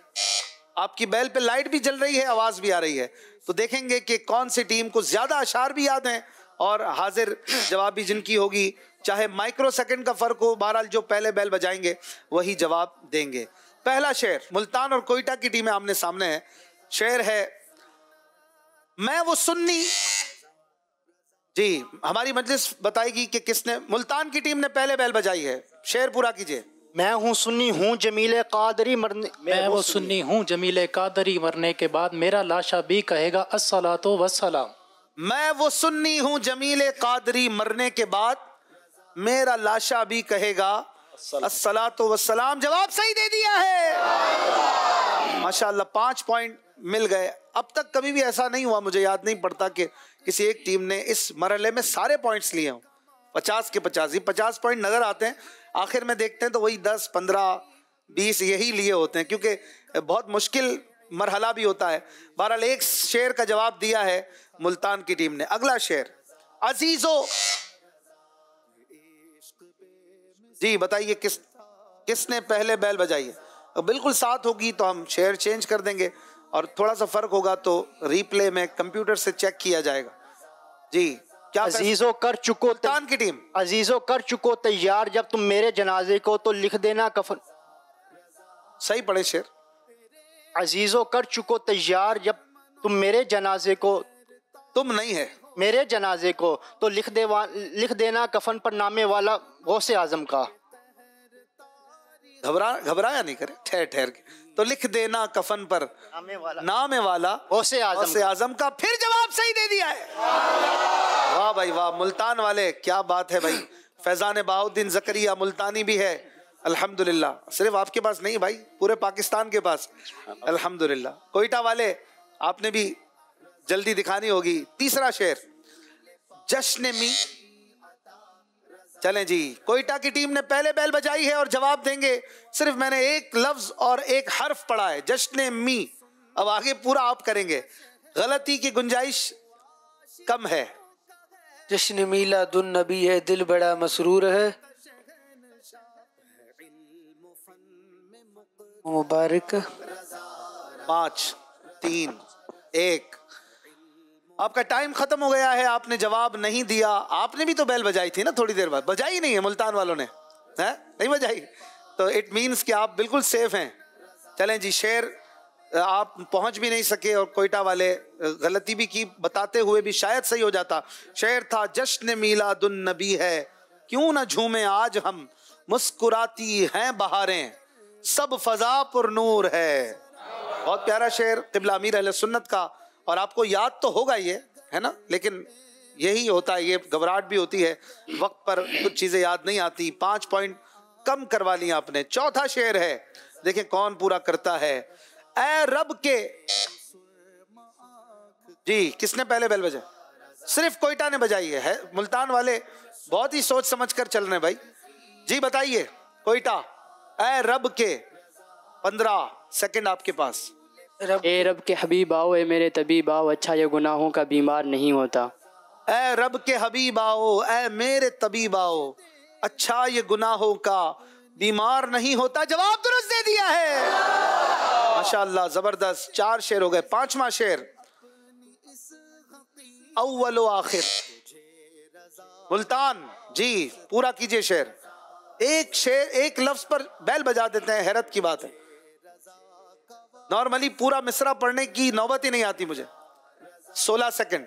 आपकी बैल पे लाइट भी जल रही है, आवाज भी आ रही है। तो देखेंगे कि कौन सी टीम को ज्यादा अशार भी याद हैं और हाजिर जवाबी जिनकी होगी, चाहे माइक्रो सेकंड का फर्क हो, बहरहाल जो पहले बैल बजाएंगे वही जवाब देंगे। पहला शेर, मुल्तान और कोयटा की टीमें आमने सामने है। शेर है, मैं वो सुन्नी। जी, हमारी मजलिस बताएगी कि किसने, मुल्तान की टीम ने पहले बैल बजाई है। शेर पूरा कीजिए। मैं हूँ सुन्नी हूँ जमीले कादरी मरने, मैं वो सुन्नी हूँ जमीले कादरी मरने के बाद मेरा लाशा भी कहेगा अस्सलातो वस्सलाम। मैं वो सुन्नी हूं जमीले कादरी, मरने के बाद मेरा लाशा भी कहेगा अस्सलातु वस्सलाम। जवाब सही दे दिया है माशाअल्लाह, 5 पॉइंट मिल गए। अब तक कभी भी ऐसा नहीं हुआ, मुझे याद नहीं पड़ता कि किसी एक टीम ने इस मरहले में सारे पॉइंट्स लिए हों। 50 के 50 ही 50 पॉइंट नजर आते हैं, आखिर में देखते हैं तो वही 10, 15, 20 यही लिए होते हैं, क्योंकि बहुत मुश्किल मरहला भी होता है। बहरहाल एक शेर का जवाब दिया है मुल्तान की टीम ने। अगला शेर अजीजो, जी बताइए किसने पहले बैल बजाई है। बिल्कुल साथ होगी तो हम शेर चेंज कर देंगे, और थोड़ा सा फर्क होगा तो रिप्ले में कंप्यूटर से चेक किया जाएगा। जी क्या अजीजों कर चुको मुल्तान की टीम। अजीजों कर चुको तैयार, जब तुम मेरे जनाजे को तो लिख देना कफन। सही पढ़े शेर। अजीजों कर चुको तैयार, जब तुम मेरे जनाजे को, तुम नहीं है मेरे जनाजे को तो लिख देना कफन पर नामे वाला गौसे आजम का। घबराया नहीं करे, ठहर ठहर के, तो लिख देना कफन पर नामे वाला गौसे आजम का। फिर जवाब सही दे दिया है। वाह भाई वाह, मुल्तान वाले क्या बात है भाई। फैजान बाहुद्दीन जकरिया मुल्तानी भी है अल्हम्दुलिल्लाह। सिर्फ आपके पास नहीं भाई, पूरे पाकिस्तान के पास अल्हम्दुलिल्लाह। कोयटा वाले आपने भी जल्दी दिखानी होगी। तीसरा शेर जश्न मी। चलें जी, कोयटा की टीम ने पहले बैल बजाई है और जवाब देंगे। सिर्फ मैंने एक लफ्ज और एक हर्फ पढ़ा है, जश्न मी। अब आगे पूरा आप करेंगे, गलती की गुंजाइश कम है। जश्न मीलादुन नबी है, दिल बड़ा मसरूर है, मुबारक। 5, 3, 1। आपका टाइम खत्म हो गया है, आपने जवाब नहीं दिया। आपने भी तो बैल बजाई थी ना थोड़ी देर बाद, बजाई नहीं है मुल्तान वालों ने, है नहीं बजाई, तो इट मींस कि आप बिल्कुल सेफ हैं। चलें जी, शेर आप पहुंच भी नहीं सके और कोयटा वाले गलती भी की, बताते हुए भी शायद सही हो जाता। शेर था जश्न मीलादुन नबी है, क्यों न झूमे आज हम, मुस्कुराती हैं बहारें, सब फजा पुर नूर है। बहुत प्यारा शेर क़िबला अमीर अहले सुन्नत का, और आपको याद तो होगा ये, है ना, लेकिन यही होता है, ये घबराहट भी होती है, वक्त पर कुछ चीज़ें याद नहीं आती। 5 पॉइंट कम करवा लिया आपने। चौथा शेर है, देखें कौन पूरा करता है। ए रब के, जी किसने पहले बैल बजाई? सिर्फ कोयटा ने बजाई है। मुल्तान वाले बहुत ही सोच समझ कर चल रहे हैं भाई। जी बताइए कोयटा, ए रब के, 15 सेकंड आपके पास। ए रब के हबीब आओ, ए मेरे तबीब आओ, अच्छा ये गुनाहों का बीमार नहीं होता। ए रब के हबीब आओ, ए मेरे तबीब आओ, अच्छा ये गुनाहों का बीमार नहीं होता। जवाब दुरुस्त दे दिया है माशाअल्लाह, जबरदस्त। 4 शेर हो गए। 5वां शेर अव्वल व आखिर। मुल्तान जी पूरा कीजिए शेर। एक शेर एक लफ्ज पर बैल बजा देते हैं, हैरत की बात है। नॉर्मली पूरा मिसरा पढ़ने की नौबत ही नहीं आती मुझे। 16 सेकंड।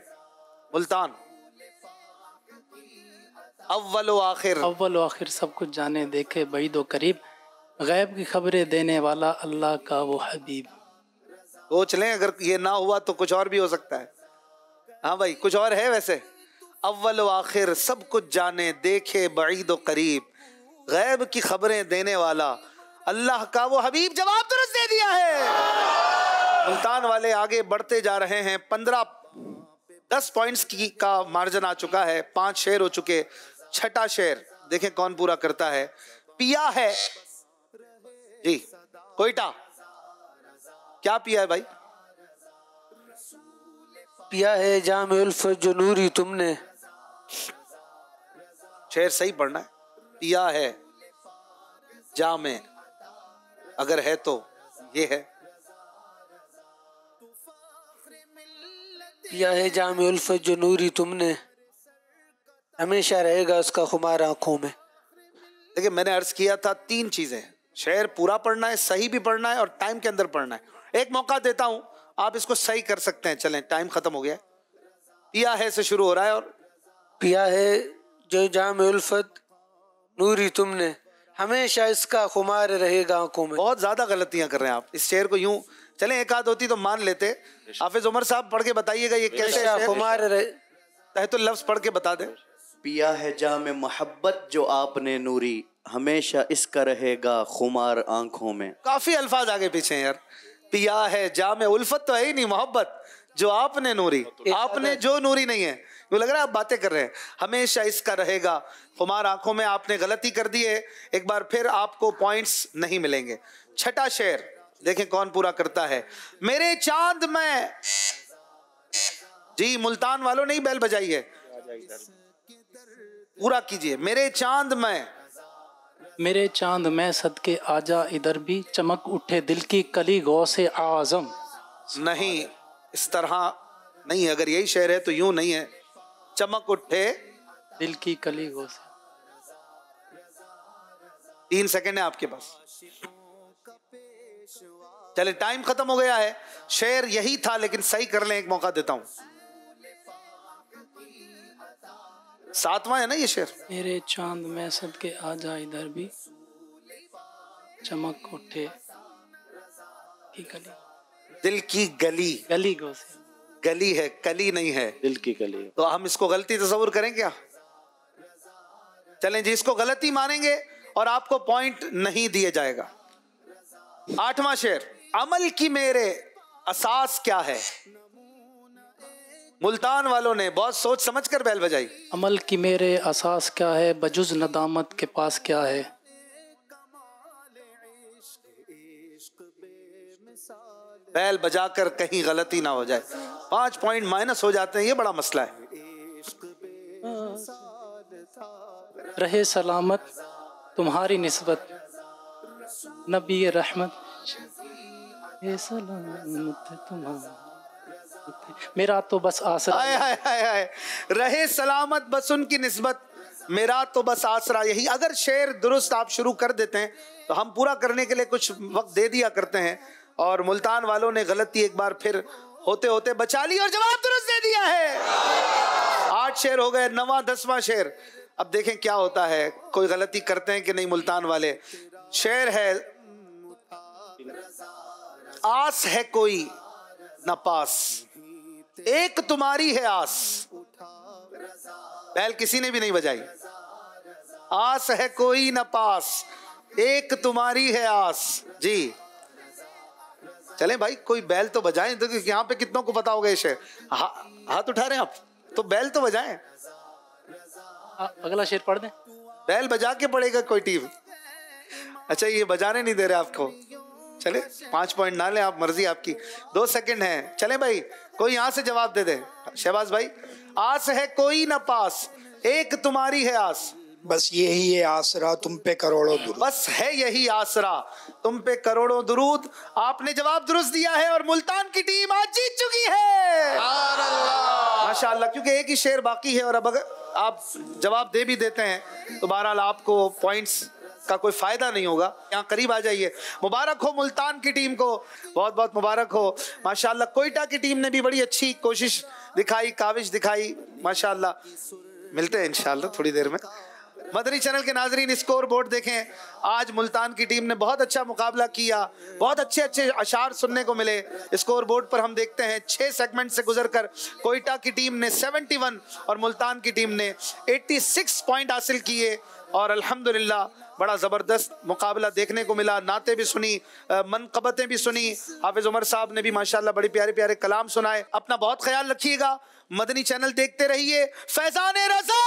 मुल्तान अव्वल व आखिर। अव्वल व आखिर सब कुछ जाने देखे बईद व करीब, गैब की खबरें देने वाला अल्लाह का वो हबीब। सोच लें, अगर ये ना हुआ तो कुछ और भी हो सकता है। हाँ भाई कुछ और है वैसे। अव्वल व आखिर सब कुछ जाने देखे बईद व करीब, गैब की खबरें देने वाला अल्लाह का वो हबीब। जवाब दुरुस्त दे दिया है। मुल्तान वाले आगे बढ़ते जा रहे हैं। 10 पॉइंट्स की का मार्जिन आ चुका है। 5 शेर हो चुके। 6ठा शेर देखें कौन पूरा करता है। पिया है जी कोयटा, क्या पिया है भाई? पिया है जाम उल्फत जो नूरी तुमने। शेर सही पढ़ना है। पिया है जामे, अगर है तो ये है। पिया है जाम उल्फत जो नूरी तुमने, हमेशा रहेगा उसका खुमार आंखों में। देखिए मैंने अर्ज किया था 3 चीजें, शेर पूरा पढ़ना है, सही भी पढ़ना है और टाइम के अंदर पढ़ना है। एक मौका देता हूं, आप इसको सही कर सकते हैं। चलें टाइम खत्म हो गया। पिया है से शुरू हो रहा है और पिया है जो जाम उल्फत नूरी तुमने, हमेशा इसका खुमार रहेगा आंखों में। बहुत ज्यादा गलतियां कर रहे हैं आप। इस शेर को यूं चलें एक आध होती तो मान लेते। हाफिज उमर साहब पढ़ के बताइएगा ये कैसे तहतुल लफ्ज पढ़ के बता दें। पिया है जाम मोहब्बत जो आपने नूरी, हमेशा इसका रहेगा खुमार आंखों में। काफी अल्फाज आगे पीछे हैं यार। पिया है जाम उल्फत तो है ही नहीं, मोहब्बत जो आपने नूरी, आपने जो नूरी नहीं है, वो लग रहा है आप बातें कर रहे हैं। हमेशा इसका रहेगा खुमार आंखों में। आपने गलती कर दी है, एक बार फिर आपको पॉइंट्स नहीं मिलेंगे। छठा शेर देखें कौन पूरा करता है। मेरे चांद में, जी मुल्तान वालों ने ही बैल बजाई है, पूरा कीजिए। मेरे चांद में, मेरे चांद में सदके आजा इधर भी, चमक उठे दिल की कली गौ से आजम। नहीं, इस तरह नहीं, अगर यही शेर है तो यूं नहीं है। चमक उठे दिल की कली गौ से। 3 सेकंड है आपके पास। चले टाइम खत्म हो गया है। शेर यही था लेकिन सही कर लें, एक मौका देता हूं। 7वां है ना ये शेर। मेरे चांद में सदके आजा इधर भी, चमक उठे की गली, दिल की गली, गली गो से, गली है कली नहीं है, दिल की गली। तो हम इसको गलती तस्वुर करें क्या? चलें जी, इसको गलती मानेंगे और आपको पॉइंट नहीं दिए जाएगा। 8वां शेर, अमल की मेरे असास क्या है। मुल्तान वालों ने बहुत सोच समझ कर बैल बजाई। अमल की मेरे असास क्या है, बजुज नदामत के पास क्या है। बैल बजाकर कहीं गलती ना हो जाए, 5 पॉइंट माइनस हो जाते हैं, ये बड़ा मसला है। रहे सलामत तुम्हारी निस्बत नबी रहमत, ये सलामत तुम्हारी, मेरा तो बस आसरा। आए आए आए आए। रहे सलामत बस उनकी निस्बत, मेरा तो बस आसरा। यही अगर शेर दुरुस्त आप शुरू कर देते हैं तो हम पूरा करने के लिए कुछ वक्त दे दिया करते हैं, और मुल्तान वालों ने गलती एक बार फिर होते होते बचा ली और जवाब दुरुस्त दे दिया है। 8 शेर हो गए, 9वां 10वां शेर। अब देखें क्या होता है, कोई गलती करते हैं कि नहीं मुल्तान वाले। शेर है, आस है कोई न पास, एक तुम्हारी है आस। बैल किसी ने भी नहीं बजाई। आस है कोई न पास, एक तुम्हारी है आस। जी चलें भाई, कोई बैल तो बजाएं। तो यहाँ पे कितनों को पता होगा ये शेर? हाथ उठा रहे हैं आप, तो बैल तो बजाएं। अगला शेर पढ़ दें। बैल बजा के पड़ेगा कोई टीम। अच्छा, ये बजाने नहीं दे रहे आपको। चले 5 पॉइंट ना लें आप, मर्जी आपकी। 2 सेकंड हैं, चले भाई कोई यहाँ से जवाब दे दे। शहबाज भाई, आस है कोई न पास, एक तुम्हारी है आस। बस यही है आसरा, तुम पे करोड़ों दुरूद। बस है यही आसरा, तुम पे करोड़ों दुरूद। आपने जवाब दुरुस्त दिया है और मुल्तान की टीम आज जीत चुकी है माशाअल्लाह। क्योंकि एक ही शेर बाकी है और अब अगर आप जवाब दे भी देते हैं तो बहरहाल आपको पॉइंट्स का कोई फायदा नहीं होगा। यहाँ करीब आ जाइए। मुबारक हो मुल्तान की टीम को, बहुत बहुत मुबारक हो माशाअल्लाह। कोयटा की टीम ने भी बड़ी अच्छी कोशिश दिखाई, काविश दिखाई माशाअल्लाह। मिलते हैं इंशाअल्लाह थोड़ी देर में। मदनी चैनल के नाजरीन, स्कोर बोर्ड देखें। आज मुल्तान की टीम ने बहुत अच्छा मुकाबला किया, बहुत अच्छे अच्छे अशार सुनने को मिले। स्कोर बोर्ड पर हम देखते हैं 6 सेगमेंट से गुजरकर कोयटा की टीम ने 71 और मुल्तान की टीम ने 86 पॉइंट हासिल किए। और अल्हम्दुलिल्लाह बड़ा ज़बरदस्त मुकाबला देखने को मिला। नाते भी सुनी, मनक़बतें भी सुनी। हाफिज उमर साहब ने भी माशाल्लाह बड़े प्यारे प्यारे कलाम सुनाए। अपना बहुत ख्याल रखिएगा। मदनी चैनल देखते रहिए। फैज़ान रज़ा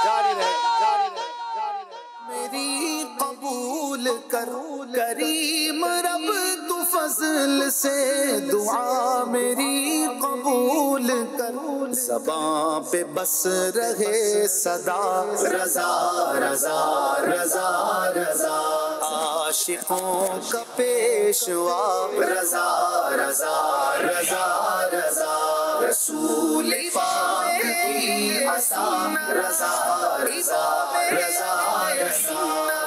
जारी रहे, जारी रहे। मेरी कबूल कर करीम रब तू फजल से, दुआ मेरी कबूल कर, ज़बां पे बस रहे सदा रज़ा रज़ा रज़ा रज़ा। आशिकों का पेशवा रज़ा रज़ा रज़ा रज़ा। रसूल पाक की आसान रज़ा रज़ा रज़ा रज़ा।